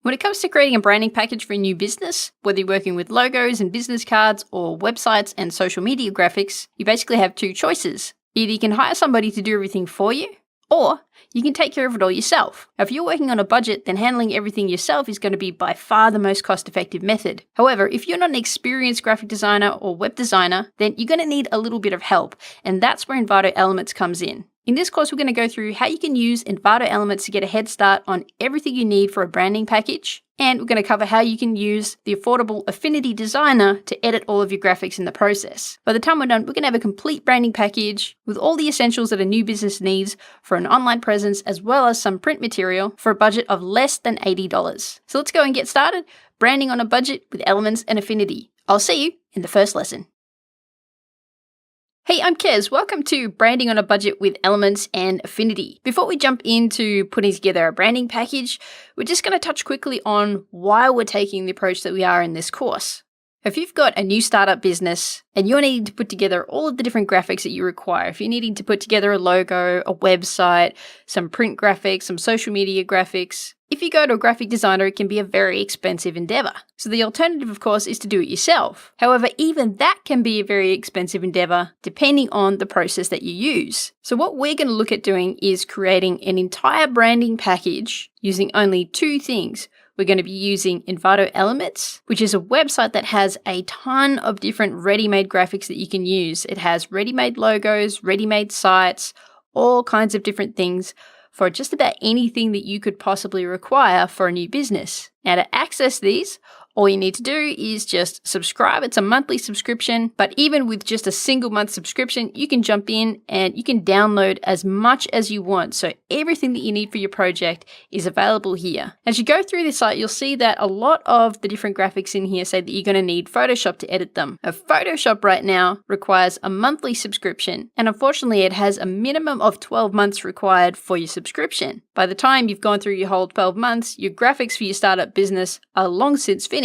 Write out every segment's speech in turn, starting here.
When it comes to creating a branding package for a new business, whether you're working with logos and business cards or websites and social media graphics, you basically have two choices. Either you can hire somebody to do everything for you, or you can take care of it all yourself. Now, if you're working on a budget, then handling everything yourself is going to be by far the most cost-effective method. However, if you're not an experienced graphic designer or web designer, then you're going to need a little bit of help, and that's where Envato Elements comes in. In this course, we're going to go through how you can use Envato Elements to get a head start on everything you need for a branding package, and we're going to cover how you can use the affordable Affinity Designer to edit all of your graphics in the process. By the time we're done, we're going to have a complete branding package with all the essentials that a new business needs for an online presence, as well as some print material for a budget of less than $80. So let's go and get started branding on a budget with Elements and Affinity. I'll see you in the first lesson. Hey, I'm Kez. Welcome to Branding on a Budget with Elements and Affinity. Before we jump into putting together a branding package, we're just going to touch quickly on why we're taking the approach that we are in this course. If you've got a new startup business and you're needing to put together all of the different graphics that you require, if you're needing to put together a logo, a website, some print graphics, some social media graphics, if you go to a graphic designer, it can be a very expensive endeavor. So the alternative, of course, is to do it yourself. However, even that can be a very expensive endeavor depending on the process that you use. So what we're going to look at doing is creating an entire branding package using only two things. We're going to be using Envato Elements, which is a website that has a ton of different ready-made graphics that you can use. It has ready-made logos, ready-made sites, all kinds of different things for just about anything that you could possibly require for a new business. Now, to access these, all you need to do is just subscribe. It's a monthly subscription, but even with just a single month subscription, you can jump in and you can download as much as you want. So everything that you need for your project is available here. As you go through this site, you'll see that a lot of the different graphics in here say that you're going to need Photoshop to edit them. Now, Photoshop right now requires a monthly subscription, and unfortunately it has a minimum of 12 months required for your subscription. By the time you've gone through your whole 12 months, your graphics for your startup business are long since finished.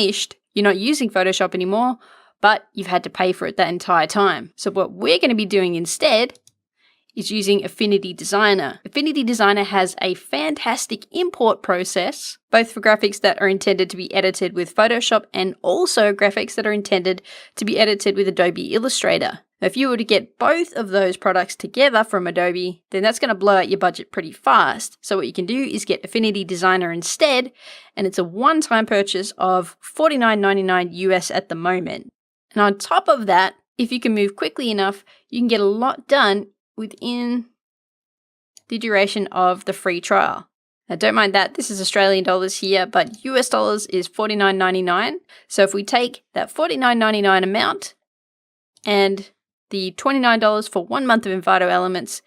You're not using Photoshop anymore, but you've had to pay for it that entire time. So what we're going to be doing instead is using Affinity Designer. Affinity Designer has a fantastic import process, both for graphics that are intended to be edited with Photoshop and also graphics that are intended to be edited with Adobe Illustrator. Now, if you were to get both of those products together from Adobe, then that's going to blow out your budget pretty fast. So what you can do is get Affinity Designer instead, and it's a one-time purchase of $49.99 US at the moment. And on top of that, if you can move quickly enough, you can get a lot done within the duration of the free trial. Now, don't mind that, this is Australian dollars here, but US dollars is $49.99. So if we take that $49.99 amount and the $29 for 1 month of Envato Elements,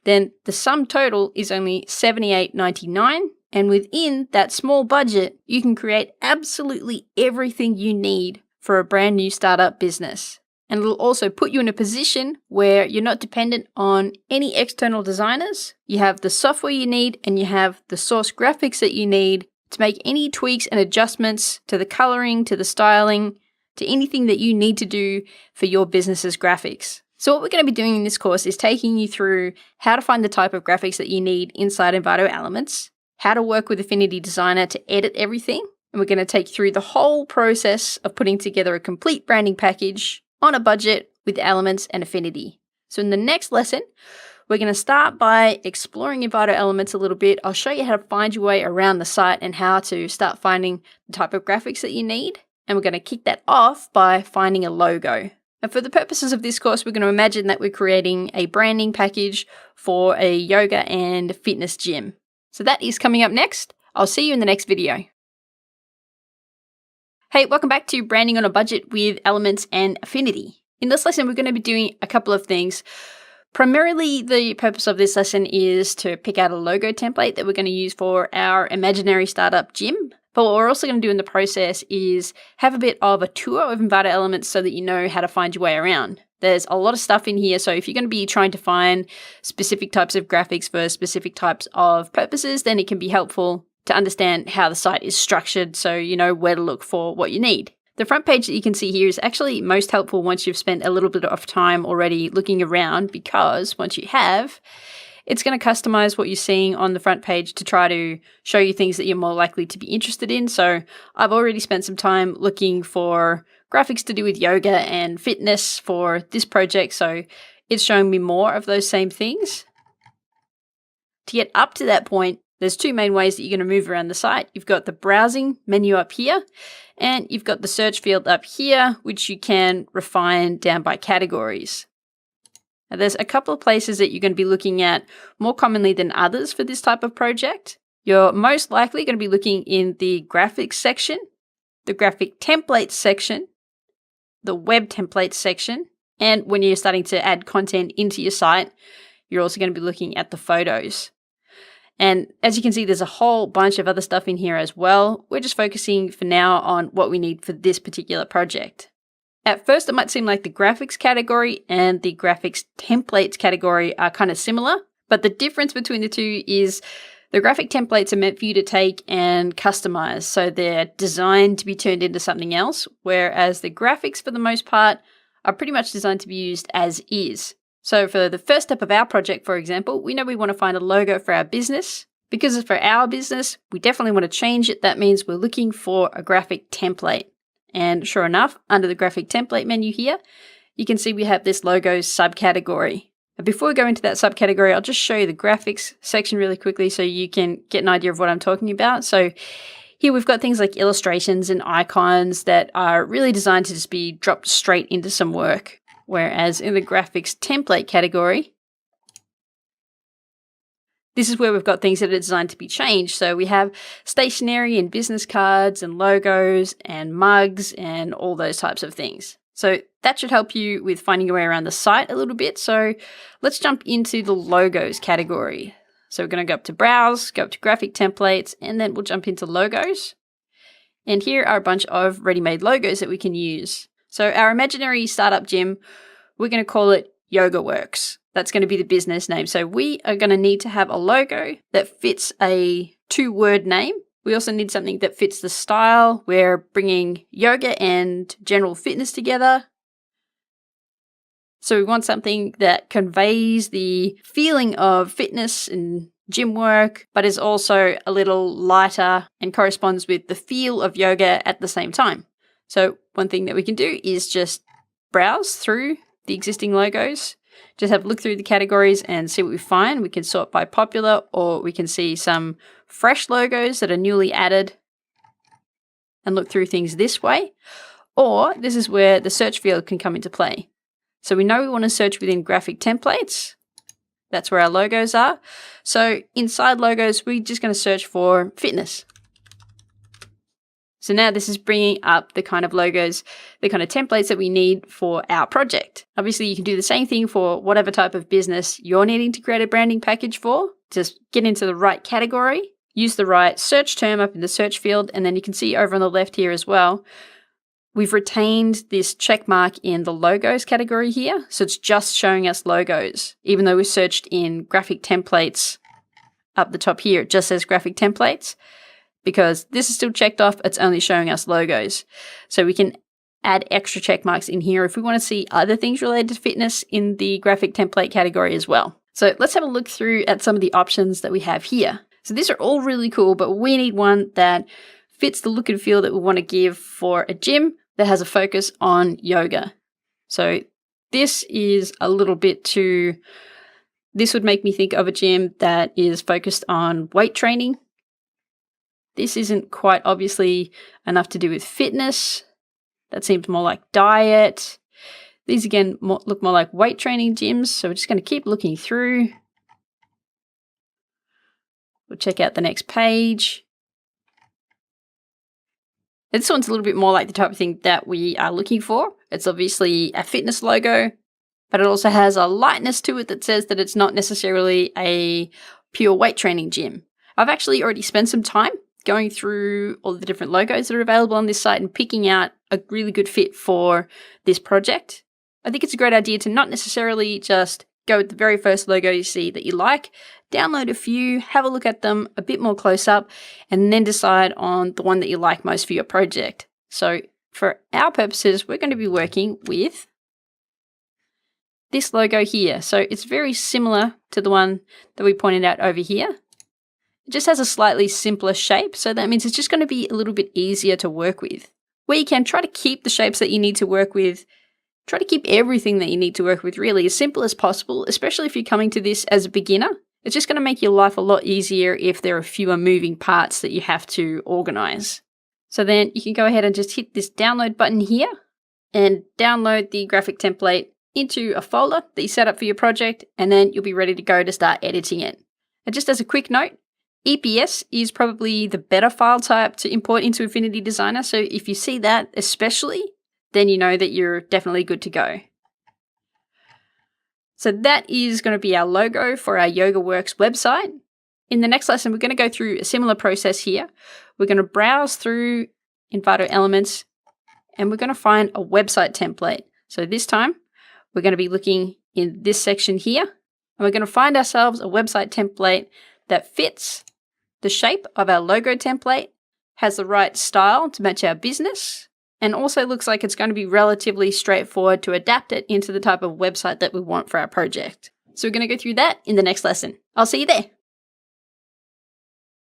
then the sum total is only $78.99. And within that small budget, you can create absolutely everything you need for a brand new startup business. And it'll also put you in a position where you're not dependent on any external designers. You have the software you need and you have the source graphics that you need to make any tweaks and adjustments to the coloring, to the styling, to anything that you need to do for your business's graphics. So what we're going to be doing in this course is taking you through how to find the type of graphics that you need inside Envato Elements, how to work with Affinity Designer to edit everything, and we're going to take you through the whole process of putting together a complete branding package on a budget with Elements and Affinity. So in the next lesson, we're going to start by exploring Envato Elements a little bit. I'll show you how to find your way around the site and how to start finding the type of graphics that you need. And we're going to kick that off by finding a logo. And for the purposes of this course, we're going to imagine that we're creating a branding package for a yoga and fitness gym. So that is coming up next. I'll see you in the next video. Hey, welcome back to Branding on a Budget with Elements and Affinity. In this lesson, we're going to be doing a couple of things. Primarily, the purpose of this lesson is to pick out a logo template that we're going to use for our imaginary startup gym. But what we're also going to do in the process is have a bit of a tour of Envato Elements so that you know how to find your way around. There's a lot of stuff in here, so if you're going to be trying to find specific types of graphics for specific types of purposes, then it can be helpful to understand how the site is structured so you know where to look for what you need. The front page that you can see here is actually most helpful once you've spent a little bit of time already looking around, because once you have, It's going to customize what you're seeing on the front page to try to show you things that you're more likely to be interested in. So I've already spent some time looking for graphics to do with yoga and fitness for this project, so it's showing me more of those same things. To get up to that point, there's two main ways that you're going to move around the site. You've got the browsing menu up here, and you've got the search field up here, which you can refine down by categories. Now, there's a couple of places that you're going to be looking at more commonly than others for this type of project. You're most likely going to be looking in the graphics section, the graphic templates section, the web templates section, and when you're starting to add content into your site, you're also going to be looking at the photos. And as you can see, there's a whole bunch of other stuff in here as well. We're just focusing for now on what we need for this particular project. At first, it might seem like the graphics category and the graphics templates category are kind of similar, but the difference between the two is the graphic templates are meant for you to take and customize, so they're designed to be turned into something else, whereas the graphics, for the most part, are pretty much designed to be used as is. So for the first step of our project, for example, we know we want to find a logo for our business. Because for our business, we definitely want to change it. That means we're looking for a graphic template. And sure enough, under the graphic template menu here, you can see we have this logo subcategory. And before we go into that subcategory, I'll just show you the graphics section really quickly so you can get an idea of what I'm talking about. So here we've got things like illustrations and icons that are really designed to just be dropped straight into some work. Whereas in the graphics template category, this is where we've got things that are designed to be changed. So we have stationery and business cards and logos and mugs and all those types of things. So that should help you with finding your way around the site a little bit. So let's jump into the logos category. So we're going to go up to browse, go up to graphic templates, and then we'll jump into logos. And here are a bunch of ready-made logos that we can use. So our imaginary startup gym, we're going to call it Yoga Works. That's going to be the business name. So we are going to need to have a logo that fits a 2-word name. We also need something that fits the style. We're bringing yoga and general fitness together. So we want something that conveys the feeling of fitness and gym work, but is also a little lighter and corresponds with the feel of yoga at the same time. So one thing that we can do is just browse through the existing logos, just have a look through the categories and see what we find. We can sort by popular, or we can see some fresh logos that are newly added and look through things this way. Or this is where the search field can come into play. So we know we want to search within graphic templates. That's where our logos are. So inside logos, we're just going to search for fitness. So now this is bringing up the kind of logos, the kind of templates that we need for our project. Obviously, you can do the same thing for whatever type of business you're needing to create a branding package for. Just get into the right category, use the right search term up in the search field, and then you can see over on the left here as well, we've retained this check mark in the logos category here. So it's just showing us logos. Even though we searched in graphic templates up the top here, it just says graphic templates. Because this is still checked off, it's only showing us logos. So we can add extra check marks in here if we want to see other things related to fitness in the graphic template category as well. So let's have a look through at some of the options that we have here. So these are all really cool, but we need one that fits the look and feel that we want to give for a gym that has a focus on yoga. So this is a little bit too, this would make me think of a gym that is focused on weight training. This isn't quite obviously enough to do with fitness. That seems more like diet. These again look more like weight training gyms. So we're just going to keep looking through. We'll check out the next page. This one's a little bit more like the type of thing that we are looking for. It's obviously a fitness logo, but it also has a lightness to it that says that it's not necessarily a pure weight training gym. I've actually already spent some time going through all the different logos that are available on this site and picking out a really good fit for this project. I think it's a great idea to not necessarily just go with the very first logo you see that you like, download a few, have a look at them a bit more close up, and then decide on the one that you like most for your project. So for our purposes, we're going to be working with this logo here. So it's very similar to the one that we pointed out over here. It just has a slightly simpler shape, so that means it's just going to be a little bit easier to work with. Where you can try to keep the shapes that you need to work with, try to keep everything that you need to work with really as simple as possible, especially if you're coming to this as a beginner. It's just going to make your life a lot easier if there are fewer moving parts that you have to organize. So then you can go ahead and just hit this download button here and download the graphic template into a folder that you set up for your project, and then you'll be ready to go to start editing it. And just as a quick note, EPS is probably the better file type to import into Affinity Designer. So if you see that especially, then you know that you're definitely good to go. So that is going to be our logo for our YogaWorks website. In the next lesson, we're going to go through a similar process here. We're going to browse through Envato Elements and we're going to find a website template. So this time, we're going to be looking in this section here and we're going to find ourselves a website template that fits the shape of our logo template, has the right style to match our business, and also looks like it's going to be relatively straightforward to adapt it into the type of website that we want for our project. So we're going to go through that in the next lesson. I'll see you there.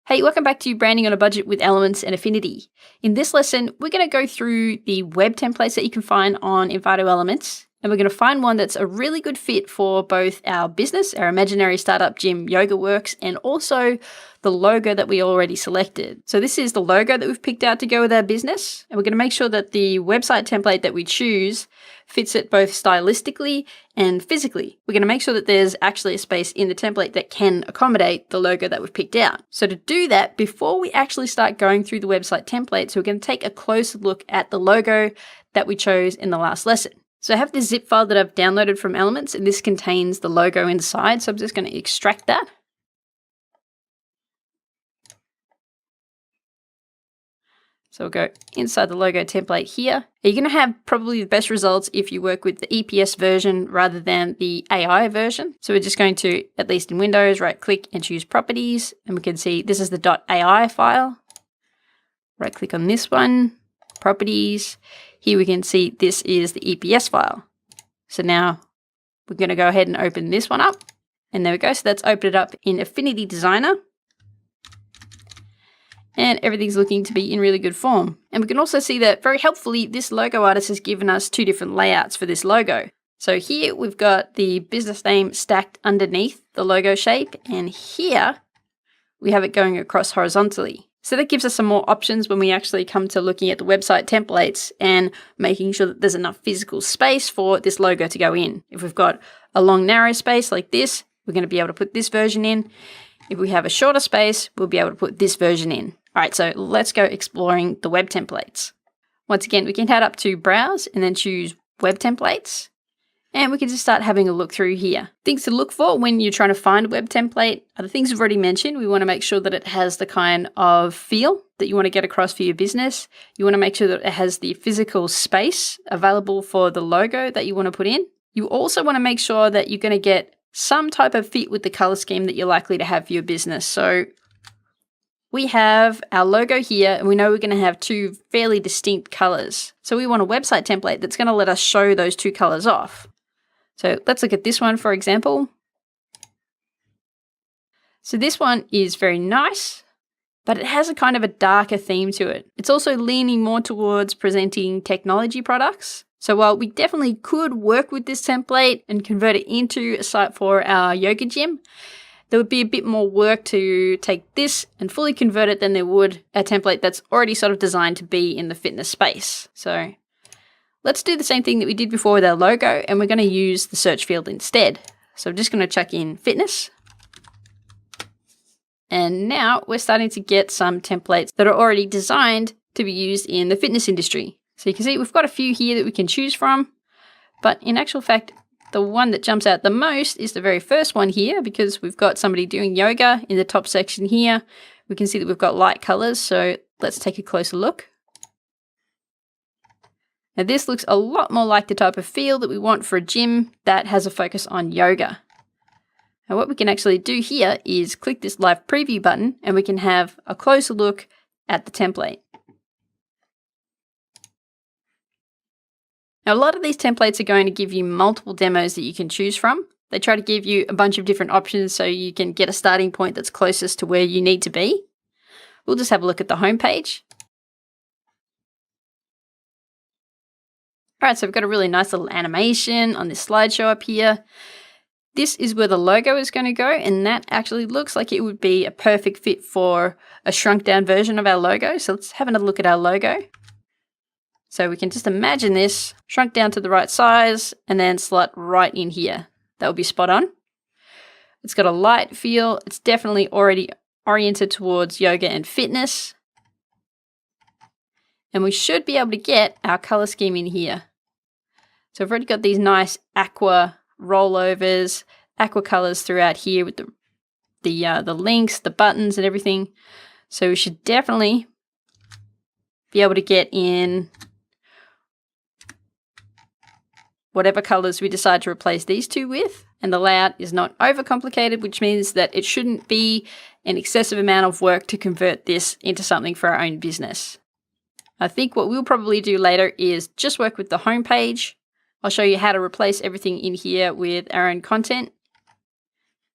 Hey, welcome back to Branding on a Budget with Elements and Affinity. In this lesson, we're going to go through the web templates that you can find on Envato Elements, and we're going to find one that's a really good fit for both our business, our imaginary startup gym YogaWorks, and also the logo that we already selected. So this is the logo that we've picked out to go with our business, and we're going to make sure that the website template that we choose fits it both stylistically and physically. We're going to make sure that there's actually a space in the template that can accommodate the logo that we've picked out. So to do that, before we actually start going through the website templates, we're going to take a closer look at the logo that we chose in the last lesson. So I have this zip file that I've downloaded from Elements, and this contains the logo inside. So I'm just going to extract that. So we'll go inside the logo template here. You're going to have probably the best results if you work with the EPS version rather than the AI version. So we're just going to, at least in Windows, right click and choose properties. And we can see this is the .ai file. Right click on this one, properties. Here we can see this is the EPS file. So now we're going to go ahead and open this one up. And there we go. So that's opened it up in Affinity Designer. And everything's looking to be in really good form. And we can also see that very helpfully, this logo artist has given us two different layouts for this logo. So here we've got the business name stacked underneath the logo shape. And here we have it going across horizontally. So that gives us some more options when we actually come to looking at the website templates and making sure that there's enough physical space for this logo to go in. If we've got a long narrow space like this, we're going to be able to put this version in. If we have a shorter space, we'll be able to put this version in. All right, so let's go exploring the web templates. Once again, we can head up to Browse and then choose Web Templates. And we can just start having a look through here. Things to look for when you're trying to find a web template are the things we've already mentioned. We want to make sure that it has the kind of feel that you want to get across for your business. You want to make sure that it has the physical space available for the logo that you want to put in. You also want to make sure that you're going to get some type of fit with the color scheme that you're likely to have for your business. So we have our logo here, and we know we're going to have two fairly distinct colors. So we want a website template that's going to let us show those two colors off. So let's look at this one, for example. So this one is very nice, but it has a kind of a darker theme to it. It's also leaning more towards presenting technology products. So while we definitely could work with this template and convert it into a site for our yoga gym, there would be a bit more work to take this and fully convert it than there would a template that's already sort of designed to be in the fitness space. So let's do the same thing that we did before with our logo, and we're going to use the search field instead. So I'm just going to chuck in fitness. And now we're starting to get some templates that are already designed to be used in the fitness industry. So you can see we've got a few here that we can choose from, but in actual fact, the one that jumps out the most is the very first one here, because we've got somebody doing yoga in the top section here. We can see that we've got light colors, so let's take a closer look. Now this looks a lot more like the type of feel that we want for a gym that has a focus on yoga. Now what we can actually do here is click this live preview button and we can have a closer look at the template. Now, a lot of these templates are going to give you multiple demos that you can choose from. They try to give you a bunch of different options so you can get a starting point that's closest to where you need to be. We'll just have a look at the home page. All right, so we've got a really nice little animation on this slideshow up here. This is where the logo is going to go, and that actually looks like it would be a perfect fit for a shrunk down version of our logo. So let's have another look at our logo. So we can just imagine this shrunk down to the right size and then slot right in here. That would be spot on. It's got a light feel. It's definitely already oriented towards yoga and fitness. And we should be able to get our color scheme in here. So we've already got these nice aqua rollovers, aqua colors throughout here with the links, the buttons and everything. So we should definitely be able to get in whatever colors we decide to replace these two with. And the layout is not overcomplicated, which means that it shouldn't be an excessive amount of work to convert this into something for our own business. I think what we'll probably do later is just work with the home page. I'll show you how to replace everything in here with our own content,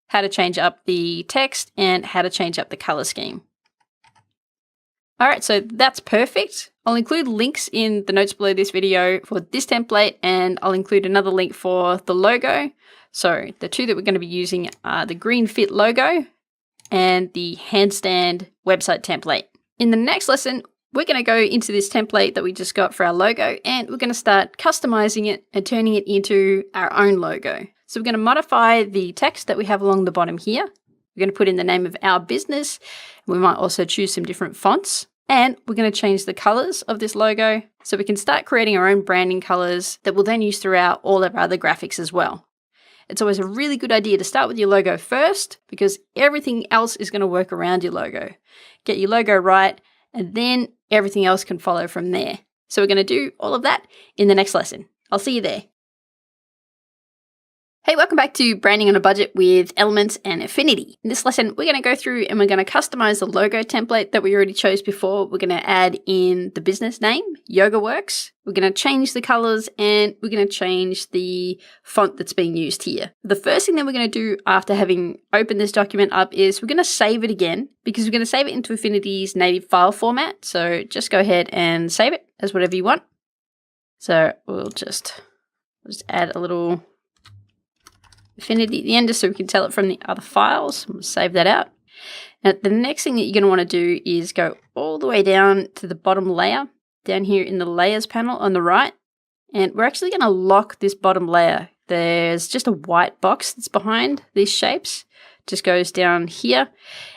how to change up the text, and how to change up the color scheme. All right, so that's perfect. I'll include links in the notes below this video for this template, and I'll include another link for the logo. So the two that we're going to be using are the green fit logo and the handstand website template. In the next lesson, we're going to go into this template that we just got for our logo, and we're going to start customizing it and turning it into our own logo. So we're going to modify the text that we have along the bottom here. We're going to put in the name of our business. We might also choose some different fonts, and we're going to change the colors of this logo so we can start creating our own branding colors that we'll then use throughout all of our other graphics as well. It's always a really good idea to start with your logo first because everything else is going to work around your logo. Get your logo right, and then everything else can follow from there. So we're going to do all of that in the next lesson. I'll see you there. Hey, welcome back to Branding on a Budget with Elements and Affinity. In this lesson, we're going to go through and we're going to customize the logo template that we already chose before. We're going to add in the business name, YogaWorks. We're going to change the colors and we're going to change the font that's being used here. The first thing that we're going to do after having opened this document up is we're going to save it again because we're going to save it into Affinity's native file format. So just go ahead and save it as whatever you want. So we'll just add a little Affinity at the end just so we can tell it from the other files. We'll save that out. Now, the next thing that you're going to want to do is go all the way down to the bottom layer, down here in the layers panel on the right. And we're actually going to lock this bottom layer. There's just a white box that's behind these shapes. Just goes down here.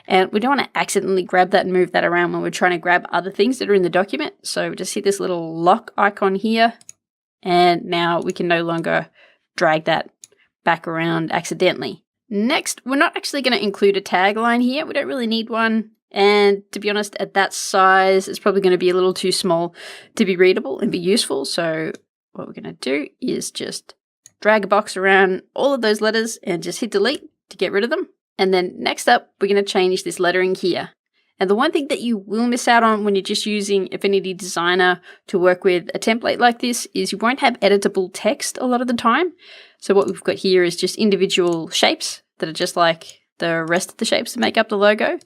And we don't want to accidentally grab that and move that around when we're trying to grab other things that are in the document. So just hit this little lock icon here. And now we can no longer drag that back around accidentally. Next, we're not actually going to include a tagline here. We don't really need one. And to be honest, at that size, it's probably going to be a little too small to be readable and be useful. So what we're going to do is just drag a box around all of those letters and just hit delete to get rid of them. And then next up, we're going to change this lettering here. And the one thing that you will miss out on when you're just using Affinity Designer to work with a template like this is you won't have editable text a lot of the time. So what we've got here is just individual shapes that are just like the rest of the shapes that make up the logo.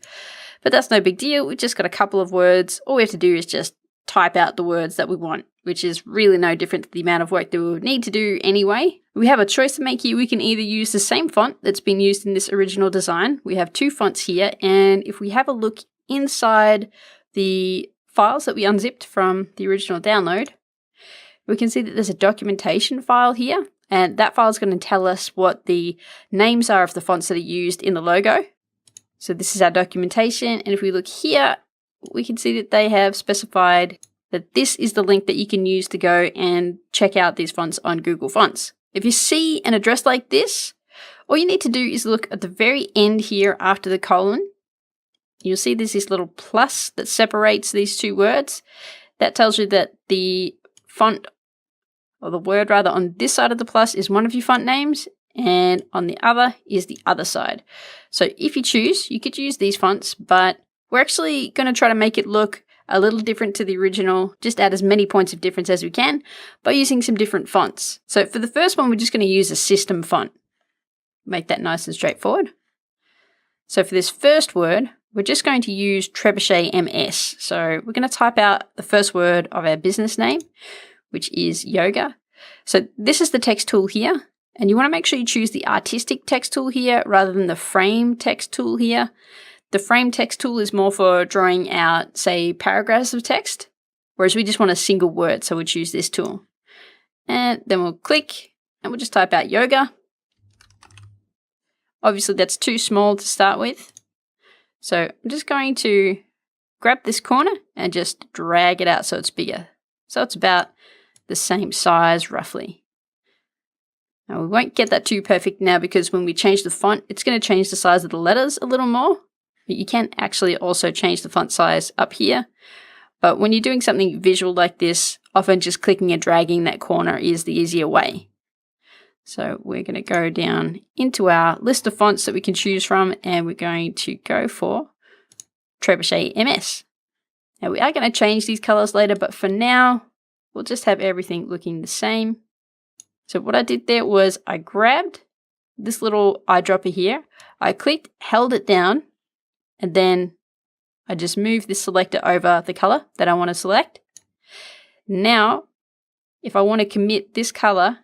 But that's no big deal. We've just got a couple of words. All we have to do is just type out the words that we want, which is really no different to the amount of work that we would need to do anyway. We have a choice to make here. We can either use the same font that's been used in this original design. We have two fonts here. And if we have a look inside the files that we unzipped from the original download, we can see that there's a documentation file here, and that file is going to tell us what the names are of the fonts that are used in the logo. So this is our documentation, and if we look here, we can see that they have specified that this is the link that you can use to go and check out these fonts on Google Fonts. If you see an address like this, all you need to do is look at the very end here after the colon. You'll see there's this little plus that separates these two words. That tells you that the font, or the word rather, on this side of the plus is one of your font names, and on the other is the other side. So if you choose, you could use these fonts, but we're actually going to try to make it look a little different to the original, just add as many points of difference as we can by using some different fonts. So for the first one, we're just going to use a system font. Make that nice and straightforward. So for this first word, we're just going to use Trebuchet MS. So we're going to type out the first word of our business name, which is yoga. So this is the text tool here. And you want to make sure you choose the artistic text tool here rather than the frame text tool here. The frame text tool is more for drawing out, say, paragraphs of text, whereas we just want a single word, so we'll choose this tool. And then we'll click, and we'll just type out yoga. Obviously, that's too small to start with. So I'm just going to grab this corner and just drag it out so it's bigger. So it's about the same size, roughly. Now, we won't get that too perfect now because when we change the font, it's going to change the size of the letters a little more. But you can actually also change the font size up here. But when you're doing something visual like this, often just clicking and dragging that corner is the easier way. So we're going to go down into our list of fonts that we can choose from, and we're going to go for Trebuchet MS. Now, we are going to change these colors later, but for now, we'll just have everything looking the same. So what I did there was I grabbed this little eyedropper here, I clicked, held it down, and then I just moved this selector over the color that I want to select. Now, if I want to commit this color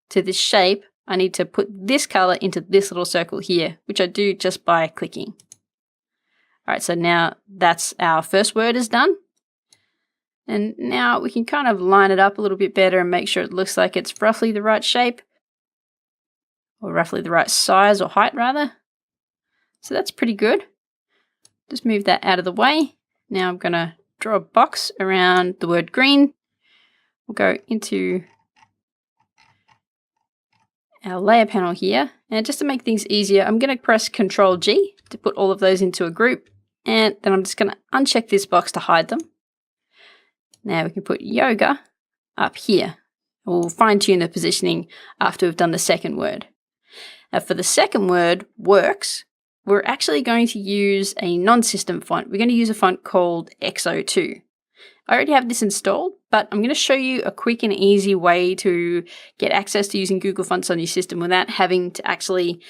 to this shape, I need to put this color into this little circle here, which I do just by clicking. All right, so now that's our first word is done. And now we can kind of line it up a little bit better and make sure it looks like it's roughly the right shape, or roughly the right size or height rather. So that's pretty good. Just move that out of the way. Now I'm going to draw a box around the word green. We'll go into our layer panel here. And just to make things easier, I'm going to press Ctrl G to put all of those into a group. And then I'm just going to uncheck this box to hide them. Now we can put yoga up here. We'll fine tune the positioning after we've done the second word. Now for the second word, works, we're actually going to use a non-system font. We're going to use a font called XO2. I already have this installed, but I'm going to show you a quick and easy way to get access to using Google Fonts on your system without having to actually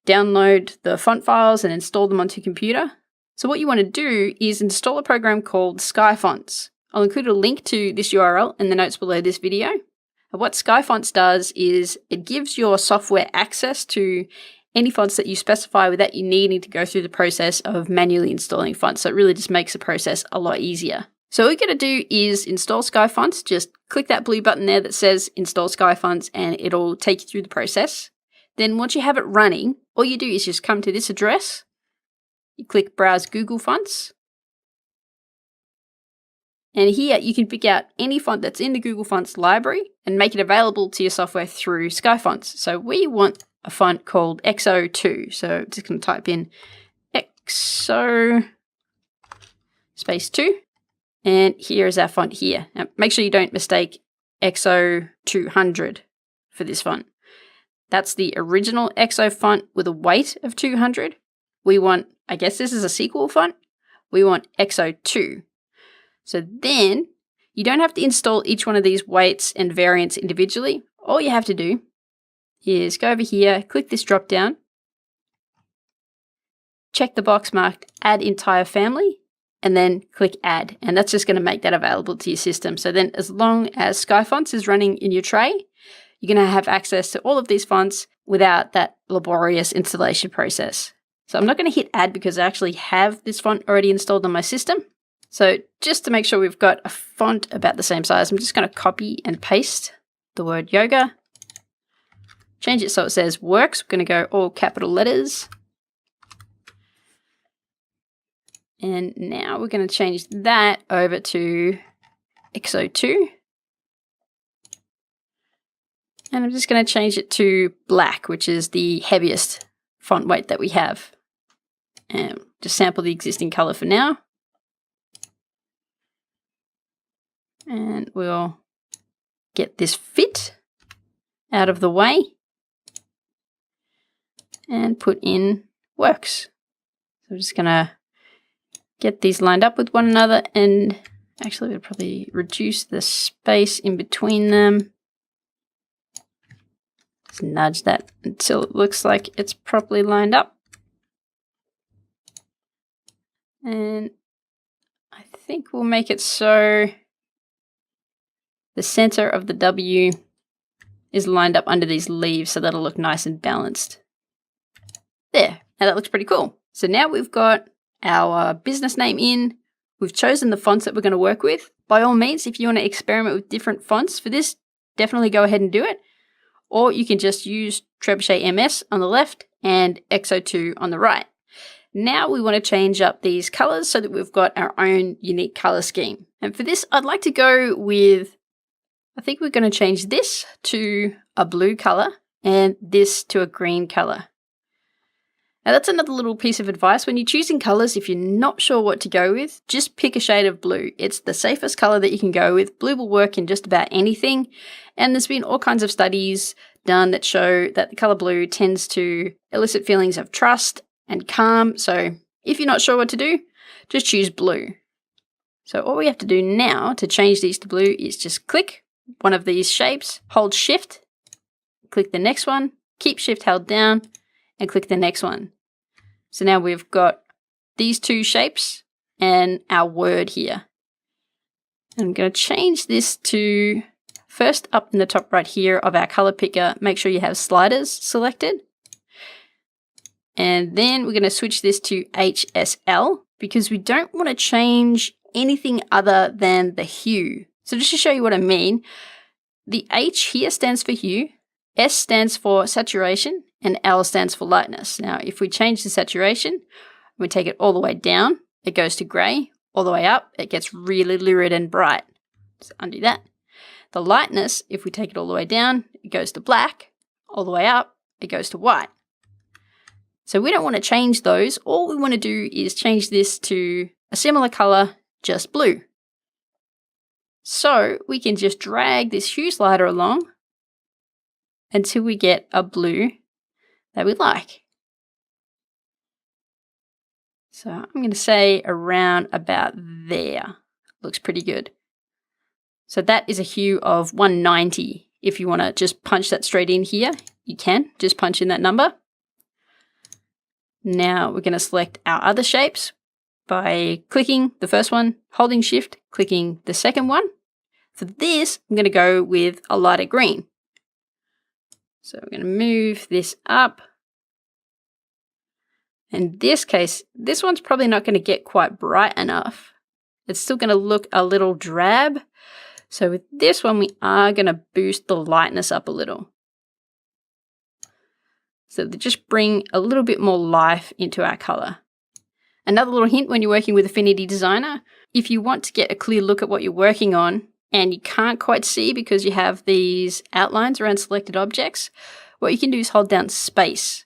download the font files and install them onto your computer. So what you want to do is install a program called Skyfonts. I'll include a link to this URL in the notes below this video. And what Skyfonts does is it gives your software access to any fonts that you specify without you needing to go through the process of manually installing fonts. So it really just makes the process a lot easier. So all you're going to do is install Skyfonts. Just click that blue button there that says install Skyfonts and it'll take you through the process. Then once you have it running, all you do is just come to this address. You click Browse Google Fonts. And here you can pick out any font that's in the Google Fonts library and make it available to your software through Skyfonts. So we want a font called XO2. So I'm just going to type in XO space 2. And here is our font here. Now make sure you don't mistake XO200 for this font. That's the original XO font with a weight of 200. We want, I guess this is a sequel font. We want XO2. So then you don't have to install each one of these weights and variants individually. All you have to do is go over here, click this drop down, check the box marked Add Entire Family, and then click Add. And that's just going to make that available to your system. So then as long as Skyfonts is running in your tray, you're going to have access to all of these fonts without that laborious installation process. So I'm not going to hit Add because I actually have this font already installed on my system. So just to make sure we've got a font about the same size, I'm just going to copy and paste the word yoga. Change it so it says works. We're going to go all capital letters. And now we're going to change that over to XO2. And I'm just going to change it to black, which is the heaviest font weight that we have. And just sample the existing color for now. And we'll get this fit out of the way and put in works. So I'm just going to get these lined up with one another, and actually we'll probably reduce the space in between them. Just nudge that until it looks like it's properly lined up. And I think we'll make it so the center of the W is lined up under these leaves, so that'll look nice and balanced. There, now that looks pretty cool. So now we've got our business name in, we've chosen the fonts that we're going to work with. By all means, if you want to experiment with different fonts for this, definitely go ahead and do it. Or you can just use Trebuchet MS on the left and XO2 on the right. Now we want to change up these colors so that we've got our own unique color scheme. And for this, I'd like to go with, I think we're going to change this to a blue color and this to a green color. Now that's another little piece of advice. When you're choosing colors, if you're not sure what to go with, just pick a shade of blue. It's the safest color that you can go with. Blue will work in just about anything. And there's been all kinds of studies done that show that the color blue tends to elicit feelings of trust and calm. So if you're not sure what to do, just choose blue. So all we have to do now to change these to blue is just click one of these shapes, hold Shift, click the next one, keep Shift held down, and click the next one. So now we've got these two shapes and our word here. And I'm going to change this to, first up in the top right here of our color picker, make sure you have sliders selected. And then we're going to switch this to HSL because we don't want to change anything other than the hue. So just to show you what I mean, the H here stands for hue, S stands for saturation, and L stands for lightness. Now, if we change the saturation, we take it all the way down, it goes to gray, all the way up, it gets really lurid and bright. So undo that. The lightness, if we take it all the way down, it goes to black, all the way up, it goes to white. So we don't want to change those. All we want to do is change this to a similar color, just blue. So we can just drag this hue slider along until we get a blue that we like. So I'm going to say around about there. Looks pretty good. So that is a hue of 190. If you want to just punch that straight in here, you can just punch in that number. Now we're going to select our other shapes by clicking the first one, holding Shift, clicking the second one. For this, I'm going to go with a lighter green. So we're going to move this up. In this case, this one's probably not going to get quite bright enough. It's still going to look a little drab. So with this one, we are going to boost the lightness up a little. So to just bring a little bit more life into our color. Another little hint when you're working with Affinity Designer, if you want to get a clear look at what you're working on and you can't quite see because you have these outlines around selected objects, what you can do is hold down space.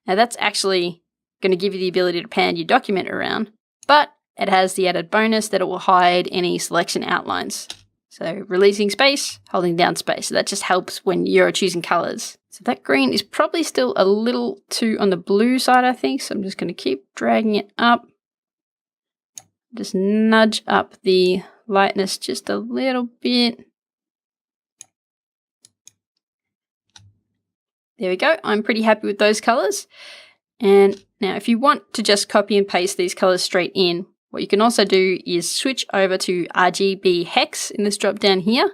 Now that's actually going to give you the ability to pan your document around, but it has the added bonus that it will hide any selection outlines. So releasing space, holding down space. So that just helps when you're choosing colors. So that green is probably still a little too on the blue side, I think. So I'm just going to keep dragging it up. Just nudge up the lightness just a little bit. There we go. I'm pretty happy with those colors. And now if you want to just copy and paste these colors straight in, what you can also do is switch over to RGB hex in this drop down here.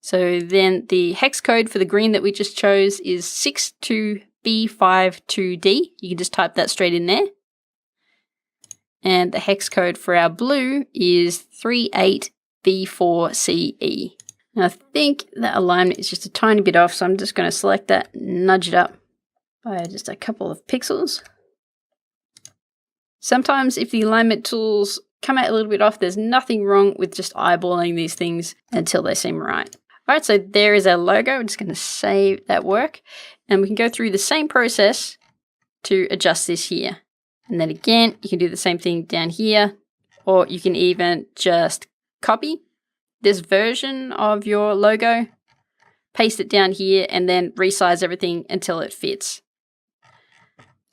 So then the hex code for the green that we just chose is 62B52D. You can just type that straight in there. And the hex code for our blue is 38B4CE. Now I think that alignment is just a tiny bit off, so I'm just going to select that, nudge it up by just a couple of pixels. Sometimes if the alignment tools come out a little bit off, there's nothing wrong with just eyeballing these things until they seem right. All right, so there is our logo. I'm just going to save that work. And we can go through the same process to adjust this here. And then again, you can do the same thing down here, or you can even just copy this version of your logo, paste it down here, and then resize everything until it fits.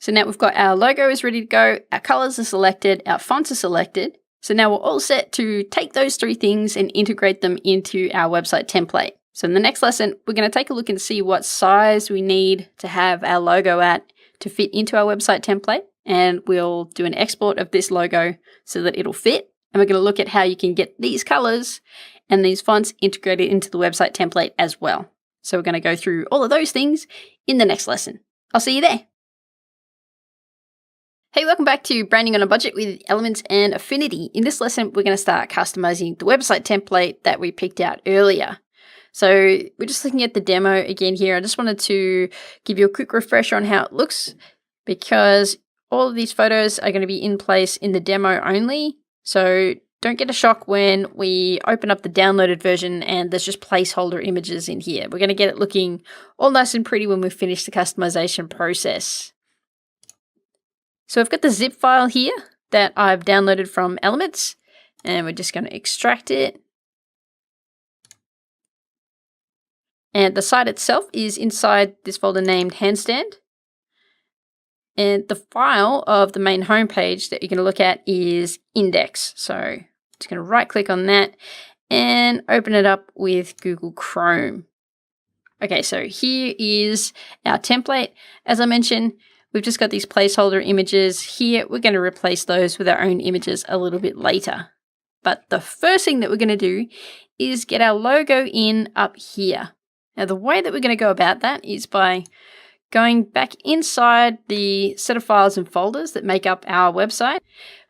So now we've got our logo is ready to go, our colors are selected, our fonts are selected. So now we're all set to take those three things and integrate them into our website template. So in the next lesson, we're going to take a look and see what size we need to have our logo at to fit into our website template. And we'll do an export of this logo so that it'll fit. And we're going to look at how you can get these colors and these fonts integrated into the website template as well. So we're going to go through all of those things in the next lesson. I'll see you there. Hey, welcome back to Branding on a Budget with Elements and Affinity. In this lesson, we're going to start customizing the website template that we picked out earlier. So we're just looking at the demo again here. I just wanted to give you a quick refresher on how it looks because all of these photos are going to be in place in the demo only. So don't get a shock when we open up the downloaded version and there's just placeholder images in here. We're going to get it looking all nice and pretty when we finish the customization process. So I've got the zip file here that I've downloaded from Elements, and we're just going to extract it. And the site itself is inside this folder named Handstand. And the file of the main homepage that you're going to look at is index. So I'm just going to right click on that and open it up with Google Chrome. Okay, so here is our template. As I mentioned, we've just got these placeholder images here. We're going to replace those with our own images a little bit later. But the first thing that we're going to do is get our logo in up here. Now, the way that we're going to go about that is by going back inside the set of files and folders that make up our website.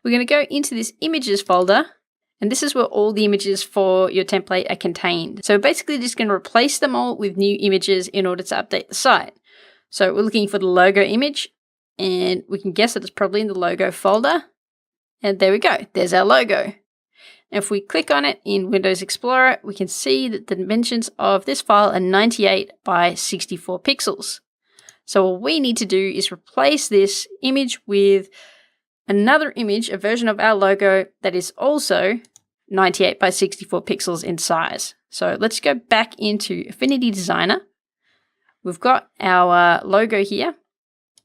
We're going to go into this images folder, and this is where all the images for your template are contained. So basically just going to replace them all with new images in order to update the site. So we're looking for the logo image, and we can guess that it's probably in the logo folder. And there we go. There's our logo. If we click on it in Windows Explorer, we can see that the dimensions of this file are 98 by 64 pixels. So all we need to do is replace this image with another image, a version of our logo that is also 98 by 64 pixels in size. So let's go back into Affinity Designer. We've got our logo here.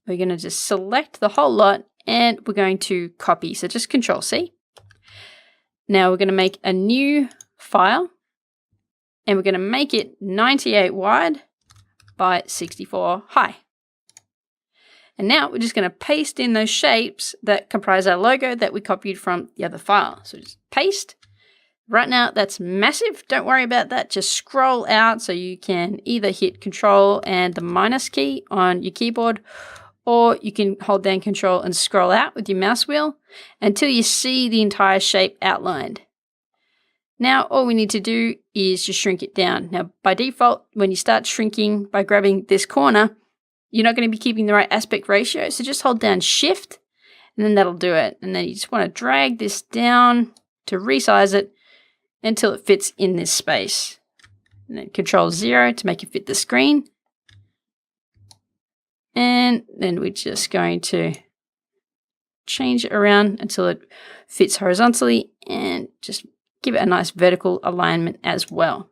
We're going to just select the whole lot and we're going to copy. So just Control C. Now we're going to make a new file and we're going to make it 98 wide by 64 high. And now we're just going to paste in those shapes that comprise our logo that we copied from the other file. So just paste. Right now that's massive. Don't worry about that. Just scroll out so you can either hit Control and the minus key on your keyboard, or you can hold down Control and scroll out with your mouse wheel until you see the entire shape outlined. Now all we need to do is just shrink it down. Now by default, when you start shrinking by grabbing this corner, you're not going to be keeping the right aspect ratio. So just hold down Shift and then that'll do it. And then you just want to drag this down to resize it until it fits in this space. And then Control 0 to make it fit the screen. And then we're just going to change it around until it fits horizontally and just give it a nice vertical alignment as well.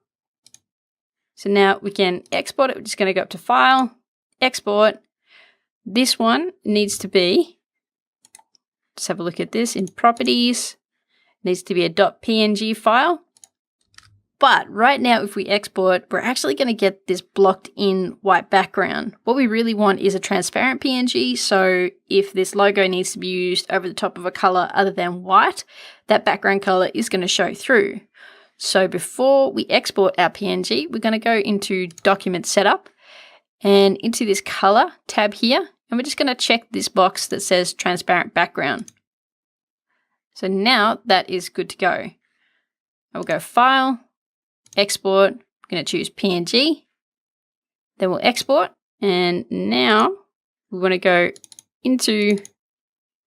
So now we can export it. We're just going to go up to File, Export. This one needs to be, let's have a look at this in Properties. It needs to be a .png file. But right now, if we export, we're actually going to get this blocked in white background. What we really want is a transparent PNG. So if this logo needs to be used over the top of a color other than white, that background color is going to show through. So before we export our PNG, we're going to go into Document Setup and into this color tab here. And we're just going to check this box that says transparent background. So now that is good to go. I'll go File, Export. I'm going to choose PNG. Then we'll export. And now we want to go into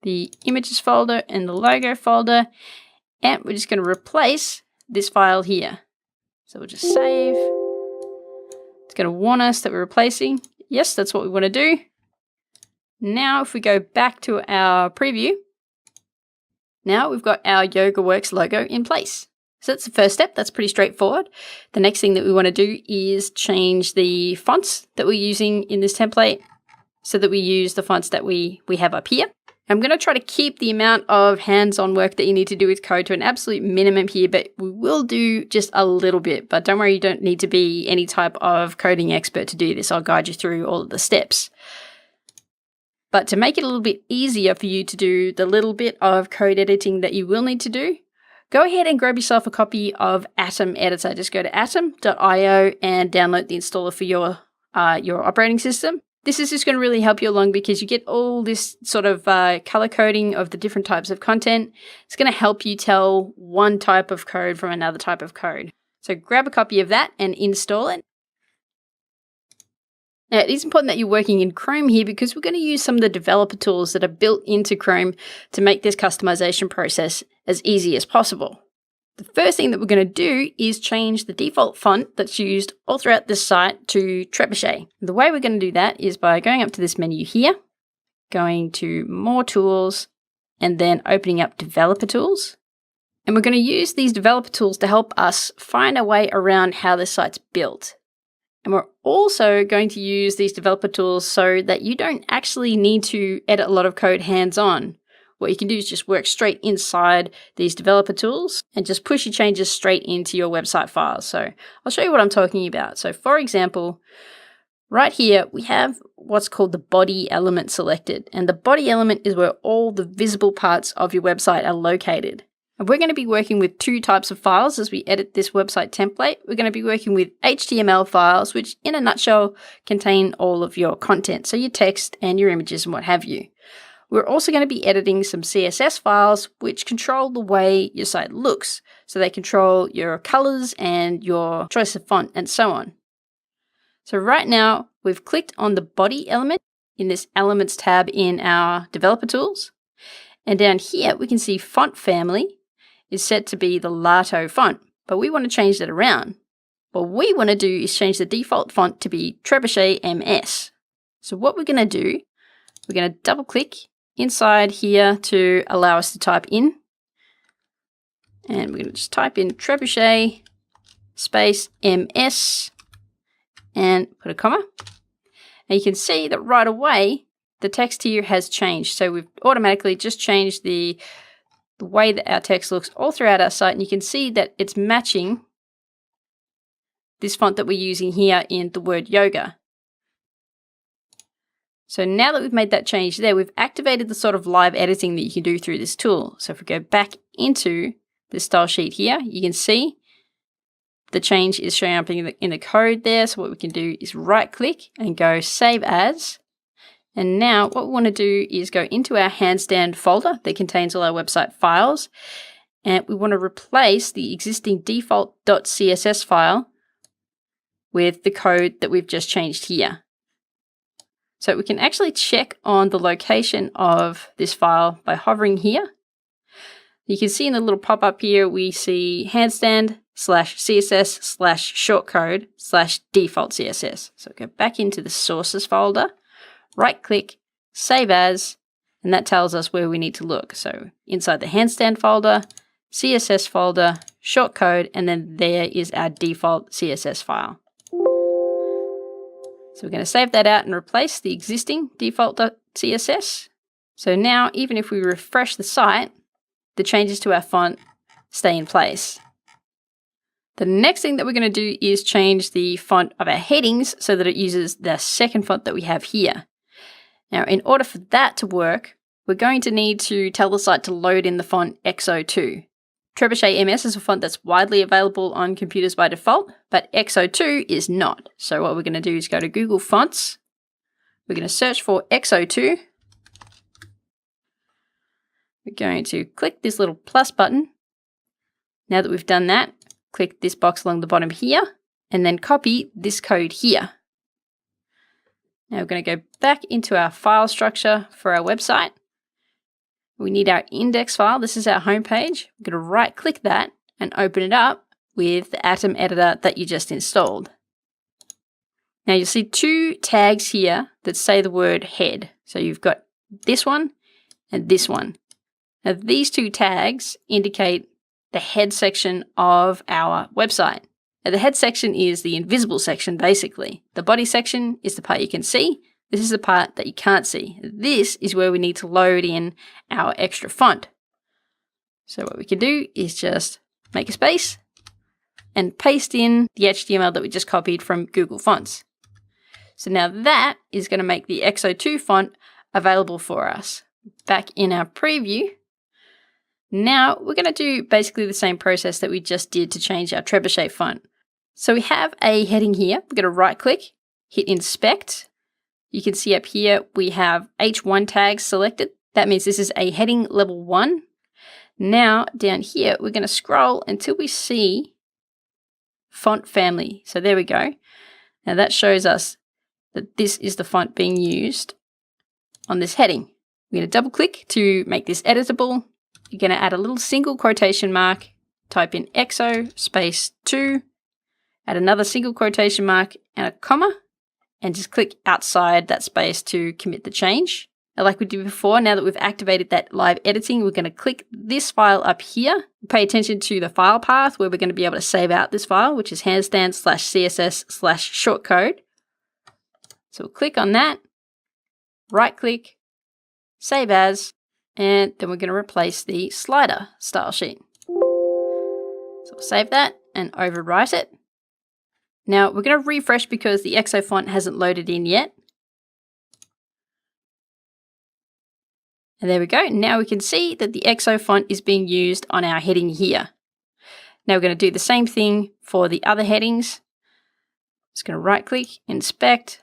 the images folder and the logo folder. And we're just going to replace this file here. So we'll just save. It's going to warn us that we're replacing. Yes, that's what we want to do. Now if we go back to our preview, now we've got our YogaWorks logo in place. So that's the first step. That's pretty straightforward. The next thing that we want to do is change the fonts that we're using in this template. so that we use the fonts that we have up here. I'm going to try to keep the amount of hands-on work that you need to do with code to an absolute minimum here, but we will do just a little bit. But don't worry, you don't need to be any type of coding expert to do this. I'll guide you through all of the steps. But to make it a little bit easier for you to do the little bit of code editing that you will need to do, go ahead and grab yourself a copy of Atom Editor. Just go to atom.io and download the installer for your operating system. This is just going to really help you along because you get all this sort of color coding of the different types of content. It's going to help you tell one type of code from another type of code. So grab a copy of that and install it. Now, it is important that you're working in Chrome here because we're going to use some of the developer tools that are built into Chrome to make this customization process as easy as possible. The first thing that we're going to do is change the default font that's used all throughout this site to Trebuchet. The way we're going to do that is by going up to this menu here, going to More Tools, and then opening up Developer Tools. And we're going to use these developer tools to help us find a way around how this site's built. And we're also going to use these developer tools so that you don't actually need to edit a lot of code hands-on. What you can do is just work straight inside these developer tools and just push your changes straight into your website files. So I'll show you what I'm talking about. So for example, right here, we have what's called the body element selected. And the body element is where all the visible parts of your website are located. And we're going to be working with two types of files as we edit this website template. We're going to be working with HTML files, which in a nutshell contain all of your content. So your text and your images and what have you. We're also going to be editing some CSS files which control the way your site looks. So they control your colors and your choice of font and so on. So right now we've clicked on the body element in this Elements tab in our developer tools. And down here we can see font family is set to be the Lato font, but we want to change that around. What we want to do is change the default font to be Trebuchet MS. So what we're going to do, we're going to double click inside here to allow us to type in. And we're going to just type in Trebuchet space MS and put a comma. And you can see that right away, the text here has changed. So we've automatically just changed the way that our text looks all throughout our site. And you can see that it's matching this font that we're using here in the word yoga. So now that we've made that change there, we've activated the sort of live editing that you can do through this tool. So if we go back into the style sheet here, you can see the change is showing up in the code there. So what we can do is right click and go save as. And now what we want to do is go into our handstand folder that contains all our website files. And we want to replace the existing default.css file with the code that we've just changed here. So we can actually check on the location of this file by hovering here. You can see in the little pop-up here, we see handstand/css/shortcode/default CSS. So go back into the sources folder, right click, save as, and that tells us where we need to look. So inside the handstand folder, CSS folder, shortcode, and then there is our default CSS file. So we're going to save that out and replace the existing default.css. So now, even if we refresh the site, the changes to our font stay in place. The next thing that we're going to do is change the font of our headings so that it uses the second font that we have here. Now, in order for that to work, we're going to need to tell the site to load in the font XO2. Trebuchet MS is a font that's widely available on computers by default, but XO2 is not. So what we're going to do is go to Google Fonts. We're going to search for XO2. We're going to click this little plus button. Now that we've done that, click this box along the bottom here, and then copy this code here. Now we're going to go back into our file structure for our website. We need our index file. This is our home page. We're going to right click that and open it up with the Atom editor that you just installed. Now you'll see two tags here that say the word head. So you've got this one and this one. Now these two tags indicate the head section of our website. Now the head section is the invisible section basically. The body section is the part you can see. This is the part that you can't see. This is where we need to load in our extra font. So what we can do is just make a space and paste in the HTML that we just copied from Google Fonts. So now that is going to make the XO2 font available for us. Back in our preview, now we're going to do basically the same process that we just did to change our trebuchet font. So we have a heading here. We're going to right click, hit inspect. You can see up here we have H1 tags selected. That means this is a heading level 1. Now down here we're going to scroll until we see font family. So there we go. Now that shows us that this is the font being used on this heading. We're going to double click to make this editable. You're going to add a little single quotation mark, type in XO space 2, add another single quotation mark and a comma, and just click outside that space to commit the change. And like we did before, now that we've activated that live editing, we're going to click this file up here. Pay attention to the file path where we're going to be able to save out this file, which is handstand/css/shortcode. So we'll click on that, right click, save as, and then we're going to replace the slider style sheet. So we'll save that and overwrite it. Now we're going to refresh because the XO font hasn't loaded in yet. And there we go. Now we can see that the XO font is being used on our heading here. Now we're going to do the same thing for the other headings. Just going to right click, inspect.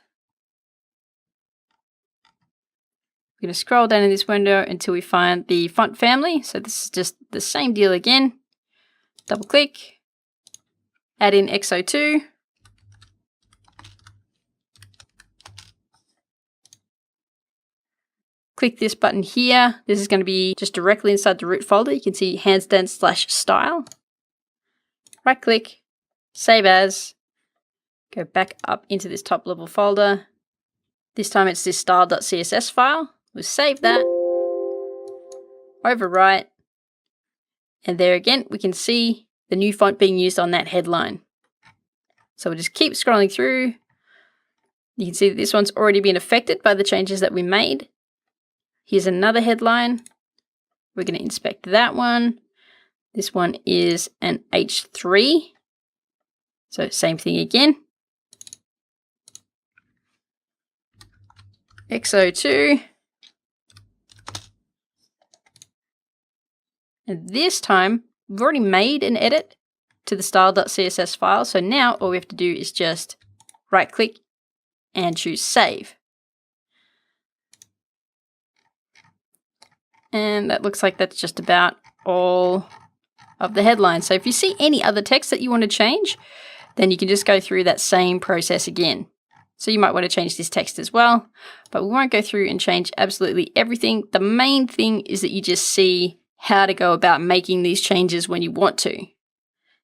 We're going to scroll down in this window until we find the font family. So this is just the same deal again. Double click, add in XO2. Click this button here. This is going to be just directly inside the root folder. You can see handstand/style. Right click, save as, go back up into this top level folder. This time it's this style.css file. We'll save that, overwrite, and there again we can see the new font being used on that headline. So we'll just keep scrolling through. You can see that this one's already been affected by the changes that we made. Here's another headline. We're going to inspect that one. This one is an H3. So same thing again. XO2. And this time, we've already made an edit to the style.css file. So now all we have to do is just right click and choose save. And that looks like that's just about all of the headlines. So if you see any other text that you want to change, then you can just go through that same process again. So you might want to change this text as well, but we won't go through and change absolutely everything. The main thing is that you just see how to go about making these changes when you want to.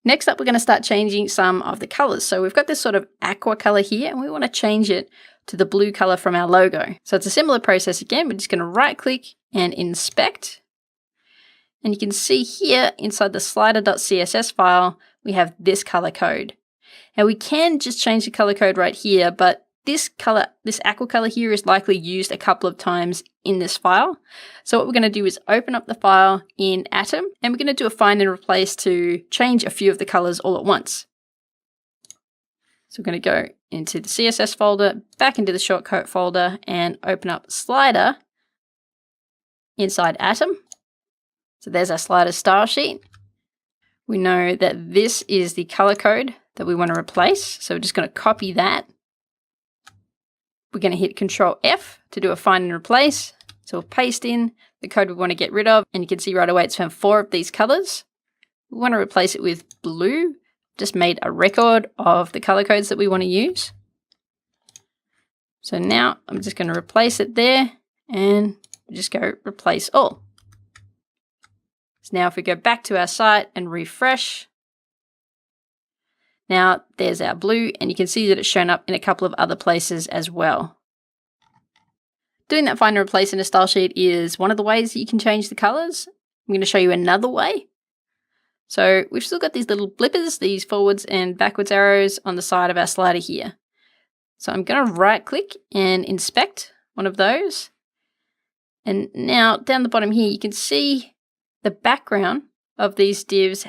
Next up, we're going to start changing some of the colors. So we've got this sort of aqua color here, and we want to change it to the blue color from our logo. So it's a similar process again. We're just going to right click and inspect. And you can see here inside the slider.css file, we have this color code. Now we can just change the color code right here, but this color, this aqua color here is likely used a couple of times in this file. So what we're going to do is open up the file in Atom, and we're going to do a find and replace to change a few of the colors all at once. So we're going to go into the CSS folder, back into the shortcode folder, and open up Slider inside Atom. So there's our slider style sheet. We know that this is the color code that we want to replace. So we're just going to copy that. We're going to hit Control F to do a find and replace. So we'll paste in the code we want to get rid of. And you can see right away it's found 4 of these colors. We want to replace it with blue. Just made a record of the color codes that we want to use. So now I'm just going to replace it there and just go replace all. So now if we go back to our site and refresh, now there's our blue, and you can see that it's shown up in a couple of other places as well. Doing that find and replace in a style sheet is one of the ways that you can change the colors. I'm going to show you another way. So we've still got these little blippers, these forwards and backwards arrows on the side of our slider here. So I'm going to right click and inspect one of those. And now down the bottom here, you can see the background of these divs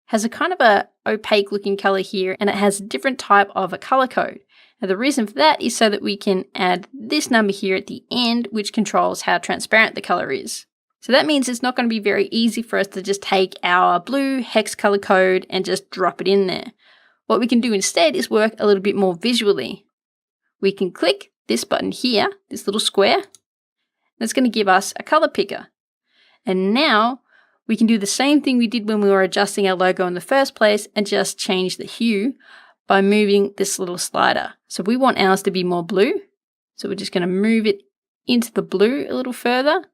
has a kind of a opaque looking color here, and it has a different type of a color code. Now the reason for that is so that we can add this number here at the end, which controls how transparent the color is. So that means it's not going to be very easy for us to just take our blue hex color code and just drop it in there. What we can do instead is work a little bit more visually. We can click this button here, this little square. That's going to give us a color picker. And now we can do the same thing we did when we were adjusting our logo in the first place and just change the hue by moving this little slider. So we want ours to be more blue. So we're just going to move it into the blue a little further.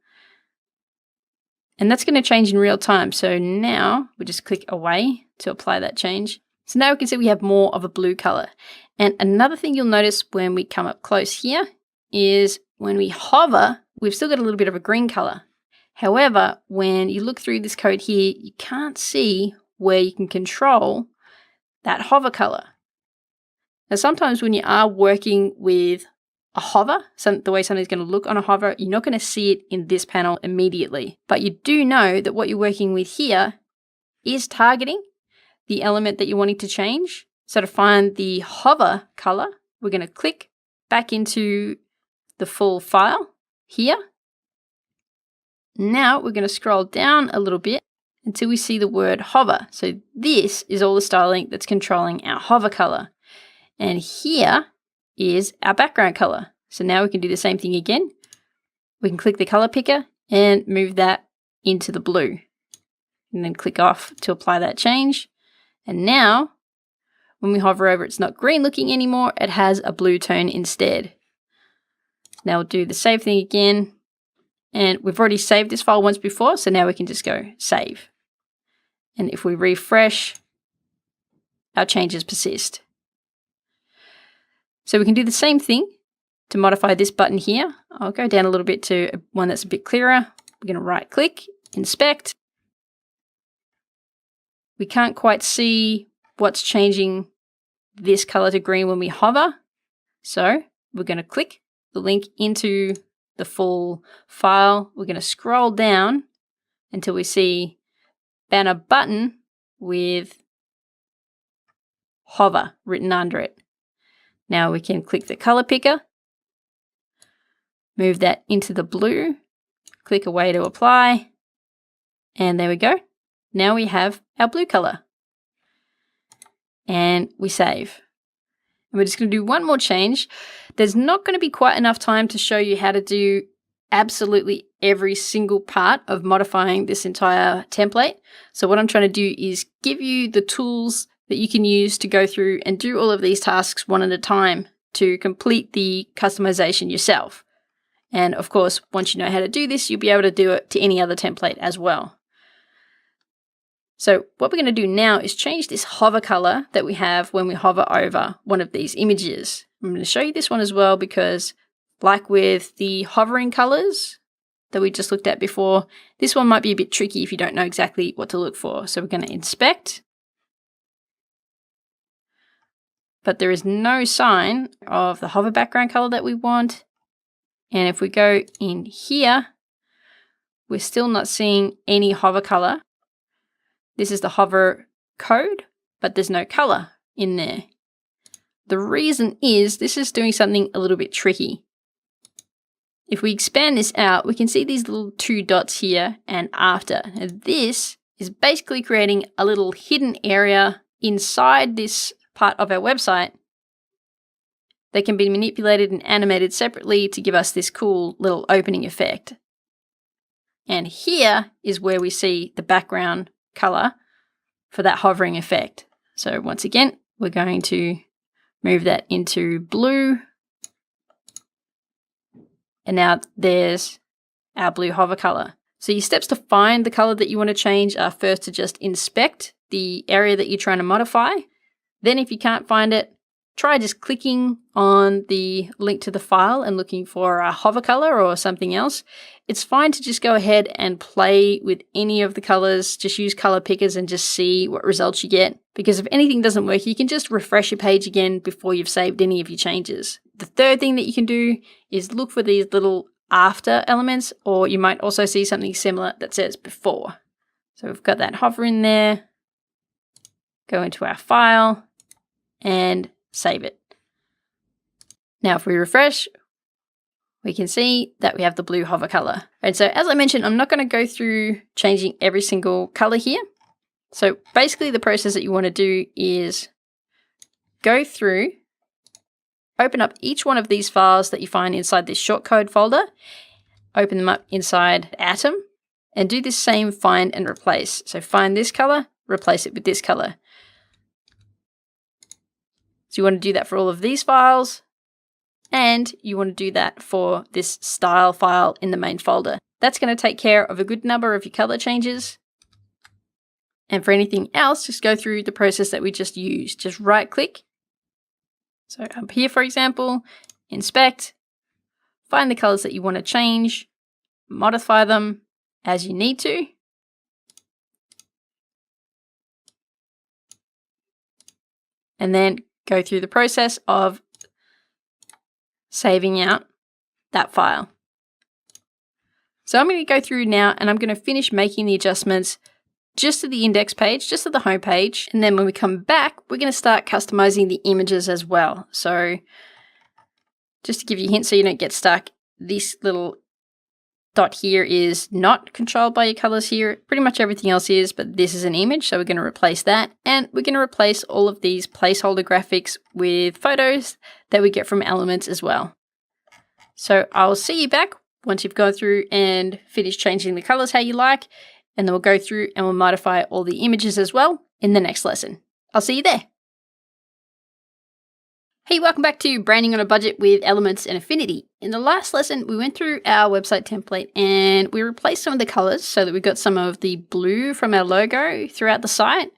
And that's going to change in real time. So now we just click away to apply that change. So now we can see we have more of a blue color. And another thing you'll notice when we come up close here is when we hover, we've still got a little bit of a green color. However, when you look through this code here, you can't see where you can control that hover color. Now, sometimes when you are working with a hover, the way something's going to look on a hover, you're not going to see it in this panel immediately. But you do know that what you're working with here is targeting the element that you're wanting to change. So to find the hover color, we're going to click back into the full file here. Now we're going to scroll down a little bit until we see the word hover. So this is all the styling that's controlling our hover color. And here is our background color. So now we can do the same thing again. We can click the color picker and move that into the blue. And then click off to apply that change. And now when we hover over, it's not green looking anymore. It has a blue tone instead. Now we'll do the same thing again. And we've already saved this file once before, so now we can just go save. And if we refresh, our changes persist. So we can do the same thing to modify this button here. I'll go down a little bit to one that's a bit clearer. We're going to right click, inspect. We can't quite see what's changing this color to green when we hover. So we're going to click the link into the full file. We're going to scroll down until we see banner button with hover written under it. Now we can click the color picker, move that into the blue, click away to apply, and there we go. Now we have our blue color. And we save. And we're just going to do one more change. There's not going to be quite enough time to show you how to do absolutely every single part of modifying this entire template. So what I'm trying to do is give you the tools that you can use to go through and do all of these tasks one at a time to complete the customization yourself. And of course, once you know how to do this, you'll be able to do it to any other template as well. So what we're going to do now is change this hover color that we have when we hover over one of these images. I'm going to show you this one as well because, like with the hovering colors that we just looked at before, this one might be a bit tricky if you don't know exactly what to look for. So we're going to inspect, but there is no sign of the hover background color that we want. And if we go in here, we're still not seeing any hover color. This is the hover code, but there's no color in there. The reason is this is doing something a little bit tricky. If we expand this out, we can see these little two dots here and after. And this is basically creating a little hidden area inside this part of our website that can be manipulated and animated separately to give us this cool little opening effect. And here is where we see the background color for that hovering effect. So once again, we're going to move that into blue. And now there's our blue hover color. So your steps to find the color that you want to change are first to just inspect the area that you're trying to modify. Then if you can't find it, try just clicking on the link to the file and looking for a hover color or something else. It's fine to just go ahead and play with any of the colors. Just use color pickers and just see what results you get. Because if anything doesn't work, you can just refresh your page again before you've saved any of your changes. The third thing that you can do is look for these little after elements, or you might also see something similar that says before. So we've got that hover in there. Go into our file and save it. Now if we refresh, we can see that we have the blue hover color. And so as I mentioned, I'm not going to go through changing every single color here. So basically the process that you want to do is go through, open up each one of these files that you find inside this shortcode folder, open them up inside Atom, and do this same find and replace. So find this color, replace it with this color. So you want to do that for all of these files, and you want to do that for this style file in the main folder. That's going to take care of a good number of your color changes. And for anything else, just go through the process that we just used. Just right click. So up here, for example, inspect, find the colors that you want to change, modify them as you need to. And then go through the process of saving out that file. So I'm going to go through now and I'm going to finish making the adjustments just to the index page, just to the home page. And then when we come back, we're going to start customizing the images as well. So just to give you a hint so you don't get stuck, this little dot here is not controlled by your colors here. Pretty much everything else is, but this is an image, so we're going to replace that. And we're going to replace all of these placeholder graphics with photos that we get from Elements as well. So I'll see you back once you've gone through and finished changing the colors how you like, and then we'll go through and we'll modify all the images as well in the next lesson. I'll see you there. Hey, welcome back to Branding on a Budget with Elements and Affinity. In the last lesson, we went through our website template and we replaced some of the colors so that we got some of the blue from our logo throughout the site.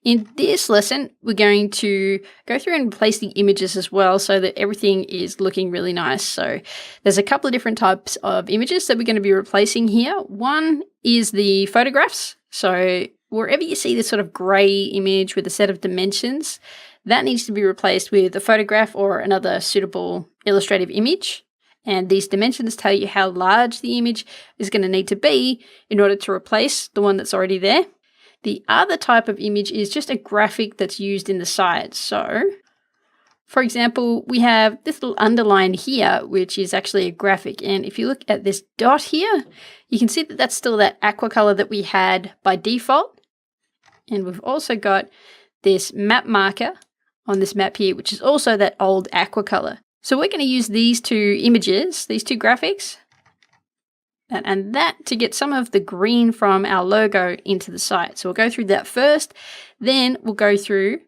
In this lesson, we're going to go through and replace the images as well so that everything is looking really nice. So there's a couple of different types of images that we're going to be replacing here. One is the photographs. So wherever you see this sort of gray image with a set of dimensions, that needs to be replaced with a photograph or another suitable illustrative image. And these dimensions tell you how large the image is going to need to be in order to replace the one that's already there. The other type of image is just a graphic that's used in the site. So, for example, we have this little underline here, which is actually a graphic. And if you look at this dot here, you can see that that's still that aqua color that we had by default. And we've also got this map marker on this map here, which is also that old aqua color. So we're going to use these two images, these two graphics, and that to get some of the green from our logo into the site. So we'll go through that first, then we'll go through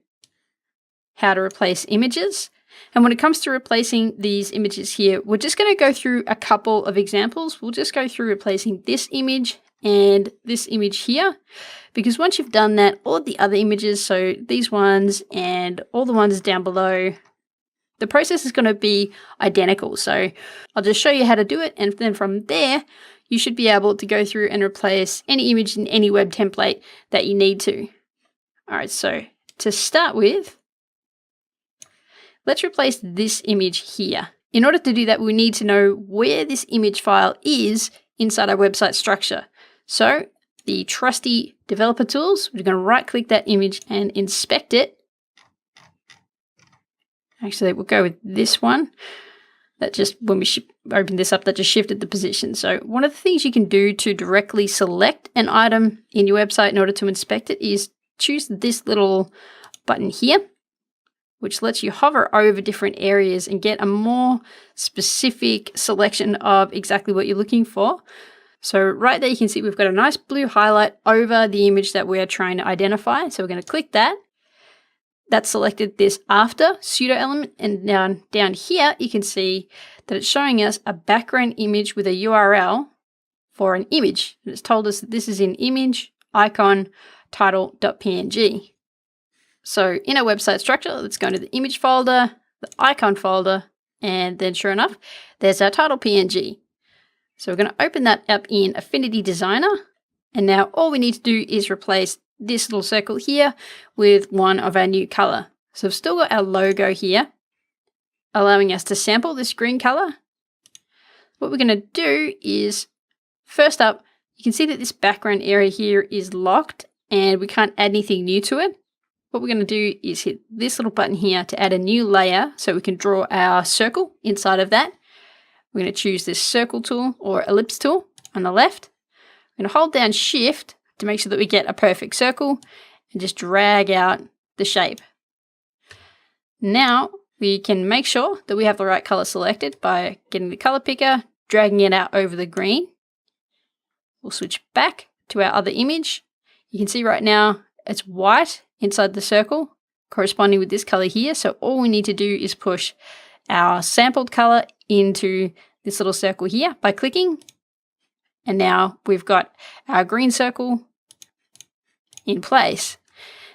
how to replace images. And when it comes to replacing these images here, we're just going to go through a couple of examples. We'll just go through replacing this image and this image here, because once you've done that, all of the other images, so these ones and all the ones down below, the process is going to be identical. So I'll just show you how to do it, and then from there, you should be able to go through and replace any image in any web template that you need to. All right, so to start with, let's replace this image here. In order to do that, we need to know where this image file is inside our website structure. So the trusty developer tools, we're going to right click that image and inspect it. Actually, we'll go with this one. That just, when we opened this up, that just shifted the position. So one of the things you can do to directly select an item in your website in order to inspect it is choose this little button here, which lets you hover over different areas and get a more specific selection of exactly what you're looking for. So right there you can see we've got a nice blue highlight over the image that we're trying to identify. So we're going to click that. That's selected this after pseudo element, and down here you can see that it's showing us a background image with a URL for an image. And it's told us that this is in image icon title.png. So in our website structure, let's go into the image folder, the icon folder, and then sure enough, there's our title PNG. So we're going to open that up in Affinity Designer. And now all we need to do is replace this little circle here with one of our new color. So we've still got our logo here, allowing us to sample this green color. What we're going to do is, first up, you can see that this background area here is locked and we can't add anything new to it. What we're going to do is hit this little button here to add a new layer so we can draw our circle inside of that. We're going to choose this circle tool or ellipse tool on the left. We're going to hold down Shift to make sure that we get a perfect circle and just drag out the shape. Now we can make sure that we have the right color selected by getting the color picker, dragging it out over the green. We'll switch back to our other image. You can see right now it's white inside the circle corresponding with this color here. So all we need to do is push our sampled color into this little circle here by clicking. And now we've got our green circle in place.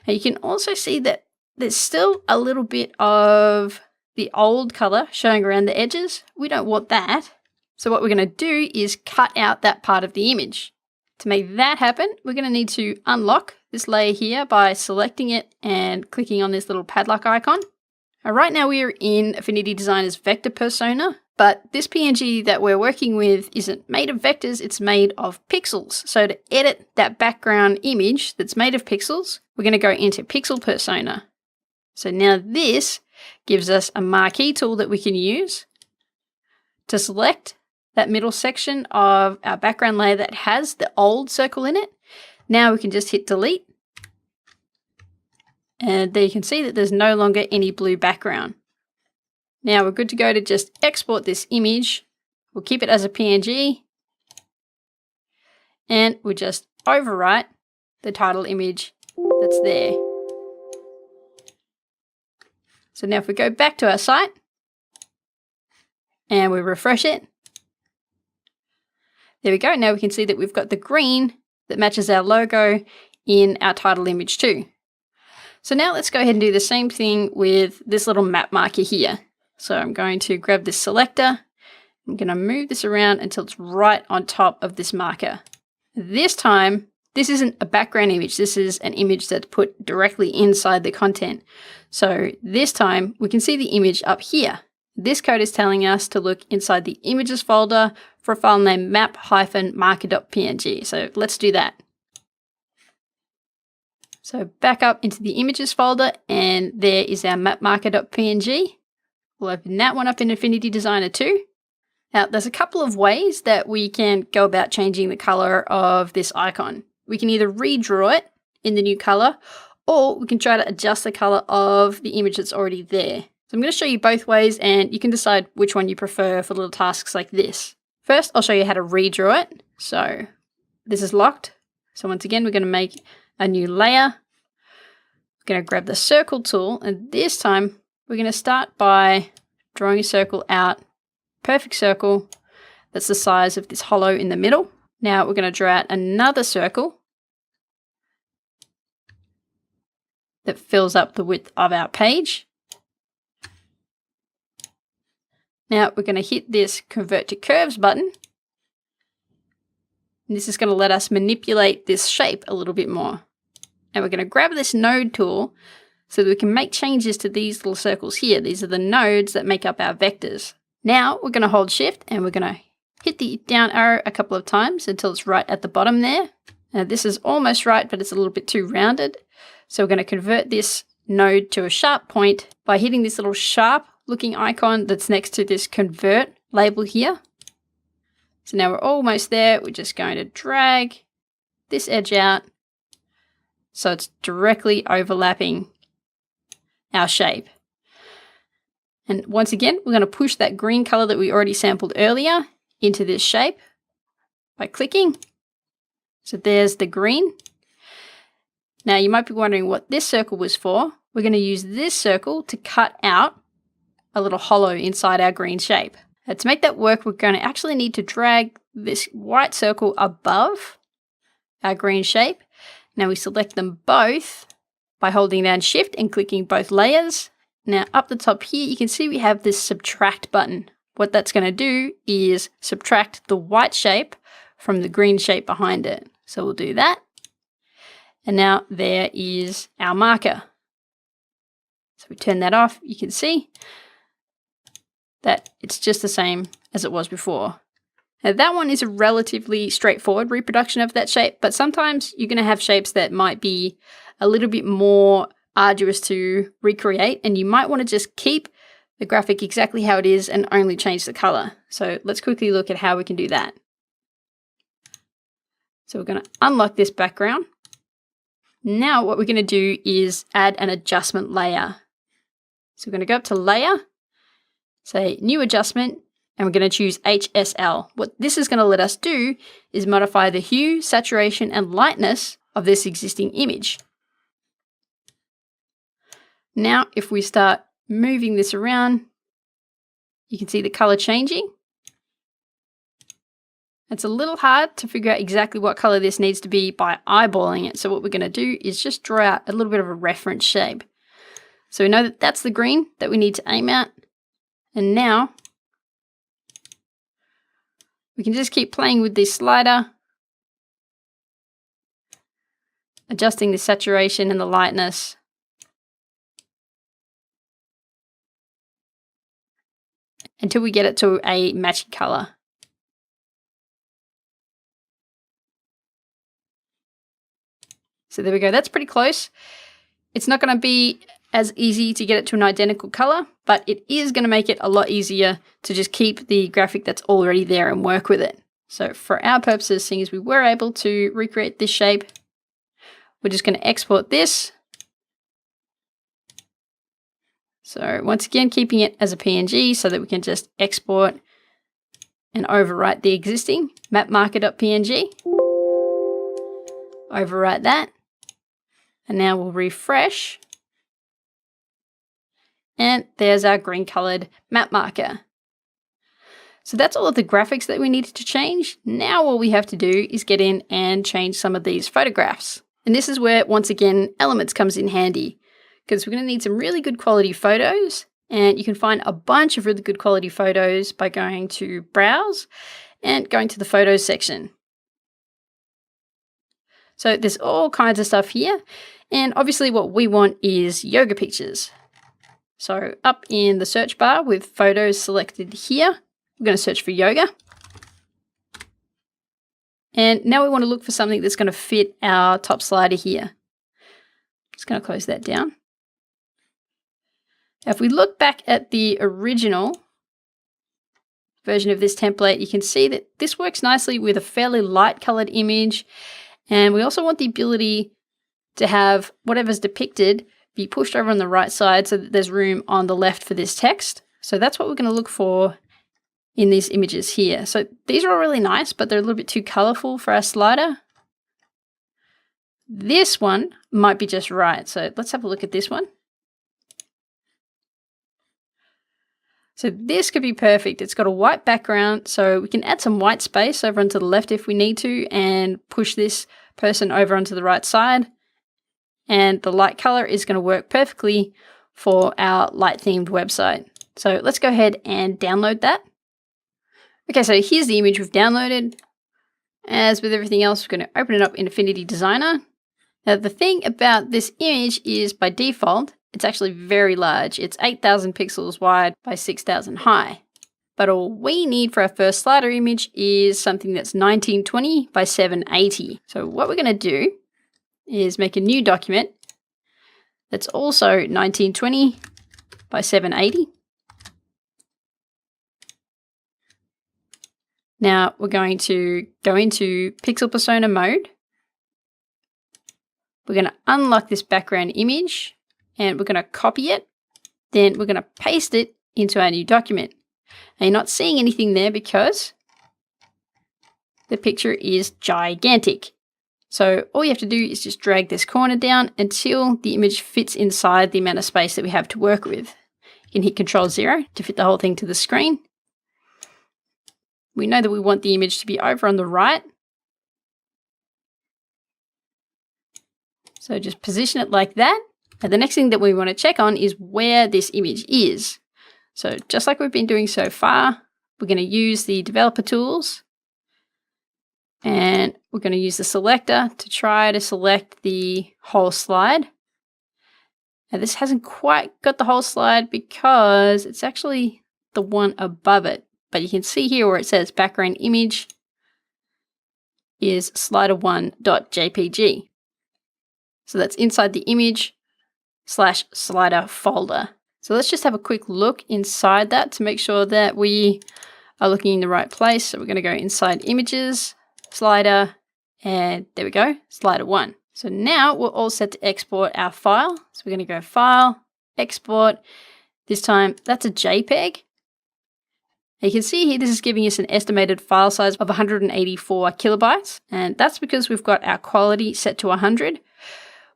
And you can also see that there's still a little bit of the old color showing around the edges. We don't want that. So what we're going to do is cut out that part of the image. To make that happen, we're going to need to unlock this layer here by selecting it and clicking on this little padlock icon. Now, right now we are in Affinity Designer's vector persona, but this PNG that we're working with isn't made of vectors, it's made of pixels. So to edit that background image that's made of pixels, we're going to go into pixel persona. So now this gives us a marquee tool that we can use to select that middle section of our background layer that has the old circle in it. Now we can just hit delete. And there you can see that there's no longer any blue background. Now we're good to go to just export this image. We'll keep it as a PNG. And we'll just overwrite the title image that's there. So now if we go back to our site and we refresh it, there we go. Now we can see that we've got the green that matches our logo in our title image too. So now let's go ahead and do the same thing with this little map marker here. So I'm going to grab this selector. I'm going to move this around until it's right on top of this marker. This time, this isn't a background image. This is an image that's put directly inside the content. So this time we can see the image up here. This code is telling us to look inside the images folder for a file named map-marker.png. So let's do that. So back up into the images folder and there is our map-marker.png. We'll open that one up in Affinity Designer too. Now there's a couple of ways that we can go about changing the color of this icon. We can either redraw it in the new color or we can try to adjust the color of the image that's already there. So I'm going to show you both ways and you can decide which one you prefer for little tasks like this. First, I'll show you how to redraw it. So this is locked. So once again, we're going to make a new layer. We're going to grab the circle tool and this time we're going to start by drawing a circle out, perfect circle that's the size of this hollow in the middle. Now we're going to draw out another circle that fills up the width of our page. Now we're going to hit this Convert to Curves button. And this is going to let us manipulate this shape a little bit more. And we're going to grab this node tool so that we can make changes to these little circles here. These are the nodes that make up our vectors. Now we're going to hold Shift and we're going to hit the down arrow a couple of times until it's right at the bottom there. Now this is almost right, but it's a little bit too rounded. So we're going to convert this node to a sharp point by hitting this little sharp looking icon that's next to this convert label here. So now we're almost there. We're just going to drag this edge out so it's directly overlapping our shape. And once again, we're going to push that green color that we already sampled earlier into this shape by clicking. So there's the green. Now you might be wondering what this circle was for. We're going to use this circle to cut out a little hollow inside our green shape. Now, to make that work, we're going to actually need to drag this white circle above our green shape. Now we select them both by holding down Shift and clicking both layers. Now up the top here, you can see we have this subtract button. What that's going to do is subtract the white shape from the green shape behind it. So we'll do that. And now there is our marker. So we turn that off, you can see that it's just the same as it was before. Now that one is a relatively straightforward reproduction of that shape, but sometimes you're going to have shapes that might be a little bit more arduous to recreate, and you might want to just keep the graphic exactly how it is and only change the color. So let's quickly look at how we can do that. So we're going to unlock this background. Now what we're going to do is add an adjustment layer. So we're going to go up to Layer, say New Adjustment, and we're going to choose HSL. What this is going to let us do is modify the hue, saturation, and lightness of this existing image. Now, if we start moving this around, you can see the color changing. It's a little hard to figure out exactly what color this needs to be by eyeballing it. So what we're going to do is just draw out a little bit of a reference shape. So we know that that's the green that we need to aim at. And now we can just keep playing with this slider, adjusting the saturation and the lightness. Until we get it to a matching color. So there we go, that's pretty close. It's not going to be as easy to get it to an identical color, but it is going to make it a lot easier to just keep the graphic that's already there and work with it. So for our purposes, seeing as we were able to recreate this shape, we're just going to export this. So once again, keeping it as a PNG so that we can just export and overwrite the existing mapmarker.png. Overwrite that. And now we'll refresh. And there's our green colored map marker. So that's all of the graphics that we needed to change. Now all we have to do is get in and change some of these photographs. And this is where, once again, Elements comes in handy, because we're going to need some really good quality photos. And you can find a bunch of really good quality photos by going to Browse and going to the Photos section. So there's all kinds of stuff here. And obviously what we want is yoga pictures. So up in the search bar with photos selected here, we're going to search for yoga. And now we want to look for something that's going to fit our top slider here. Just going to close that down. Now, if we look back at the original version of this template, you can see that this works nicely with a fairly light colored image. And we also want the ability to have whatever's depicted be pushed over on the right side so that there's room on the left for this text. So that's what we're going to look for in these images here. So these are all really nice, but they're a little bit too colorful for our slider. This one might be just right. So let's have a look at this one. So this could be perfect. It's got a white background, so we can add some white space over onto the left if we need to and push this person over onto the right side. And the light color is going to work perfectly for our light themed website. So let's go ahead and download that. Okay, so here's the image we've downloaded. As with everything else, we're going to open it up in Affinity Designer. Now the thing about this image is by default, it's actually very large. It's 8,000 pixels wide by 6,000 high. But all we need for our first slider image is something that's 1920 by 780. So what we're going to do is make a new document that's also 1920 by 780. Now we're going to go into Pixel Persona mode. We're going to unlock this background image and we're going to copy it. Then we're going to paste it into our new document. Now you're not seeing anything there because the picture is gigantic. So all you have to do is just drag this corner down until the image fits inside the amount of space that we have to work with. You can hit Ctrl-0 to fit the whole thing to the screen. We know that we want the image to be over on the right. So just position it like that. And the next thing that we want to check on is where this image is. So just like we've been doing so far, we're going to use the developer tools and we're going to use the selector to try to select the whole slide. Now this hasn't quite got the whole slide because it's actually the one above it. But you can see here where it says background image is slider1.jpg. So that's inside the image / slider folder. So let's just have a quick look inside that to make sure that we are looking in the right place. So we're going to go inside images, slider, and there we go, slider 1. So now we're all set to export our file. So we're going to go File, Export. This time that's a JPEG. You can see here this is giving us an estimated file size of 184 kilobytes. And that's because we've got our quality set to 100.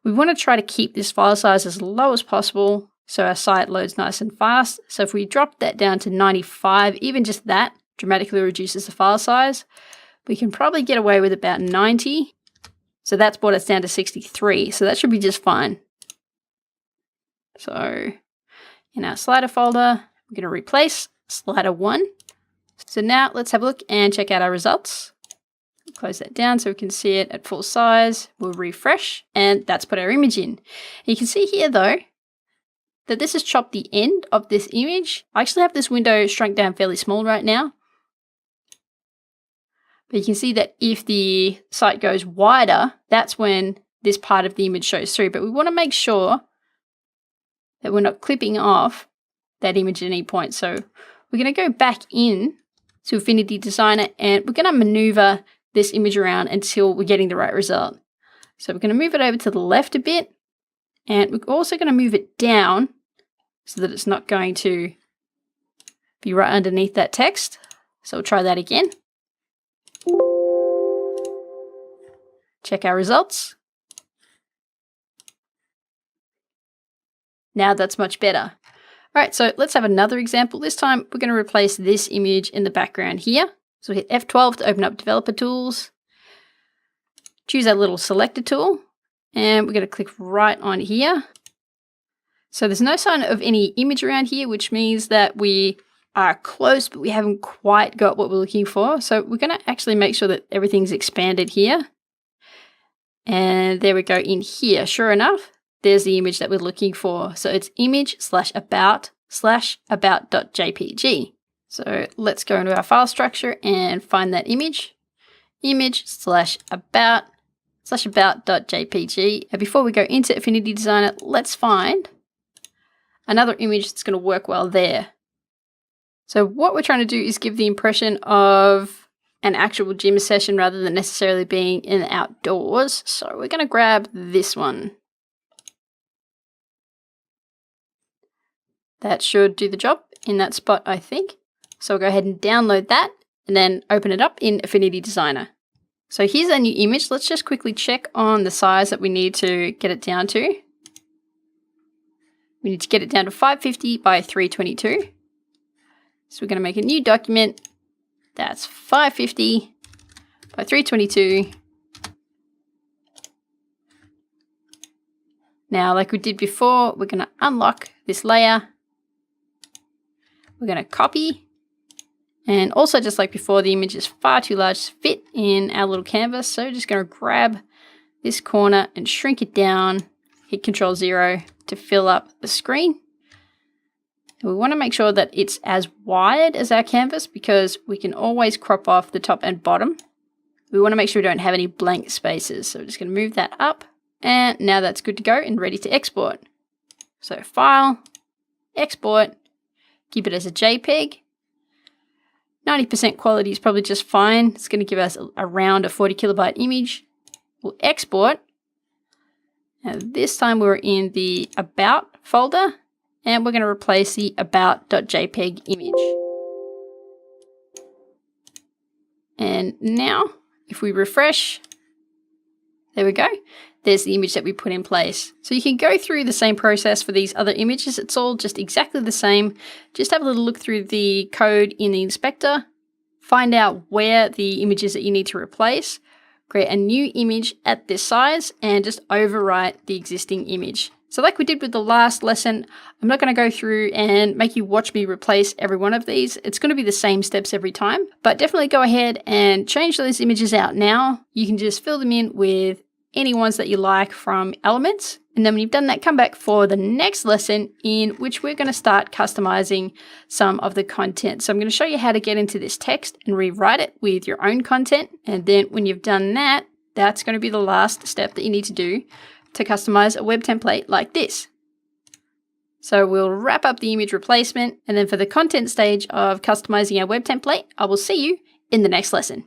We want to try to keep this file size as low as possible so our site loads nice and fast. So if we drop that down to 95, even just that dramatically reduces the file size. We can probably get away with about 90. So that's brought us down to 63. So that should be just fine. So in our slider folder, we're going to replace slider 1. So now let's have a look and check out our results. Close that down so we can see it at full size. We'll refresh and that's put our image in. And you can see here though, that this has chopped the end of this image. I actually have this window shrunk down fairly small right now. But you can see that if the site goes wider, that's when this part of the image shows through. But we want to make sure that we're not clipping off that image at any point. So we're going to go back in to Affinity Designer and we're going to maneuver this image around until we're getting the right result. So we're going to move it over to the left a bit. And we're also going to move it down so that it's not going to be right underneath that text. So we'll try that again. Check our results. Now that's much better. All right, so let's have another example. This time we're going to replace this image in the background here. So hit F12 to open up developer tools. Choose our little selector tool. And we're going to click right on here. So there's no sign of any image around here, which means that we are close, but we haven't quite got what we're looking for. So we're going to actually make sure that everything's expanded here. And there we go in here. Sure enough, there's the image that we're looking for. So it's image / about.jpg. So let's go into our file structure and find that image. Image / about.jpg. And before we go into Affinity Designer, let's find another image that's going to work well there. So what we're trying to do is give the impression of an actual gym session rather than necessarily being in the outdoors. So we're going to grab this one. That should do the job in that spot, I think. So we'll go ahead and download that and then open it up in Affinity Designer. So here's our new image. Let's just quickly check on the size that we need to get it down to. We need to get it down to 550 by 322. So we're going to make a new document. That's 550 by 322. Now, like we did before, we're going to unlock this layer. We're going to copy. And also, just like before, the image is far too large to fit in our little canvas. So just going to grab this corner and shrink it down. Hit Ctrl-0 to fill up the screen. And we want to make sure that it's as wide as our canvas because we can always crop off the top and bottom. We want to make sure we don't have any blank spaces. So we're just going to move that up. And now that's good to go and ready to export. So File, Export, keep it as a JPEG. 90% quality is probably just fine. It's going to give us around a 40 kilobyte image. We'll export. Now this time we're in the About folder and we're going to replace the about.jpg image. And now if we refresh, there we go. There's the image that we put in place. So you can go through the same process for these other images. It's all just exactly the same. Just have a little look through the code in the inspector, find out where the images that you need to replace, create a new image at this size, and just overwrite the existing image. So like we did with the last lesson, I'm not going to go through and make you watch me replace every one of these. It's going to be the same steps every time, but definitely go ahead and change those images out now. You can just fill them in with any ones that you like from Elements. And then when you've done that, come back for the next lesson in which we're going to start customizing some of the content. So I'm going to show you how to get into this text and rewrite it with your own content. And then when you've done that, that's going to be the last step that you need to do to customize a web template like this. So we'll wrap up the image replacement, and then for the content stage of customizing our web template, I will see you in the next lesson.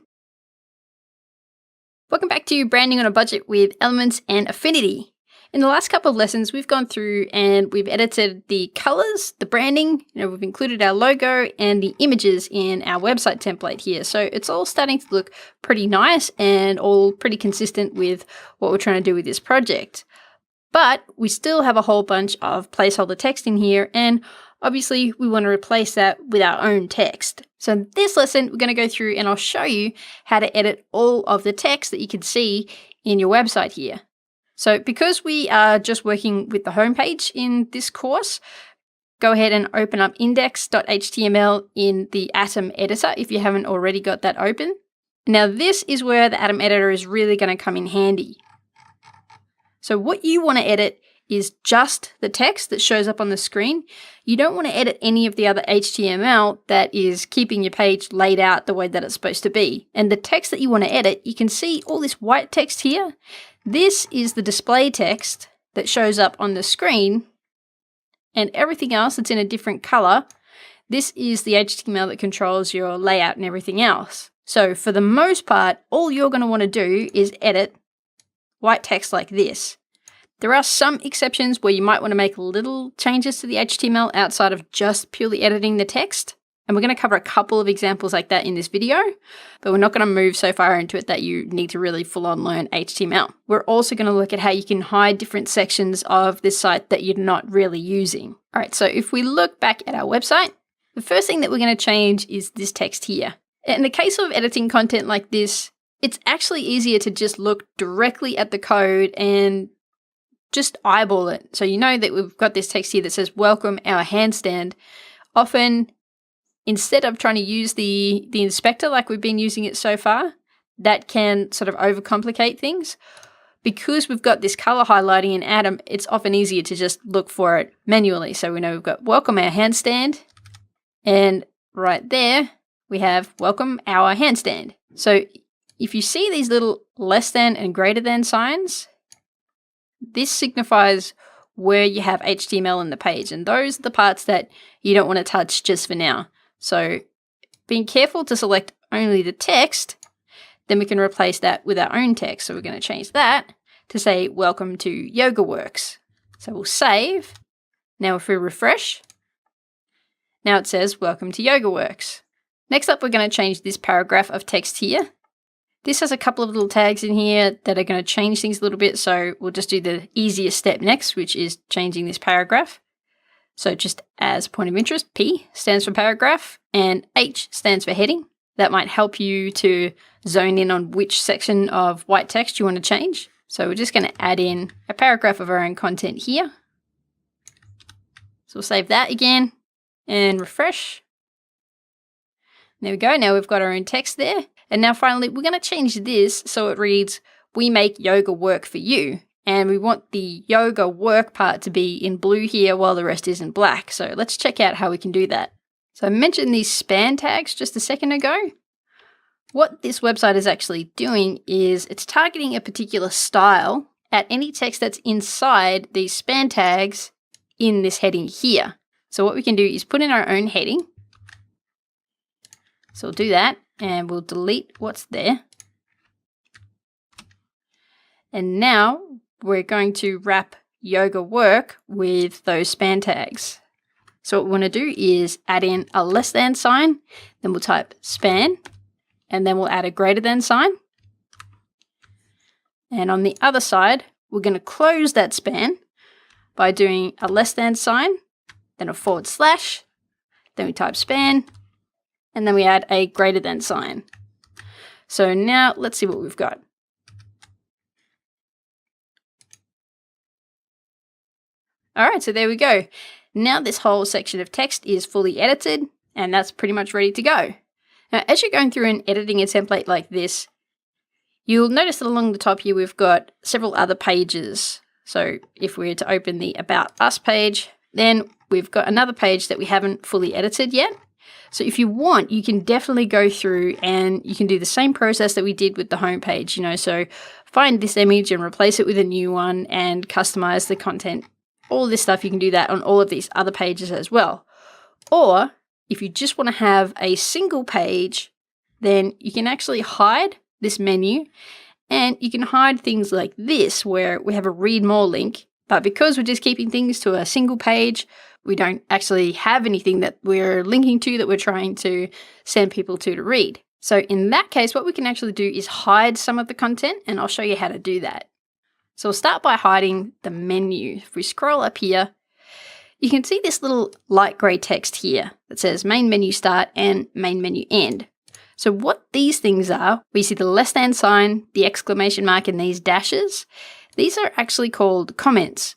Welcome back to Branding on a Budget with Elements and Affinity. In the last couple of lessons, we've gone through and we've edited the colors, the branding, we've included our logo and the images in our website template here. So it's all starting to look pretty nice and all pretty consistent with what we're trying to do with this project. But we still have a whole bunch of placeholder text in here, and obviously we want to replace that with our own text. So in this lesson, we're going to go through and I'll show you how to edit all of the text that you can see in your website here. So because we are just working with the homepage in this course, go ahead and open up index.html in the Atom editor if you haven't already got that open. Now this is where the Atom editor is really going to come in handy. So what you want to edit is just the text that shows up on the screen. You don't want to edit any of the other HTML that is keeping your page laid out the way that it's supposed to be. And the text that you want to edit, you can see all this white text here. This is the display text that shows up on the screen, and everything else that's in a different color, this is the HTML that controls your layout and everything else. So for the most part, all you're going to want to do is edit white text like this. There are some exceptions where you might want to make little changes to the HTML outside of just purely editing the text. And we're going to cover a couple of examples like that in this video, but we're not going to move so far into it that you need to really full on learn HTML. We're also going to look at how you can hide different sections of this site that you're not really using. All right, so if we look back at our website, the first thing that we're going to change is this text here. In the case of editing content like this, it's actually easier to just look directly at the code and just eyeball it. So you know that we've got this text here that says, welcome our handstand. Often, instead of trying to use the inspector like we've been using it so far, that can sort of overcomplicate things. Because we've got this color highlighting in Atom, it's often easier to just look for it manually. So we know we've got welcome our handstand, and right there we have welcome our handstand. So if you see these little less than and greater than signs, this signifies where you have HTML in the page, and those are the parts that you don't want to touch just for now. So being careful to select only the text, then we can replace that with our own text. So we're going to change that to say, welcome to Yoga Works. So we'll save. Now if we refresh, now it says, welcome to Yoga Works. Next up, we're going to change this paragraph of text here. This has a couple of little tags in here that are going to change things a little bit. So we'll just do the easiest step next, which is changing this paragraph. So just as a point of interest, P stands for paragraph and H stands for heading. That might help you to zone in on which section of white text you want to change. So we're just going to add in a paragraph of our own content here. So we'll save that again and refresh. There we go. Now we've got our own text there. And now finally, we're going to change this so it reads, we make yoga work for you. And we want the yoga work part to be in blue here while the rest is in black. So let's check out how we can do that. So I mentioned these span tags just a second ago. What this website is actually doing is it's targeting a particular style at any text that's inside these span tags in this heading here. So what we can do is put in our own heading. So we'll do that and we'll delete what's there. And now we're going to wrap yoga work with those span tags. So what we want to do is add in a less than sign, then we'll type span, and then we'll add a greater than sign. And on the other side, we're going to close that span by doing a less than sign, then a forward slash, then we type span, and then we add a greater than sign. So now let's see what we've got. All right, so there we go. Now this whole section of text is fully edited, and that's pretty much ready to go. Now, as you're going through and editing a template like this, you'll notice that along the top here, we've got several other pages. So if we were to open the About Us page, then we've got another page that we haven't fully edited yet. So if you want, you can definitely go through and you can do the same process that we did with the home page, so find this image and replace it with a new one and customize the content. All this stuff, you can do that on all of these other pages as well. Or if you just want to have a single page, then you can actually hide this menu, and you can hide things like this where we have a read more link, but because we're just keeping things to a single page, we don't actually have anything that we're linking to that we're trying to send people to read. So in that case, what we can actually do is hide some of the content, and I'll show you how to do that. So we'll start by hiding the menu. If we scroll up here, you can see this little light grey text here that says main menu start and main menu end. So what these things are, we see the less than sign, the exclamation mark, and these dashes. These are actually called comments.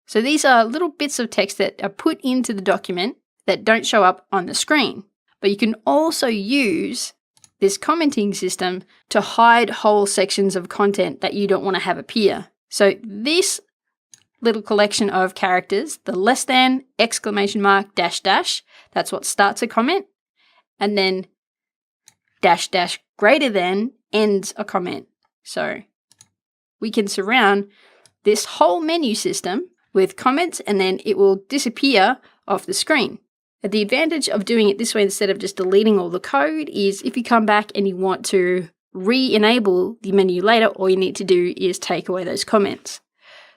So these are little bits of text that are put into the document that don't show up on the screen. But you can also use this commenting system to hide whole sections of content that you don't want to have appear. So this little collection of characters, the less than, exclamation mark, dash dash, that's what starts a comment. And then dash dash greater than ends a comment. So we can surround this whole menu system with comments, and then it will disappear off the screen. The advantage of doing it this way instead of just deleting all the code is if you come back and you want to re-enable the menu later, all you need to do is take away those comments.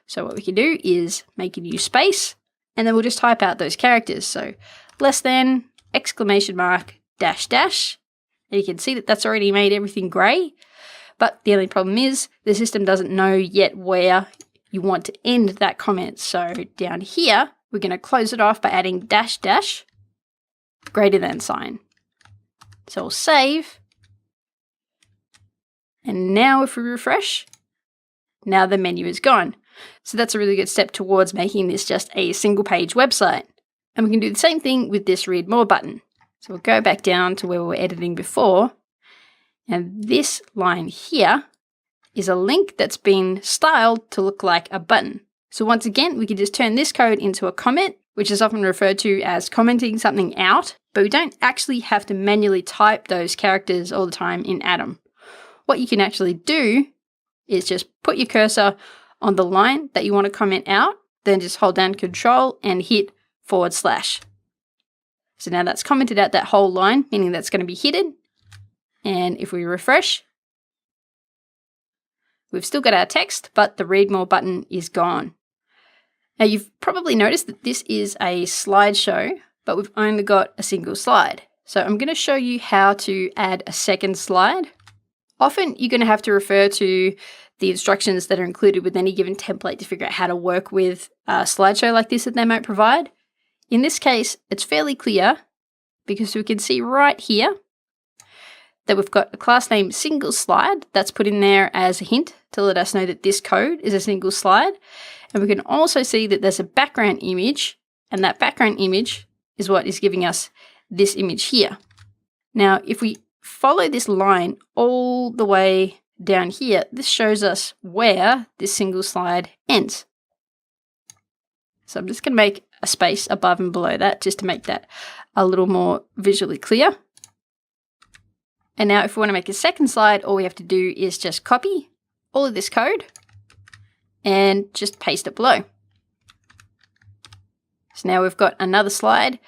So what we can do is make a new space, and then we'll just type out those characters. So less than, exclamation mark, dash dash, and you can see that that's already made everything grey. But the only problem is the system doesn't know yet where you want to end that comment. So down here, we're going to close it off by adding dash dash greater than sign. So we'll save. And now if we refresh, now the menu is gone. So that's a really good step towards making this just a single page website. And we can do the same thing with this read more button. So we'll go back down to where we were editing before. And this line here is a link that's been styled to look like a button. So once again, we can just turn this code into a comment, which is often referred to as commenting something out, but we don't actually have to manually type those characters all the time in Atom. What you can actually do is just put your cursor on the line that you want to comment out, then just hold down Control and hit /. So now that's commented out that whole line, meaning that's going to be hidden. And if we refresh, we've still got our text, but the read more button is gone. Now you've probably noticed that this is a slideshow, but we've only got a single slide. So I'm going to show you how to add a second slide. Often you're going to have to refer to the instructions that are included with any given template to figure out how to work with a slideshow like this that they might provide. In this case, it's fairly clear because we can see right here that we've got a class name single slide that's put in there as a hint to let us know that this code is a single slide. And we can also see that there's a background image, and that background image is what is giving us this image here. Now, if we follow this line all the way down here, this shows us where this single slide ends. So I'm just going to make a space above and below that just to make that a little more visually clear. And now if we want to make a second slide, all we have to do is just copy all of this code and just paste it below. So now we've got another slide.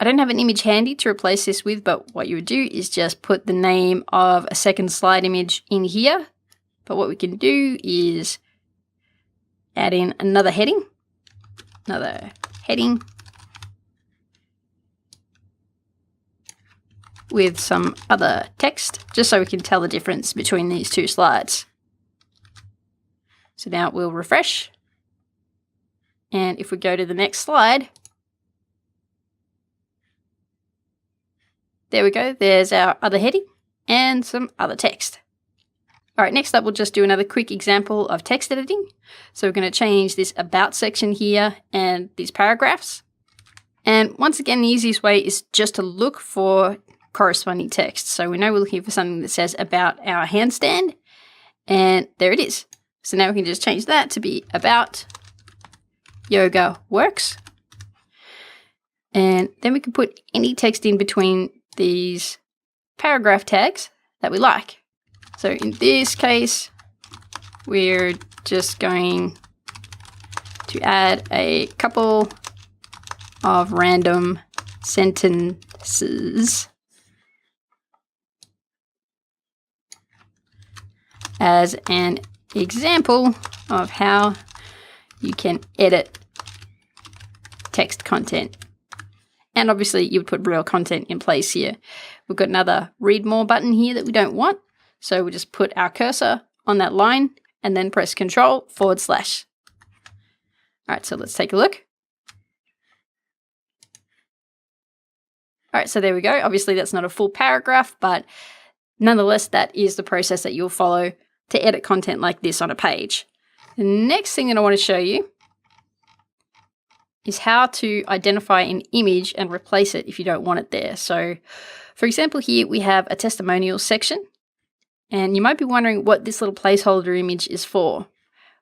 I don't have an image handy to replace this with, but what you would do is just put the name of a second slide image in here. But what we can do is add in another heading, with some other text, just so we can tell the difference between these two slides. So now we'll refresh. And if we go to the next slide, there we go. There's our other heading and some other text. All right, next up, we'll just do another quick example of text editing. So we're going to change this about section here and these paragraphs. And once again, the easiest way is just to look for corresponding text. So we know we're looking for something that says about our handstand, and there it is. So now we can just change that to be about yoga works. And then we can put any text in between these paragraph tags that we like. So in this case, we're just going to add a couple of random sentences as an example of how you can edit text content. And obviously you would put real content in place here. We've got another read more button here that we don't want. So we'll just put our cursor on that line and then press Control /. All right, so let's take a look. All right, so there we go. Obviously that's not a full paragraph, but nonetheless, that is the process that you'll follow to edit content like this on a page. The next thing that I want to show you is how to identify an image and replace it if you don't want it there. So for example, here we have a testimonial section. And you might be wondering what this little placeholder image is for.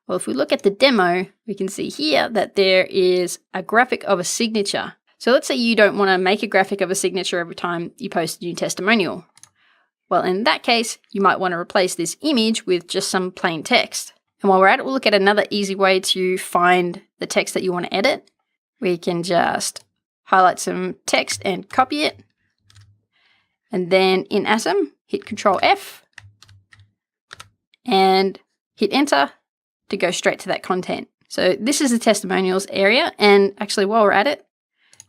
Well, if we look at the demo, we can see here that there is a graphic of a signature. So let's say you don't want to make a graphic of a signature every time you post a new testimonial. Well, in that case, you might want to replace this image with just some plain text. And while we're at it, we'll look at another easy way to find the text that you want to edit. We can just highlight some text and copy it. And then in Atom, hit Control F. And hit enter to go straight to that content. So this is the testimonials area. And actually, while we're at it,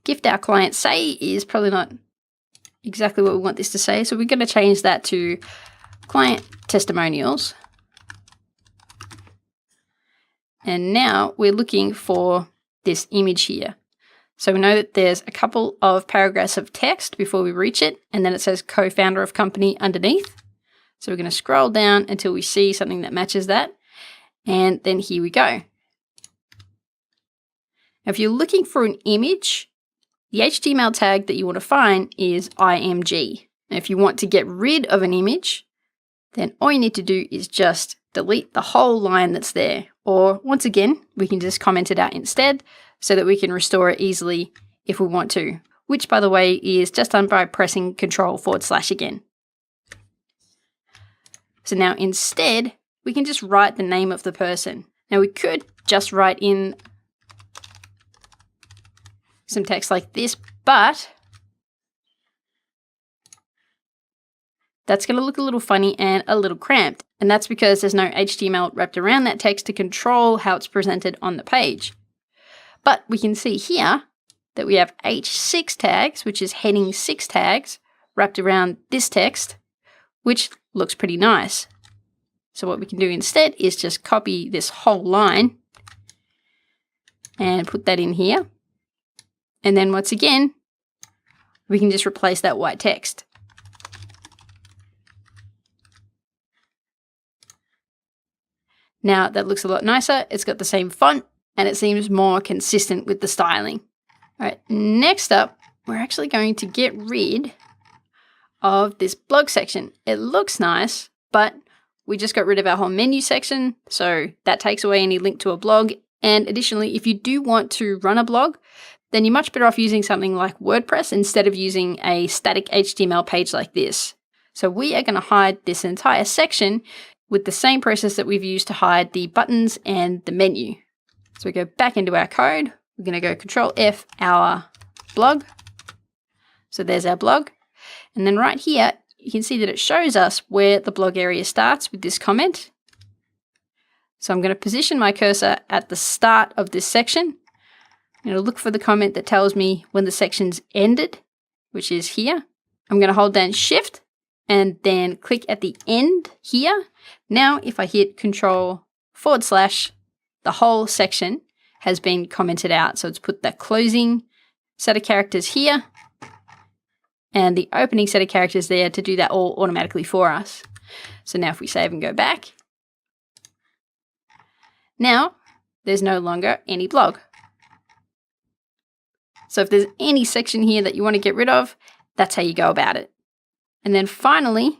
gift our client say is probably not exactly what we want this to say. So we're going to change that to client testimonials. And now we're looking for this image here. So we know that there's a couple of paragraphs of text before we reach it. And then it says co-founder of company underneath. So we're going to scroll down until we see something that matches that. And then here we go. Now, if you're looking for an image, the HTML tag that you want to find is img. Now, if you want to get rid of an image, then all you need to do is just delete the whole line that's there. Or once again, we can just comment it out instead so that we can restore it easily if we want to, which by the way is just done by pressing Control / again. So now instead, we can just write the name of the person. Now we could just write in some text like this, but that's going to look a little funny and a little cramped. And that's because there's no HTML wrapped around that text to control how it's presented on the page. But we can see here that we have H6 tags, which is heading 6 tags wrapped around this text, which looks pretty nice. So what we can do instead is just copy this whole line and put that in here. And then once again, we can just replace that white text. Now that looks a lot nicer. It's got the same font and it seems more consistent with the styling. All right, next up, we're actually going to get rid of this blog section. It looks nice, but we just got rid of our whole menu section. So that takes away any link to a blog. And additionally, if you do want to run a blog, then you're much better off using something like WordPress instead of using a static HTML page like this. So we are going to hide this entire section with the same process that we've used to hide the buttons and the menu. So we go back into our code. We're going to go Control F our blog. So there's our blog. And then right here, you can see that it shows us where the blog area starts with this comment. So I'm going to position my cursor at the start of this section. I'm going to look for the comment that tells me when the section's ended, which is here. I'm going to hold down Shift and then click at the end here. Now, if I hit Control / the whole section has been commented out. So it's put that closing set of characters here and the opening set of characters there to do that all automatically for us. So now if we save and go back, now there's no longer any blog. So if there's any section here that you want to get rid of, that's how you go about it. And then finally,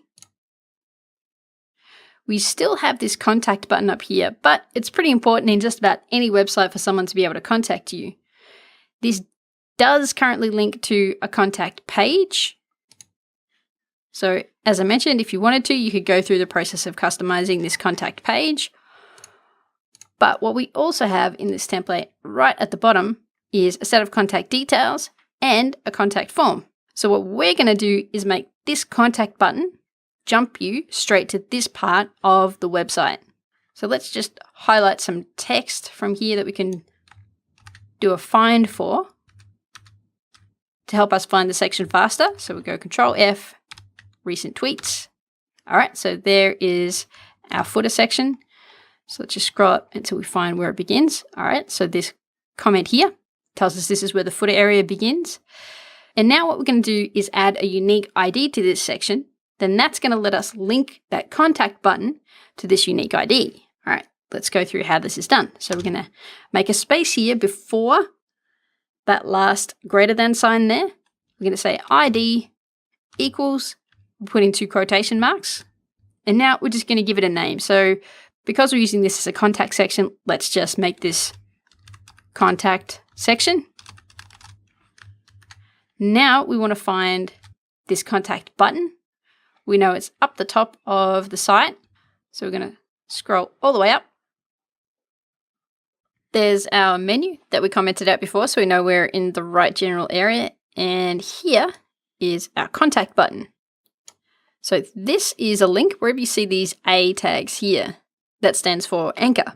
we still have this contact button up here, but it's pretty important in just about any website for someone to be able to contact you. This does currently link to a contact page. So as I mentioned, if you wanted to, you could go through the process of customizing this contact page. But what we also have in this template right at the bottom is a set of contact details and a contact form. So what we're going to do is make this contact button jump you straight to this part of the website. So let's just highlight some text from here that we can do a find for to help us find the section faster. So we go Control F, recent tweets. All right, so there is our footer section. So let's just scroll up until we find where it begins. All right, so this comment here tells us this is where the footer area begins. And now what we're going to do is add a unique ID to this section. Then that's going to let us link that contact button to this unique ID. All right, let's go through how this is done. So we're going to make a space here before that last greater than sign there. We're going to say ID equals, put in 2 quotation marks. And now we're just going to give it a name. So because we're using this as a contact section, let's just make this contact section. Now we want to find this contact button. We know it's up the top of the site. So we're going to scroll all the way up. There's our menu that we commented out before, so we know we're in the right general area. And here is our contact button. So this is a link wherever you see these A tags here. That stands for anchor.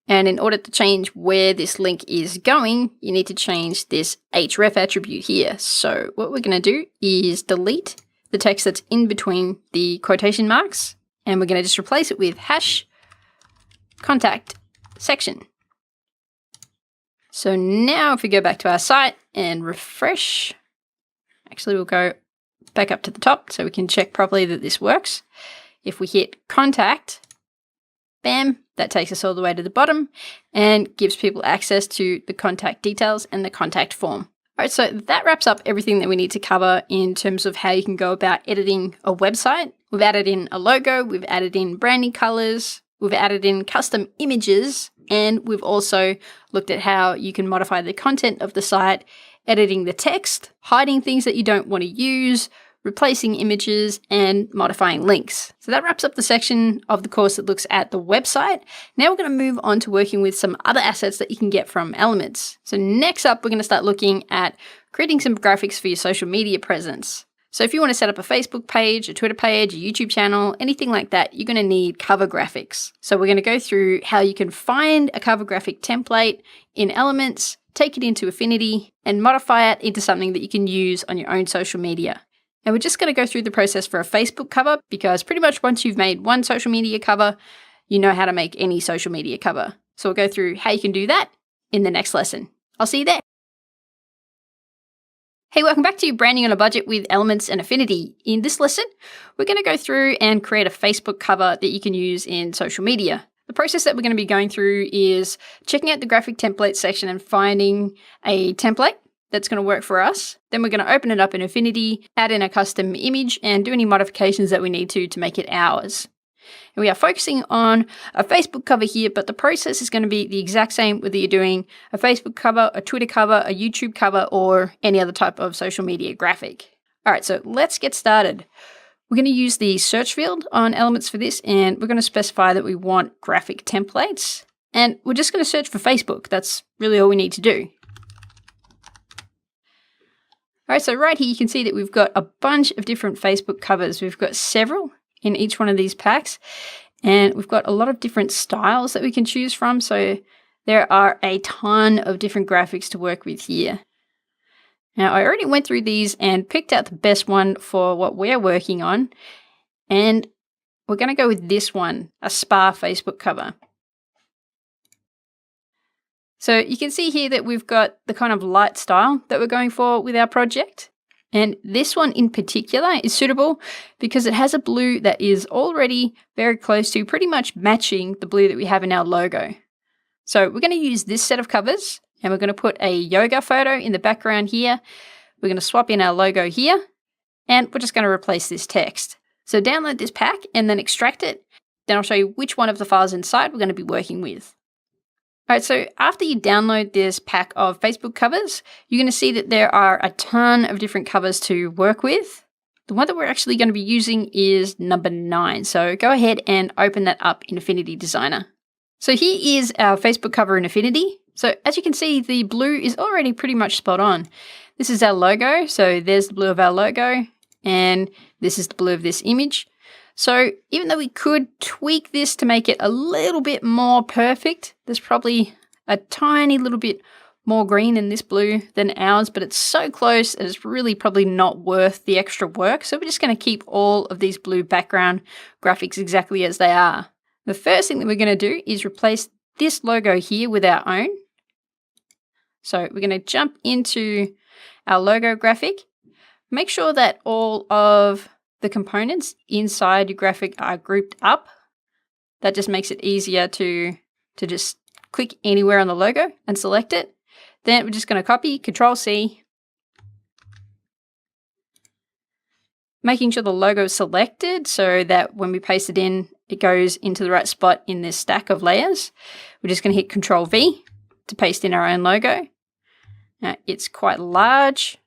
And in order to change where this link is going, you need to change this href attribute here. So what we're going to do is delete the text that's in between the quotation marks, and we're going to just replace it with hash contact section. So now if we go back to our site and refresh, actually we'll go back up to the top so we can check properly that this works. If we hit contact, bam, that takes us all the way to the bottom and gives people access to the contact details and the contact form. All right, so that wraps up everything that we need to cover in terms of how you can go about editing a website. We've added in a logo, we've added in branding colors, we've added in custom images, and we've also looked at how you can modify the content of the site, editing the text, hiding things that you don't want to use, replacing images, and modifying links. So that wraps up the section of the course that looks at the website. Now we're going to move on to working with some other assets that you can get from Elements. So next up, we're going to start looking at creating some graphics for your social media presence. So if you want to set up a Facebook page, a Twitter page, a YouTube channel, anything like that, you're going to need cover graphics. So we're going to go through how you can find a cover graphic template in Elements, take it into Affinity, and modify it into something that you can use on your own social media. And we're just going to go through the process for a Facebook cover because pretty much once you've made one social media cover, you know how to make any social media cover. So we'll go through how you can do that in the next lesson. I'll see you there. Hey, welcome back to Branding on a Budget with Elements and Affinity. In this lesson, we're going to go through and create a Facebook cover that you can use in social media. The process that we're going to be going through is checking out the graphic template section and finding a template that's going to work for us. Then we're going to open it up in Affinity, add in a custom image, and do any modifications that we need to make it ours. And we are focusing on a Facebook cover here, but the process is going to be the exact same whether you're doing a Facebook cover, a Twitter cover, a YouTube cover, or any other type of social media graphic. All right, so let's get started. We're going to use the search field on Elements for this, and we're going to specify that we want graphic templates. And we're just going to search for Facebook. That's really all we need to do. All right, so right here you can see that we've got a bunch of different Facebook covers. We've got several in each one of these packs, and we've got a lot of different styles that we can choose from. So there are a ton of different graphics to work with here. Now, I already went through these and picked out the best one for what we're working on, and we're going to go with this one, a spa Facebook cover. So you can see here that we've got the kind of light style that we're going for with our project. And this one in particular is suitable because it has a blue that is already very close to pretty much matching the blue that we have in our logo. So we're going to use this set of covers, and we're going to put a yoga photo in the background here. We're going to swap in our logo here, and we're just going to replace this text. So download this pack and then extract it. Then I'll show you which one of the files inside we're going to be working with. All right, so after you download this pack of Facebook covers, you're going to see that there are a ton of different covers to work with. The one that we're actually going to be using is number 9. So go ahead and open that up in Affinity Designer. So here is our Facebook cover in Affinity. So as you can see, the blue is already pretty much spot on. This is our logo. So there's the blue of our logo, and this is the blue of this image. So even though we could tweak this to make it a little bit more perfect, there's probably a tiny little bit more green in this blue than ours, but it's so close that it's really probably not worth the extra work. So we're just going to keep all of these blue background graphics exactly as they are. The first thing that we're going to do is replace this logo here with our own. So we're going to jump into our logo graphic. Make sure that all of the components inside your graphic are grouped up. That just makes it easier to just click anywhere on the logo and select it. Then we're just going to copy, Control-C, making sure the logo is selected so that when we paste it in, it goes into the right spot in this stack of layers. We're just going to hit Control-V to paste in our own logo. Now, it's quite large,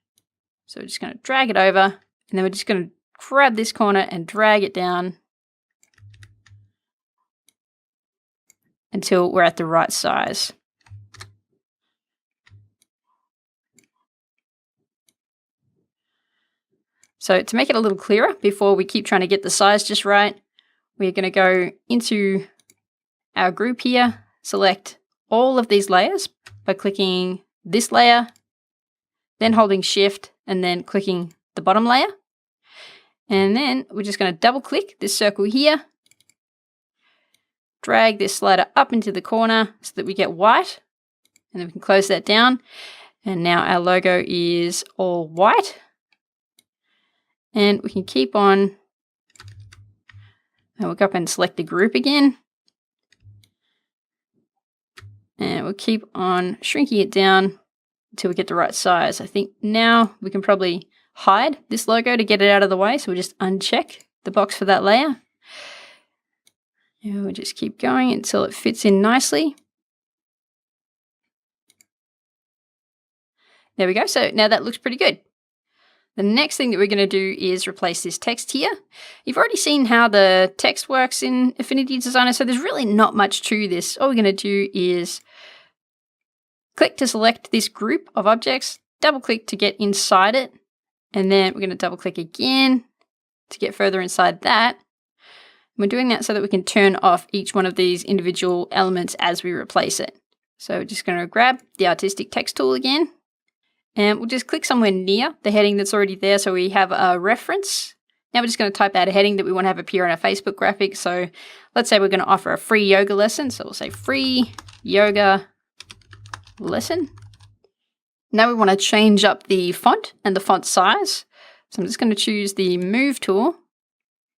so we're just going to drag it over, and then we're just going to grab this corner and drag it down until we're at the right size. So to make it a little clearer, before we keep trying to get the size just right, we're going to go into our group here, select all of these layers by clicking this layer, then holding Shift, and then clicking the bottom layer. And then we're just going to double click this circle here, drag this slider up into the corner so that we get white, and then we can close that down. And now our logo is all white. And we can keep on, and we'll go up and select the group again. And we'll keep on shrinking it down until we get the right size. I think now we can probably hide this logo to get it out of the way. So we'll just uncheck the box for that layer. And we'll just keep going until it fits in nicely. There we go. So now that looks pretty good. The next thing that we're going to do is replace this text here. You've already seen how the text works in Affinity Designer, so there's really not much to this. All we're going to do is click to select this group of objects, double click to get inside it, and then we're going to double click again to get further inside that. We're doing that so that we can turn off each one of these individual elements as we replace it. So we're just going to grab the artistic text tool again, and we'll just click somewhere near the heading that's already there so we have a reference. Now we're just going to type out a heading that we want to have appear on our Facebook graphic. So let's say we're going to offer a free yoga lesson. So we'll say free yoga lesson. Now we want to change up the font and the font size. So I'm just going to choose the Move tool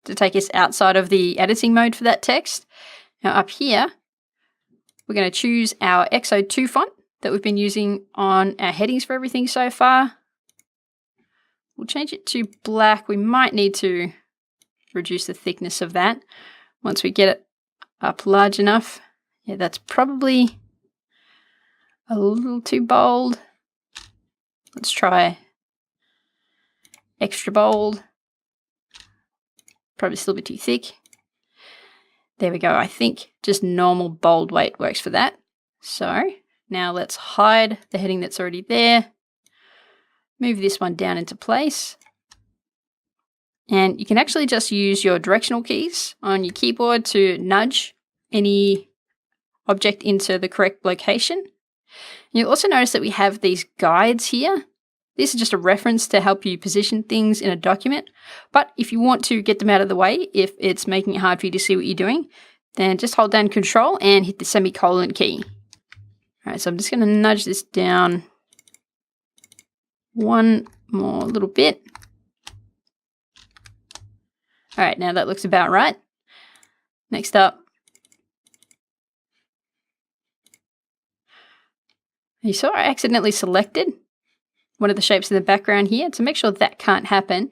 to take us outside of the editing mode for that text. Now up here, we're going to choose our XO2 font that we've been using on our headings for everything so far. We'll change it to black. We might need to reduce the thickness of that once we get it up large enough. Yeah, that's probably a little too bold. Let's try extra bold. Probably still a bit too thick. There we go. I think just normal bold weight works for that. So now let's hide the heading that's already there. Move this one down into place. And you can actually just use your directional keys on your keyboard to nudge any object into the correct location. You'll also notice that we have these guides here. This is just a reference to help you position things in a document. But if you want to get them out of the way, if it's making it hard for you to see what you're doing, then just hold down Control and hit the semicolon key. All right, so I'm just going to nudge this down one more, a little bit. All right, now that looks about right. Next up, you saw I accidentally selected one of the shapes in the background here. To make sure that can't happen,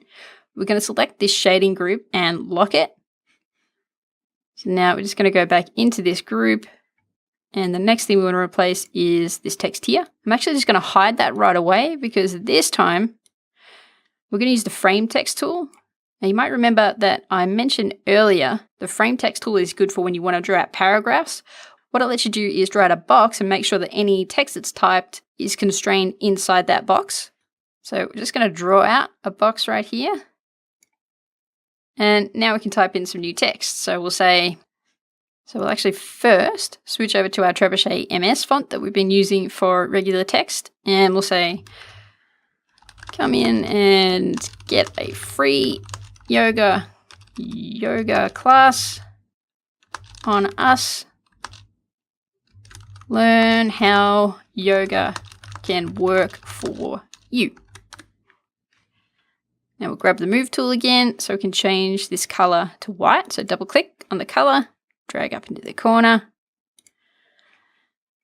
we're going to select this shading group and lock it. So now we're just going to go back into this group. And the next thing we want to replace is this text here. I'm actually just going to hide that right away because this time we're going to use the frame text tool. Now you might remember that I mentioned earlier, the frame text tool is good for when you want to draw out paragraphs. What it lets you do is draw out a box and make sure that any text that's typed is constrained inside that box. So we're just going to draw out a box right here. And now we can type in some new text. So we'll actually first switch over to our Trebuchet MS font that we've been using for regular text. And we'll say, come in and get a free yoga class on us. Learn how yoga can work for you. Now we'll grab the move tool again so we can change this color to white. So double click on the color, drag up into the corner.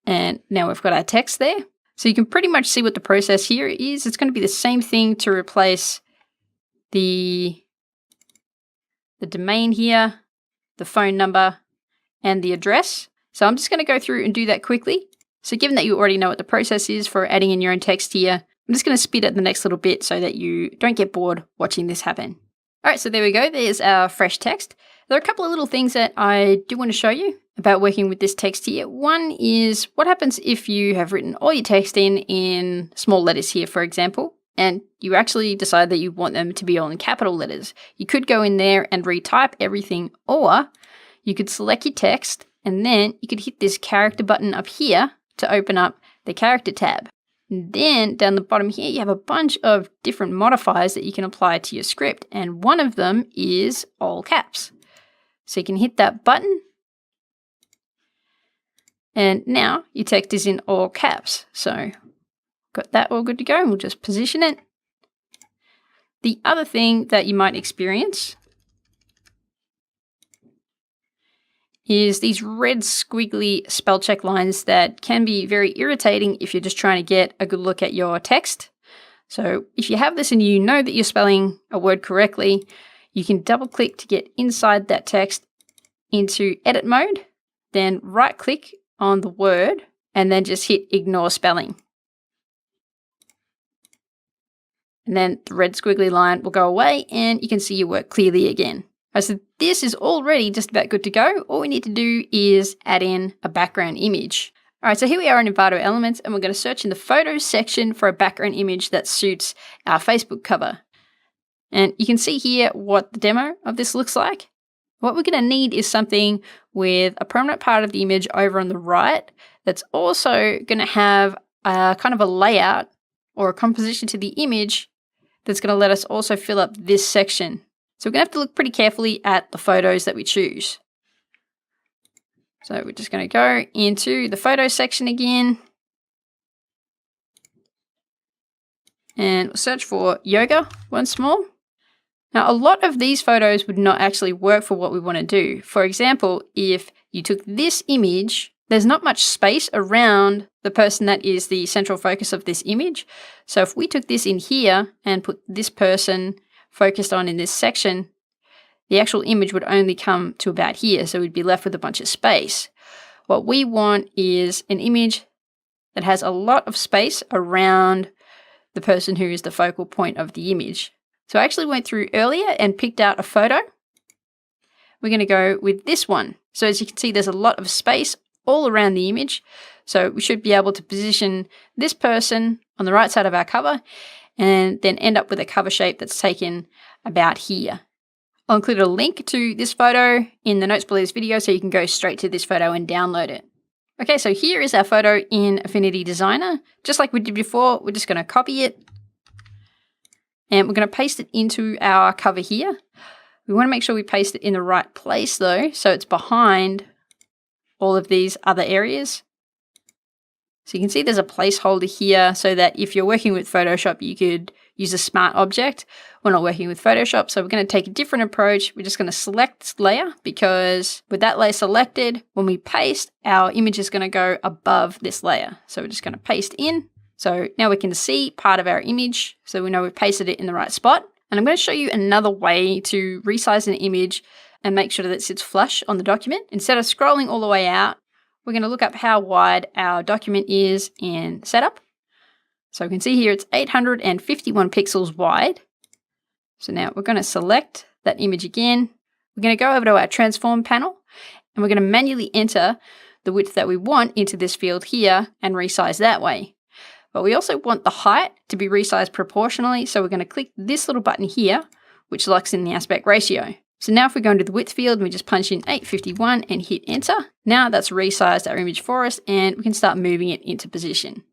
And now we've got our text there. So you can pretty much see what the process here is. It's going to be the same thing to replace the domain here, the phone number, and the address. So I'm just going to go through and do that quickly. So given that you already know what the process is for adding in your own text here, I'm just going to speed up the next little bit so that you don't get bored watching this happen. All right, so there we go. There's our fresh text. There are a couple of little things that I do want to show you about working with this text here. One is what happens if you have written all your text in small letters here, for example, and you actually decide that you want them to be all in capital letters. You could go in there and retype everything, or you could select your text and then you could hit this character button up here to open up the character tab. And then down the bottom here, you have a bunch of different modifiers that you can apply to your script. And one of them is all caps. So you can hit that button. And now your text is in all caps. So got that all good to go. And we'll just position it. The other thing that you might experience is these red squiggly spell check lines that can be very irritating if you're just trying to get a good look at your text. So if you have this and you know that you're spelling a word correctly, you can double click to get inside that text into edit mode, then right click on the word and then just hit ignore spelling. And then the red squiggly line will go away and you can see your work clearly again. Right, so this is already just about good to go. All we need to do is add in a background image. All right, so here we are in Envato Elements and we're going to search in the photos section for a background image that suits our Facebook cover. And you can see here what the demo of this looks like. What we're going to need is something with a prominent part of the image over on the right that's also going to have a kind of a layout or a composition to the image that's going to let us also fill up this section. So we're going to have to look pretty carefully at the photos that we choose. So we're just going to go into the photo section again. And we'll search for yoga once more. Now, a lot of these photos would not actually work for what we want to do. For example, if you took this image, there's not much space around the person that is the central focus of this image. So if we took this in here and put this person focused on in this section, the actual image would only come to about here, so we'd be left with a bunch of space. What we want is an image that has a lot of space around the person who is the focal point of the image. So I actually went through earlier and picked out a photo. We're going to go with this one. So as you can see, there's a lot of space all around the image. So we should be able to position this person on the right side of our cover and then end up with a cover shape that's taken about here. I'll include a link to this photo in the notes below this video so you can go straight to this photo and download it. Okay, so here is our photo in Affinity Designer. Just like we did before, we're just going to copy it and we're going to paste it into our cover here. We want to make sure we paste it in the right place though, so it's behind all of these other areas. So you can see there's a placeholder here so that if you're working with Photoshop, you could use a smart object. We're not working with Photoshop, so we're going to take a different approach. We're just going to select this layer, because with that layer selected, when we paste, our image is going to go above this layer. So we're just going to paste in. So now we can see part of our image, so we know we've pasted it in the right spot. And I'm going to show you another way to resize an image and make sure that it sits flush on the document. Instead of scrolling all the way out, we're going to look up how wide our document is in Setup. So we can see here it's 851 pixels wide. So now we're going to select that image again. We're going to go over to our transform panel, and we're going to manually enter the width that we want into this field here and resize that way. But we also want the height to be resized proportionally. So we're going to click this little button here, which locks in the aspect ratio. So now if we go into the width field and we just punch in 851 and hit enter, now that's resized our image for us, and we can start moving it into position.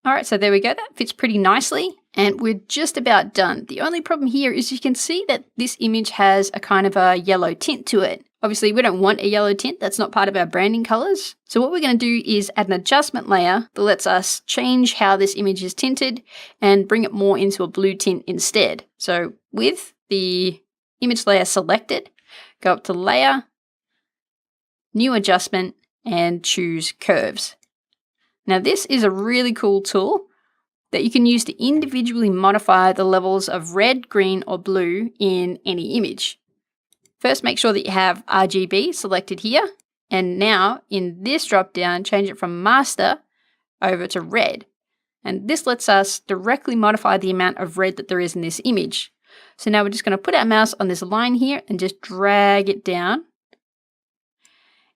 All right, so there we go. That fits pretty nicely, and we're just about done. The only problem here is you can see that this image has a kind of a yellow tint to it. Obviously, we don't want a yellow tint. That's not part of our branding colors. So what we're going to do is add an adjustment layer that lets us change how this image is tinted and bring it more into a blue tint instead. So with the image layer selected, go up to Layer, New Adjustment, and choose Curves. Now this is a really cool tool that you can use to individually modify the levels of red, green, or blue in any image. First, make sure that you have RGB selected here. And now in this drop down, change it from master over to red. And this lets us directly modify the amount of red that there is in this image. So now we're just going to put our mouse on this line here and just drag it down.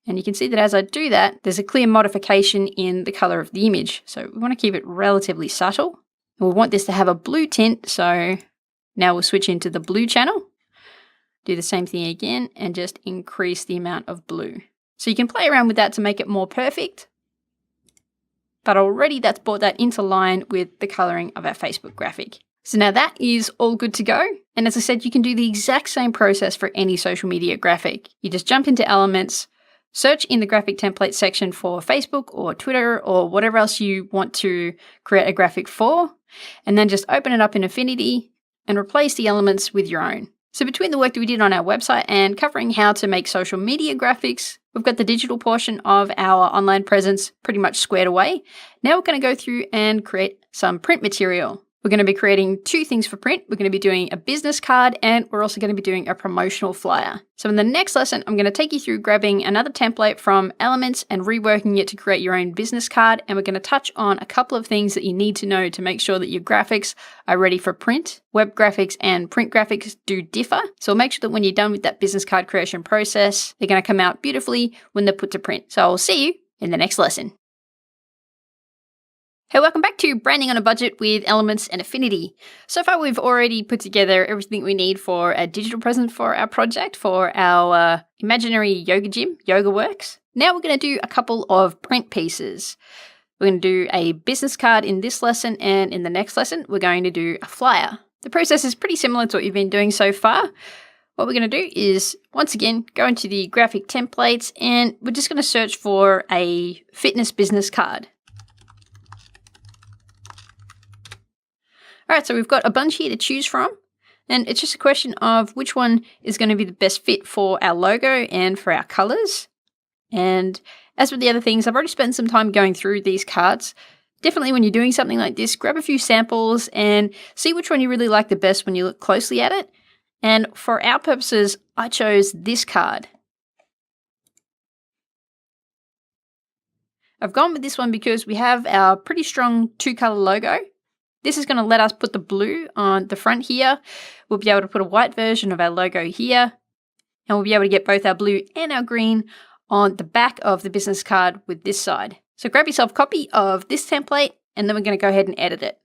And you can see that as I do that, there's a clear modification in the color of the image. So we want to keep it relatively subtle. And we want this to have a blue tint. So now we'll switch into the blue channel. Do the same thing again and just increase the amount of blue. So you can play around with that to make it more perfect. But already that's brought that into line with the coloring of our Facebook graphic. So now that is all good to go. And as I said, you can do the exact same process for any social media graphic. You just jump into Elements, search in the graphic template section for Facebook or Twitter or whatever else you want to create a graphic for, and then just open it up in Affinity and replace the elements with your own. So between the work that we did on our website and covering how to make social media graphics, we've got the digital portion of our online presence pretty much squared away. Now we're going to go through and create some print material. We're going to be creating two things for print. We're going to be doing a business card, and we're also going to be doing a promotional flyer. So in the next lesson, I'm going to take you through grabbing another template from Elements and reworking it to create your own business card. And we're going to touch on a couple of things that you need to know to make sure that your graphics are ready for print. Web graphics and print graphics do differ. So make sure that when you're done with that business card creation process, they're going to come out beautifully when they're put to print. So I'll see you in the next lesson. Hey, welcome back to Branding on a Budget with Elements and Affinity. So far, we've already put together everything we need for a digital present for our project, for our imaginary yoga gym, YogaWorks. Now we're going to do a couple of print pieces. We're going to do a business card in this lesson, and in the next lesson, we're going to do a flyer. The process is pretty similar to what you've been doing so far. What we're going to do is, once again, go into the graphic templates, and we're just going to search for a fitness business card. All right, so we've got a bunch here to choose from, and it's just a question of which one is going to be the best fit for our logo and for our colors. And as with the other things, I've already spent some time going through these cards. Definitely when you're doing something like this, grab a few samples and see which one you really like the best when you look closely at it. And for our purposes, I chose this card. I've gone with this one because we have our pretty strong two-color logo. This is going to let us put the blue on the front here. We'll be able to put a white version of our logo here. And we'll be able to get both our blue and our green on the back of the business card with this side. So grab yourself a copy of this template, and then we're going to go ahead and edit it.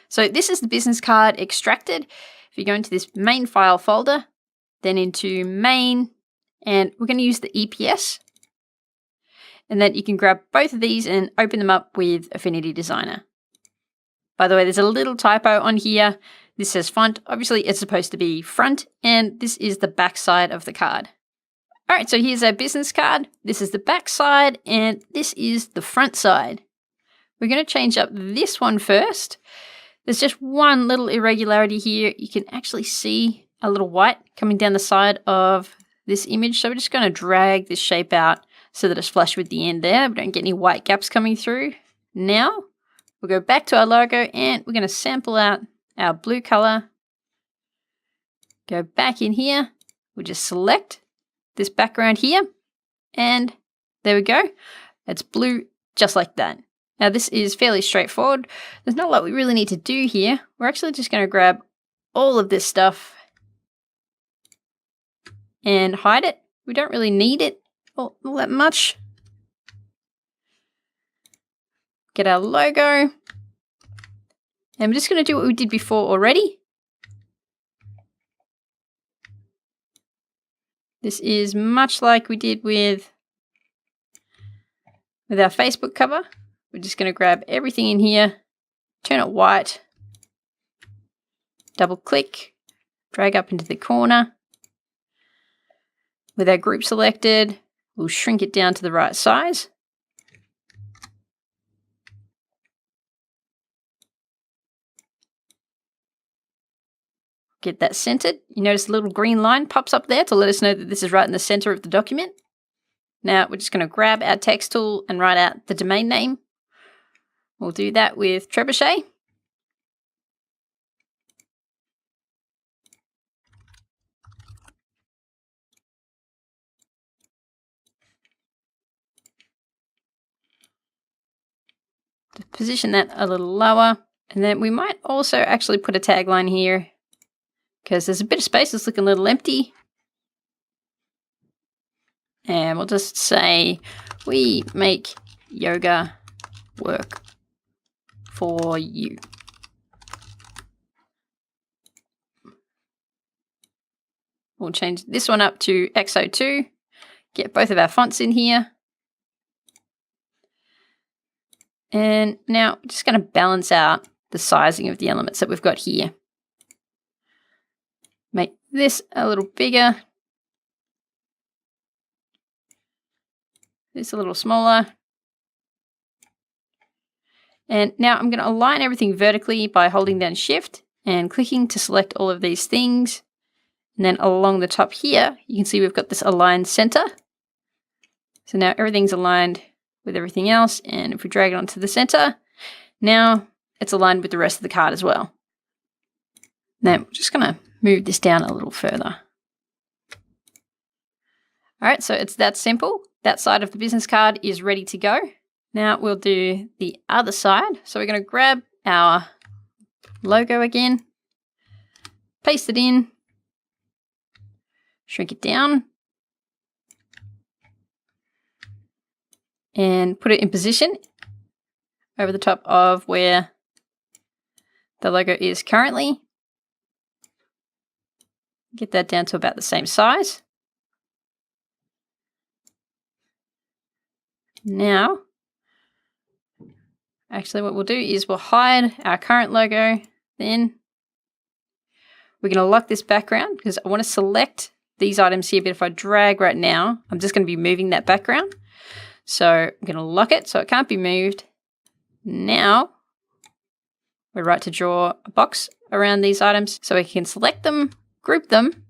So this is the business card extracted. If you go into this main file folder, then into main, and we're going to use the EPS. And then you can grab both of these and open them up with Affinity Designer. By the way, there's a little typo on here. This says font. Obviously, it's supposed to be front, and this is the back side of the card. All right, so here's our business card. This is the back side, and this is the front side. we're going to change up this one first. There's just one little irregularity here. You can actually see a little white coming down the side of this image. So we're just going to drag this shape out so that it's flush with the end there. We don't get any white gaps coming through. Now we'll go back to our logo and we're going to sample out our blue color. Go back in here. We'll just select this background here. And there we go. It's blue just like that. Now this is fairly straightforward. There's not a lot we really need to do here. We're actually just going to grab all of this stuff and hide it. We don't really need it all that much. Get our logo. And we're just going to do what we did before already. This is much like we did with our Facebook cover. We're just going to grab everything in here, turn it white, double click, drag up into the corner. With our group selected, we'll shrink it down to the right size. Get that centered. You notice a little green line pops up there to let us know that this is right in the center of the document. Now we're just going to grab our text tool and write out the domain name. We'll do that with Trebuchet. Just position that a little lower. And then we might also actually put a tagline here because there's a bit of space that's looking a little empty. And we'll just say, we make yoga work for you. We'll change this one up to XO2. Get both of our fonts in here. And now I'm just going to balance out the sizing of the elements that we've got here. Make this a little bigger. This a little smaller. And now I'm going to align everything vertically by holding down Shift and clicking to select all of these things. And then along the top here, you can see we've got this aligned center. So now everything's aligned with everything else. And if we drag it onto the center, now it's aligned with the rest of the card as well. Now we're just going to move this down a little further. All right, so it's that simple. That side of the business card is ready to go. Now we'll do the other side. So we're going to grab our logo again, paste it in, shrink it down, and put it in position over the top of where the logo is currently. Get that down to about the same size. Now, actually what we'll do is we'll hide our current logo. Then we're going to lock this background because I want to select these items here, but if I drag right now, I'm just going to be moving that background. So I'm going to lock it so it can't be moved. Now we're right to draw a box around these items so we can select them, group them,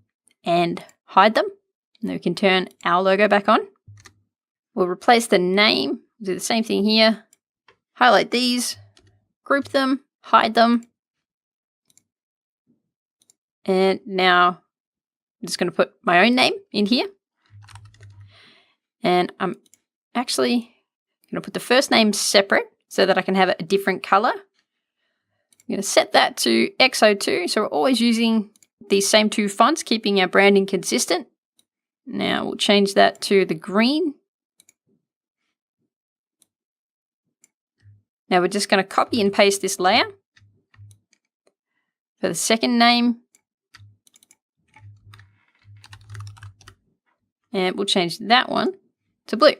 and hide them. And then we can turn our logo back on. We'll replace the name, do the same thing here. Highlight these, group them, hide them. And now I'm just going to put my own name in here. And I'm actually going to put the first name separate so that I can have a different color. I'm going to set that to XO2. So we're always using these same two fonts, keeping our branding consistent. Now we'll change that to the green. Now we're just going to copy and paste this layer for the second name. And we'll change that one to blue.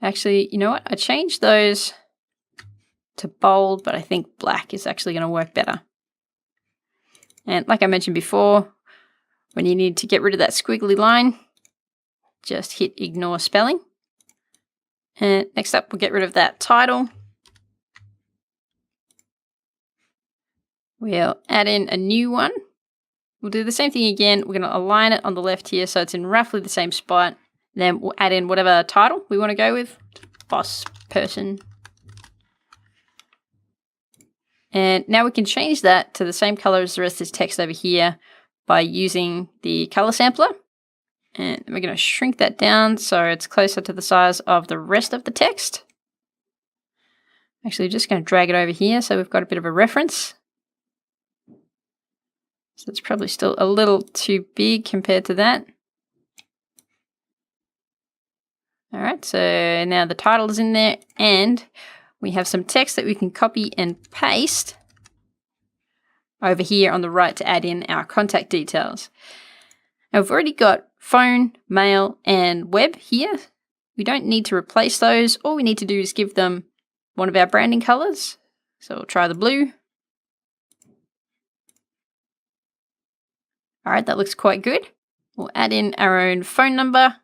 Actually, you know what? I changed those to bold, but I think black is actually going to work better. And like I mentioned before, when you need to get rid of that squiggly line, just hit ignore spelling And next up, we'll get rid of that title. We'll add in a new one. We'll do the same thing again. We're going to align it on the left here so it's in roughly the same spot. Then we'll add in whatever title we want to go with. Boss person. And now we can change that to the same color as the rest of this text over here by using the color sampler. And we're going to shrink that down so it's closer to the size of the rest of the text. Actually, just going to drag it over here so we've got a bit of a reference. So it's probably still a little too big compared to that. All right, so now the title is in there and we have some text that we can copy and paste over here on the right to add in our contact details. Now we've already got phone, mail, and web here. We don't need to replace those. All we need to do is give them one of our branding colors. So we'll try the blue. All right, that looks quite good. We'll add in our own phone number,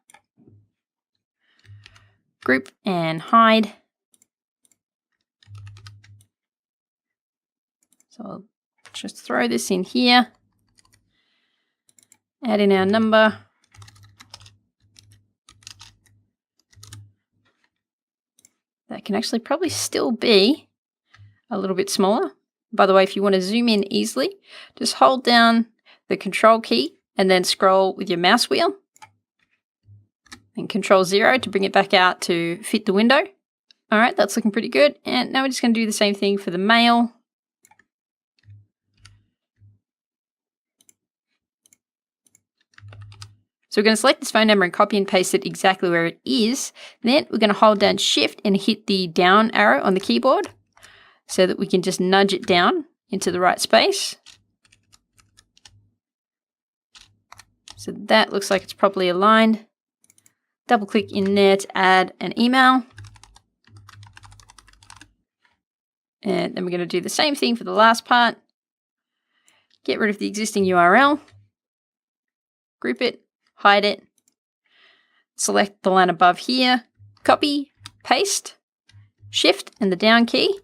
group, and hide. So I'll just throw this in here. Add in our number. That can actually probably still be a little bit smaller. By the way, if you want to zoom in easily, just hold down the control key and then scroll with your mouse wheel. And control 0 to bring it back out to fit the window. All right, that's looking pretty good. And now we're just going to do the same thing for the mail. So we're going to select this phone number and copy and paste it exactly where it is. Then we're going to hold down Shift and hit the down arrow on the keyboard so that we can just nudge it down into the right space. So that looks like it's properly aligned. Double click in there to add an email. And then we're going to do the same thing for the last part. Get rid of the existing URL. Group it. Hide it, select the line above here, copy, paste, Shift and the down key.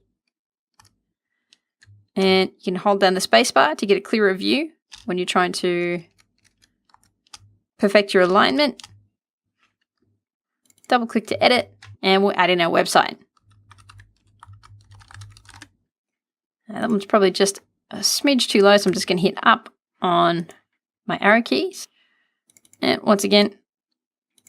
And you can hold down the spacebar to get a clearer view when you're trying to perfect your alignment. Double click to edit and we'll add in our website. Now, that one's probably just a smidge too low, so I'm just going to hit up on my arrow keys. And once again,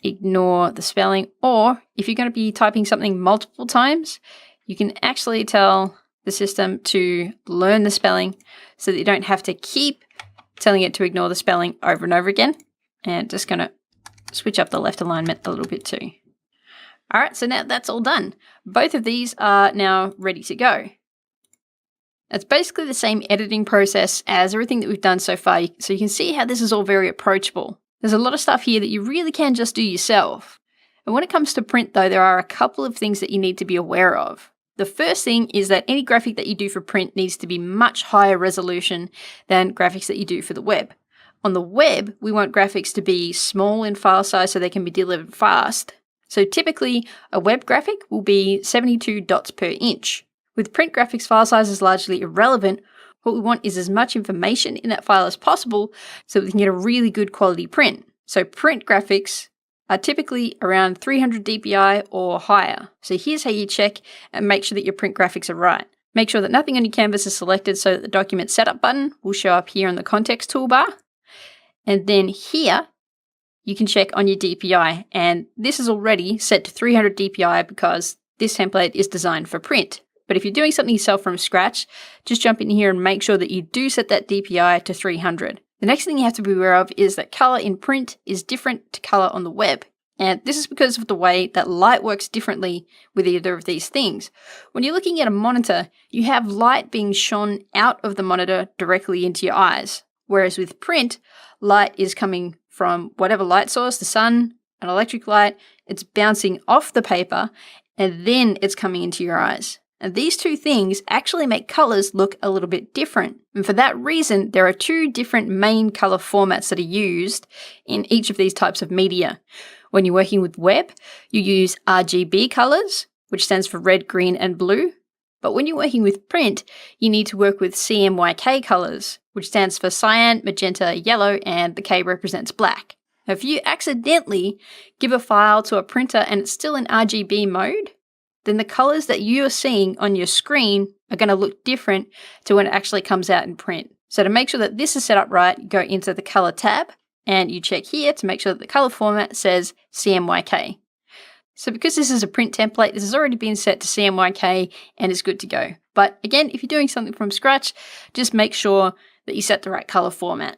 ignore the spelling. Or if you're going to be typing something multiple times, you can actually tell the system to learn the spelling so that you don't have to keep telling it to ignore the spelling over and over again. And just going to switch up the left alignment a little bit too. All right, so now that's all done. Both of these are now ready to go. It's basically the same editing process as everything that we've done so far, so you can see how this is all very approachable. There's a lot of stuff here that you really can just do yourself. And when it comes to print though, there are a couple of things that you need to be aware of. The first thing is that any graphic that you do for print needs to be much higher resolution than graphics that you do for the web. On the web, we want graphics to be small in file size so they can be delivered fast. So typically, a web graphic will be 72 dots per inch. With print graphics, file size is largely irrelevant. What we want is as much information in that file as possible so we can get a really good quality print. So print graphics are typically around 300 dpi or higher. So here's how you check and make sure that your print graphics are right. Make sure that nothing on your canvas is selected so that the document setup button will show up here on the context toolbar. And then here, you can check on your DPI. And this is already set to 300 DPI because this template is designed for print. But if you're doing something yourself from scratch, just jump in here and make sure that you do set that DPI to 300. The next thing you have to be aware of is that color in print is different to color on the web. And this is because of the way that light works differently with either of these things. When you're looking at a monitor, you have light being shone out of the monitor directly into your eyes. Whereas with print, light is coming from whatever light source, the sun, an electric light, it's bouncing off the paper, and then it's coming into your eyes. And these two things actually make colors look a little bit different. And for that reason, there are two different main color formats that are used in each of these types of media. When you're working with web, you use RGB colors, which stands for red, green, and blue. But when you're working with print, you need to work with CMYK colors, which stands for cyan, magenta, yellow, and the K represents black. Now, if you accidentally give a file to a printer and it's still in RGB mode, then the colors that you're seeing on your screen are going to look different to when it actually comes out in print. So to make sure that this is set up right, you go into the color tab and you check here to make sure that the color format says CMYK. So because this is a print template, this has already been set to CMYK and it's good to go. But again, if you're doing something from scratch, just make sure that you set the right color format.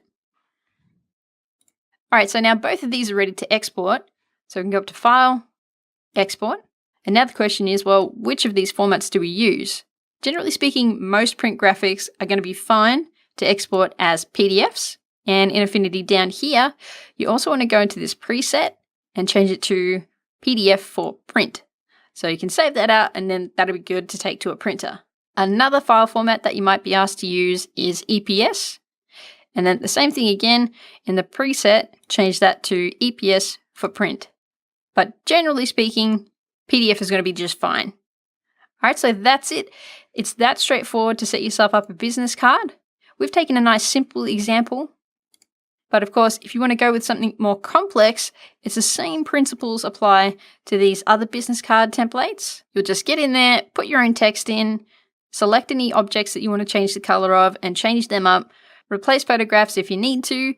All right, so now both of these are ready to export. So we can go up to File, Export. And now the question is, well, which of these formats do we use? Generally speaking, most print graphics are going to be fine to export as PDFs. And in Affinity down here, you also want to go into this preset and change it to PDF for print. So you can save that out and then that'll be good to take to a printer. Another file format that you might be asked to use is EPS. And then the same thing again, in the preset, change that to EPS for print. But generally speaking, PDF is going to be just fine. All right, so that's it. It's that straightforward to set yourself up a business card. We've taken a nice simple example. But of course, if you want to go with something more complex, it's the same principles apply to these other business card templates. You'll just get in there, put your own text in, select any objects that you want to change the color of and change them up, replace photographs if you need to,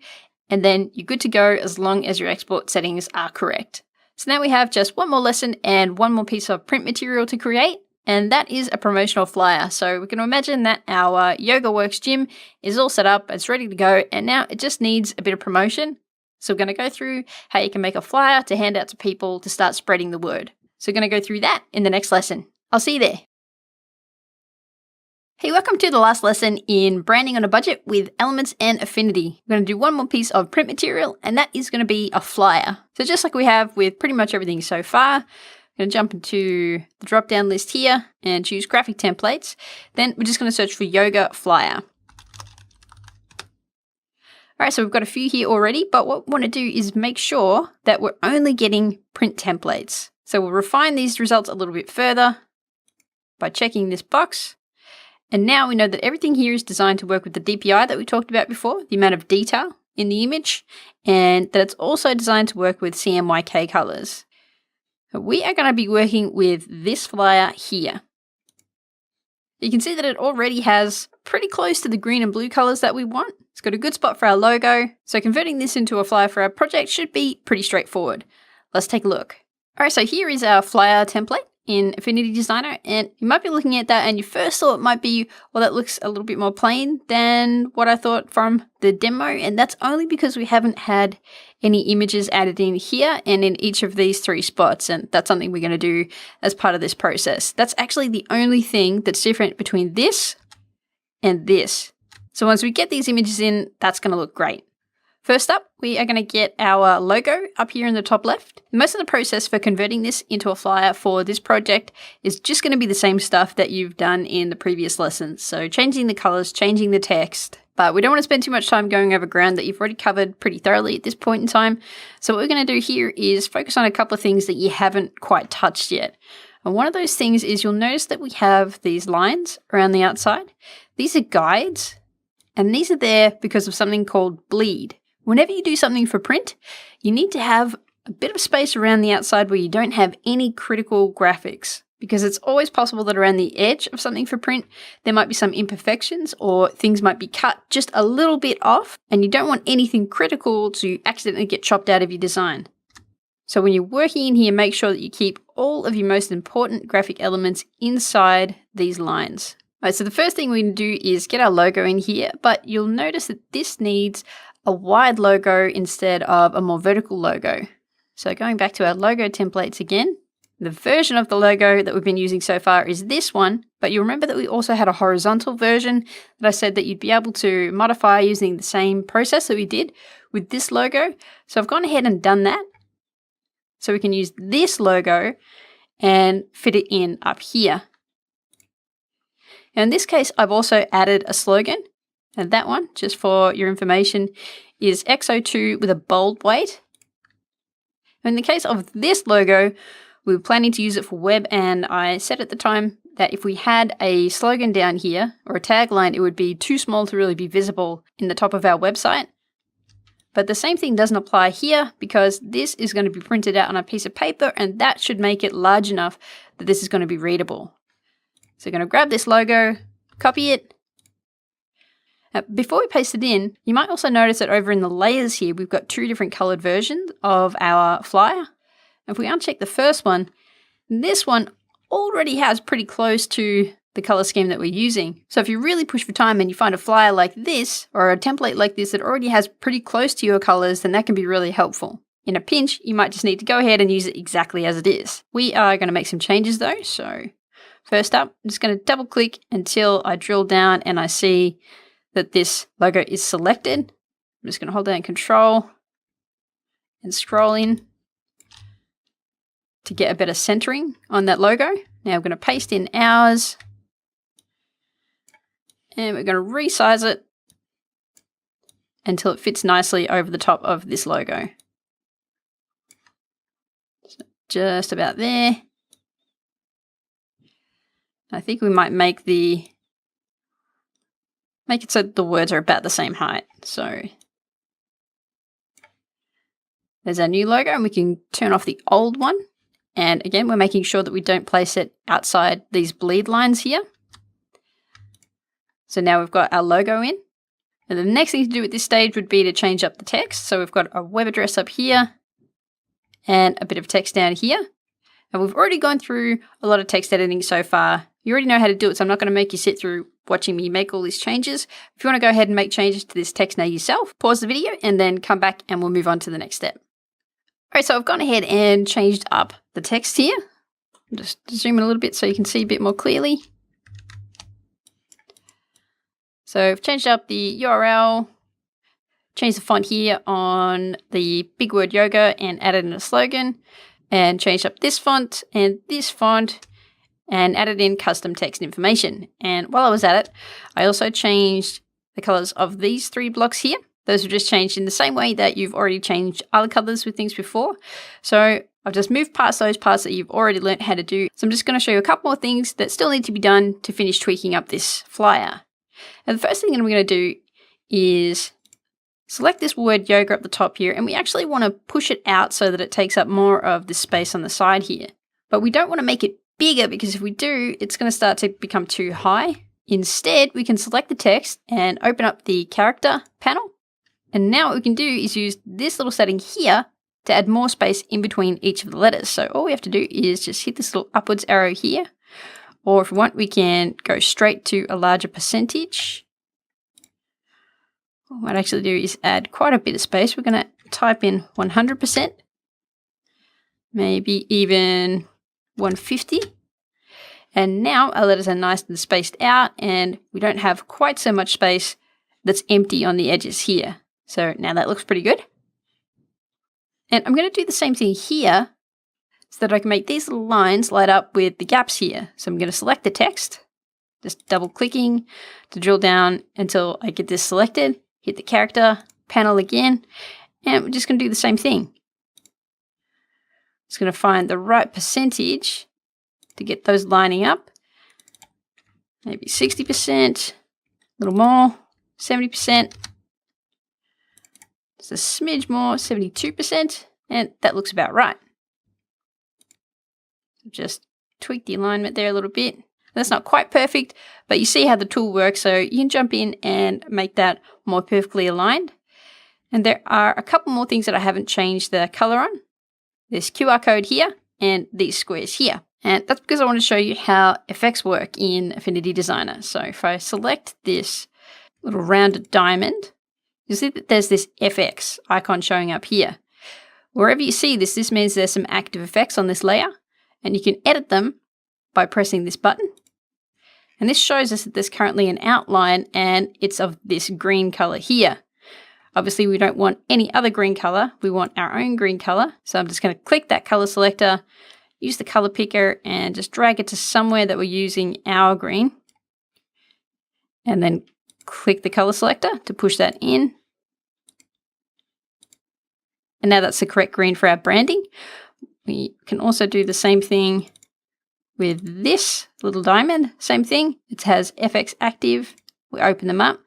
and then you're good to go as long as your export settings are correct. So now we have just one more lesson and one more piece of print material to create, and that is a promotional flyer. So we're going to imagine that our Yoga Works gym is all set up, it's ready to go, and now it just needs a bit of promotion. So we're going to go through how you can make a flyer to hand out to people to start spreading the word. So we're going to go through that in the next lesson. I'll see you there. Hey, welcome to the last lesson in branding on a budget with Elements and Affinity. We're going to do one more piece of print material, and that is going to be a flyer. So just like we have with pretty much everything so far, I'm going to jump into the drop-down list here and choose graphic templates. Then we're just going to search for yoga flyer. All right, so we've got a few here already, but what we want to do is make sure that we're only getting print templates. So we'll refine these results a little bit further by checking this box. And now we know that everything here is designed to work with the DPI that we talked about before, the amount of detail in the image, and that it's also designed to work with CMYK colors. We are going to be working with this flyer here. You can see that it already has pretty close to the green and blue colors that we want. It's got a good spot for our logo, so converting this into a flyer for our project should be pretty straightforward. Let's take a look. All right, so here is our flyer template in Affinity Designer, and you might be looking at that and your first thought might be, well, that looks a little bit more plain than what I thought from the demo, and that's only because we haven't had any images added in here and in each of these three spots, and that's something we're going to do as part of this process. That's actually the only thing that's different between this and this. So once we get these images in, that's going to look great. First up, we are going to get our logo up here in the top left. Most of the process for converting this into a flyer for this project is just going to be the same stuff that you've done in the previous lessons. So changing the colors, changing the text, but we don't want to spend too much time going over ground that you've already covered pretty thoroughly at this point in time. So what we're going to do here is focus on a couple of things that you haven't quite touched yet. And one of those things is you'll notice that we have these lines around the outside. These are guides, and these are there because of something called bleed. Whenever you do something for print, you need to have a bit of space around the outside where you don't have any critical graphics, because it's always possible that around the edge of something for print, there might be some imperfections or things might be cut just a little bit off, and you don't want anything critical to accidentally get chopped out of your design. So when you're working in here, make sure that you keep all of your most important graphic elements inside these lines. All right, so the first thing we can do is get our logo in here, but you'll notice that this needs a wide logo instead of a more vertical logo. So going back to our logo templates again, the version of the logo that we've been using so far is this one, but you'll remember that we also had a horizontal version that I said that you'd be able to modify using the same process that we did with this logo. So I've gone ahead and done that. So we can use this logo and fit it in up here. Now in this case, I've also added a slogan. And that one, just for your information, is XO2 with a bold weight. In the case of this logo, we were planning to use it for web, and I said at the time that if we had a slogan down here or a tagline, it would be too small to really be visible in the top of our website. But the same thing doesn't apply here because this is going to be printed out on a piece of paper, and that should make it large enough that this is going to be readable. So we're going to grab this logo, copy it. Before we paste it in, you might also notice that over in the layers here, we've got two different colored versions of our flyer. If we uncheck the first one, this one already has pretty close to the color scheme that we're using. So if you really push for time and you find a flyer like this or a template like this that already has pretty close to your colors, then that can be really helpful. In a pinch, you might just need to go ahead and use it exactly as it is. We are going to make some changes though. So first up, I'm just going to double click until I drill down and I see that this logo is selected. I'm just going to hold down Control and scroll in to get a better centering on that logo. Now I'm going to paste in ours. And we're going to resize it until it fits nicely over the top of this logo. So just about there. I think we might make it so the words are about the same height. So there's our new logo, and we can turn off the old one. And again, we're making sure that we don't place it outside these bleed lines here. So now we've got our logo in. And the next thing to do at this stage would be to change up the text. So we've got a web address up here and a bit of text down here. And we've already gone through a lot of text editing so far. You already know how to do it, so I'm not going to make you sit through watching me make all these changes. If you want to go ahead and make changes to this text now yourself, pause the video and then come back and we'll move on to the next step. All right, so I've gone ahead and changed up the text here. I'll just zoom in a little bit so you can see a bit more clearly. So I've changed up the URL, changed the font here on the big word yoga and added in a slogan, and changed up this font and this font and added in custom text information. And while I was at it, I also changed the colors of these three blocks here. Those were just changed in the same way that you've already changed other colors with things before. So I've just moved past those parts that you've already learned how to do. So I'm just going to show you a couple more things that still need to be done to finish tweaking up this flyer. And the first thing I'm going to do is select this word yoga up the top here, and we actually want to push it out so that it takes up more of the space on the side here. But we don't want to make it bigger because if we do, it's going to start to become too high. Instead, we can select the text and open up the character panel. And now what we can do is use this little setting here to add more space in between each of the letters. So all we have to do is just hit this little upwards arrow here. Or if we want, we can go straight to a larger percentage. What I'd actually do is add quite a bit of space. We're going to type in 100%, maybe even 150. And now our letters are nice and spaced out, and we don't have quite so much space that's empty on the edges here. So now that looks pretty good. And I'm going to do the same thing here so that I can make these little lines light up with the gaps here. So I'm going to select the text, just double clicking to drill down until I get this selected, hit the character panel again, and we're just going to do the same thing. Just going to find the right percentage to get those lining up. Maybe 60%, a little more, 70%. Just a smidge more, 72%, and that looks about right. Just tweak the alignment there a little bit. That's not quite perfect, but you see how the tool works, so you can jump in and make that more perfectly aligned. And there are a couple more things that I haven't changed the color on. This QR code here and these squares here. And that's because I want to show you how effects work in Affinity Designer. So if I select this little rounded diamond, you'll see that there's this FX icon showing up here. Wherever you see this, this means there's some active effects on this layer, and you can edit them by pressing this button. And this shows us that there's currently an outline, and it's of this green color here. Obviously, we don't want any other green color. We want our own green color. So I'm just going to click that color selector, use the color picker, and just drag it to somewhere that we're using our green. And then click the color selector to push that in. And now that's the correct green for our branding. We can also do the same thing with this little diamond. Same thing. It has FX active. We open them up.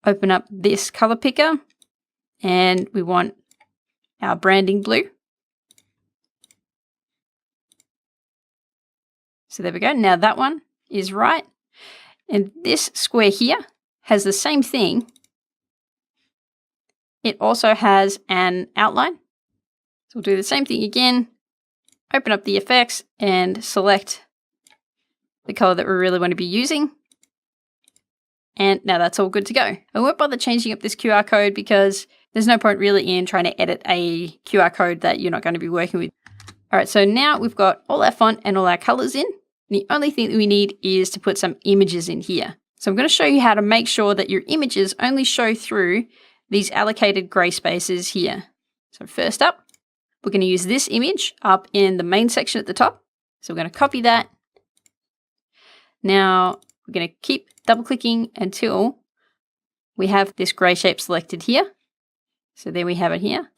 Open up this color picker. And we want our branding blue. So there we go. Now that one is right. And this square here has the same thing. It also has an outline. So we'll do the same thing again. Open up the effects and select the color that we really want to be using. And now that's all good to go. I won't bother changing up this QR code because there's no point really in trying to edit a QR code that you're not going to be working with. All right, so now we've got all our font and all our colors in. The only thing that we need is to put some images in here. So I'm going to show you how to make sure that your images only show through these allocated gray spaces here. So first up, we're going to use this image up in the main section at the top. So we're going to copy that. Now we're going to keep double clicking until we have this gray shape selected here. So there we have it here.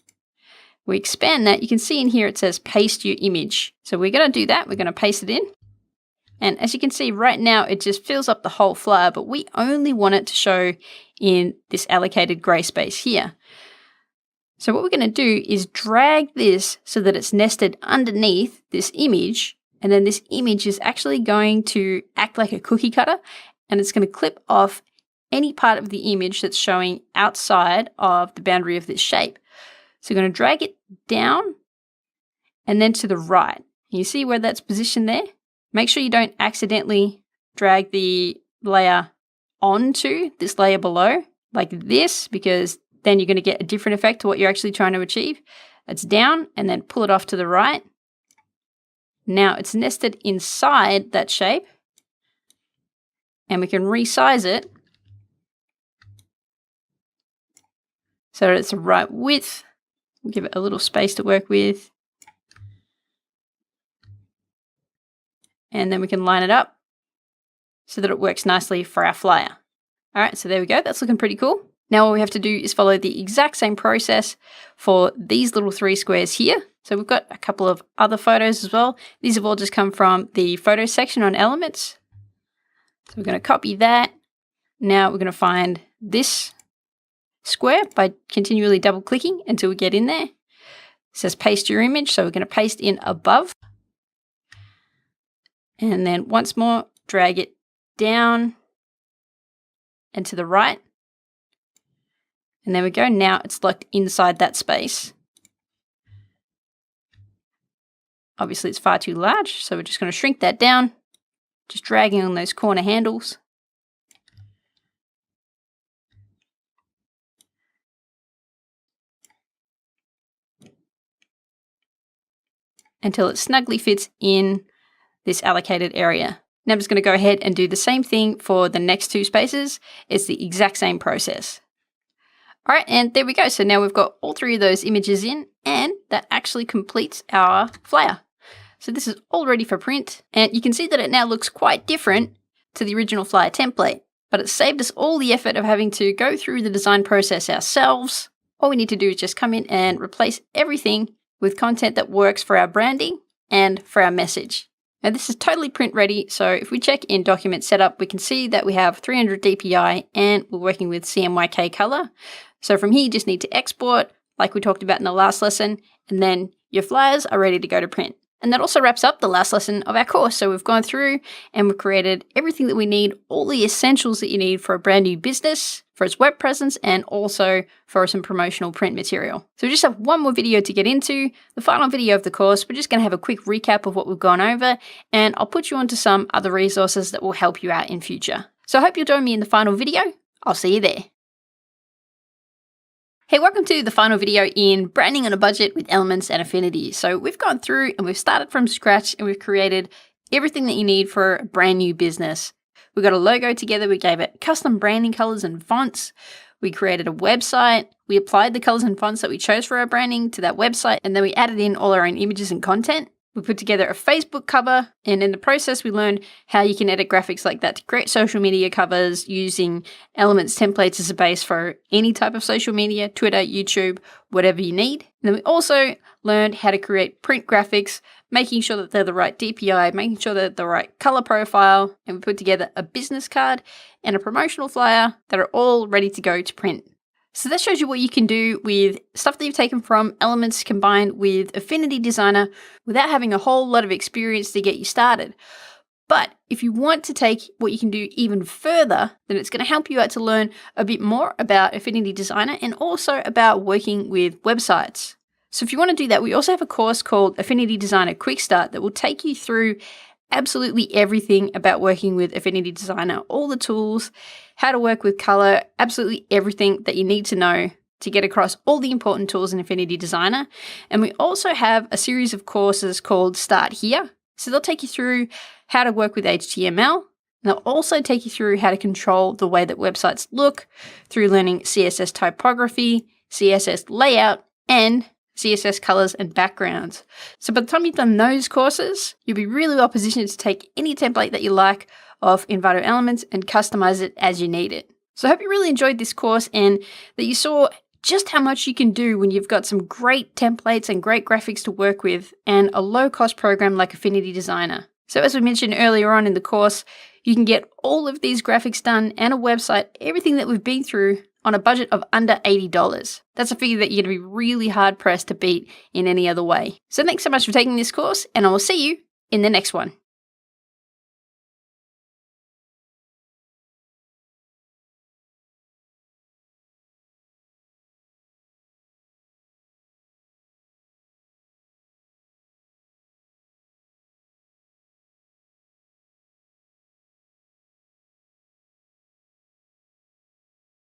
We expand that. You can see in here it says paste your image. So we're going to do that. We're going to paste it in. And as you can see right now, it just fills up the whole flyer, but we only want it to show in this allocated gray space here. So what we're going to do is drag this so that it's nested underneath this image. And then this image is actually going to act like a cookie cutter, and it's going to clip off any part of the image that's showing outside of the boundary of this shape. So we're going to drag it down and then to the right. You see where that's positioned there? Make sure you don't accidentally drag the layer onto this layer below like this, because then you're going to get a different effect to what you're actually trying to achieve. It's down and then pull it off to the right. Now it's nested inside that shape, and we can resize it so that it's the right width. We'll give it a little space to work with. And then we can line it up so that it works nicely for our flyer. All right, so there we go. That's looking pretty cool. Now all we have to do is follow the exact same process for these little 3 squares here. So we've got a couple of other photos as well. These have all just come from the photos section on Elements. So we're going to copy that. Now we're going to find this square by continually double clicking until we get in there. It says paste your image, so we're going to paste in above. And then once more, drag it down and to the right. And there we go. Now it's locked inside that space. Obviously it's far too large, so we're just going to shrink that down, just dragging on those corner handles. Until it snugly fits in this allocated area. Now I'm just going to go ahead and do the same thing for the next 2 spaces. It's the exact same process. All right, and there we go. So now we've got all 3 of those images in, and that actually completes our flyer. So this is all ready for print, and you can see that it now looks quite different to the original flyer template, but it saved us all the effort of having to go through the design process ourselves. All we need to do is just come in and replace everything with content that works for our branding and for our message. Now this is totally print ready, so if we check in document setup, we can see that we have 300 DPI and we're working with CMYK color. So from here you just need to export, like we talked about in the last lesson, and then your flyers are ready to go to print. And that also wraps up the last lesson of our course. So we've gone through and we've created everything that we need, all the essentials that you need for a brand new business, for its web presence, and also for some promotional print material. So we just have one more video to get into, the final video of the course. We're just going to have a quick recap of what we've gone over, and I'll put you onto some other resources that will help you out in future. So I hope you'll join me in the final video. I'll see you there. Hey, welcome to the final video in Branding on a Budget with Elements and Affinity. So we've gone through and we've started from scratch and we've created everything that you need for a brand new business. We got a logo together, we gave it custom branding colors and fonts, we created a website, we applied the colors and fonts that we chose for our branding to that website, and then we added in all our own images and content. We put together a Facebook cover, and in the process, we learned how you can edit graphics like that to create social media covers using Elements templates as a base for any type of social media, Twitter, YouTube, whatever you need. And then we also learned how to create print graphics, making sure that they're the right DPI, making sure they're the right color profile, and we put together a business card and a promotional flyer that are all ready to go to print. So that shows you what you can do with stuff that you've taken from Elements combined with Affinity Designer without having a whole lot of experience to get you started. But if you want to take what you can do even further, then it's going to help you out to learn a bit more about Affinity Designer and also about working with websites. So if you want to do that, we also have a course called Affinity Designer Quick Start that will take you through absolutely everything about working with Affinity Designer, all the tools, how to work with color, absolutely everything that you need to know to get across all the important tools in Affinity Designer. And we also have a series of courses called Start Here. So they'll take you through how to work with HTML. And they'll also take you through how to control the way that websites look through learning CSS typography, CSS layout, and CSS colors and backgrounds. So by the time you've done those courses, you'll be really well positioned to take any template that you like of Envato Elements and customize it as you need it. So I hope you really enjoyed this course and that you saw just how much you can do when you've got some great templates and great graphics to work with and a low-cost program like Affinity Designer. So as we mentioned earlier on in the course, you can get all of these graphics done and a website, everything that we've been through, on a budget of under $80. That's a figure that you're going to be really hard pressed to beat in any other way. So thanks so much for taking this course, and I will see you in the next one.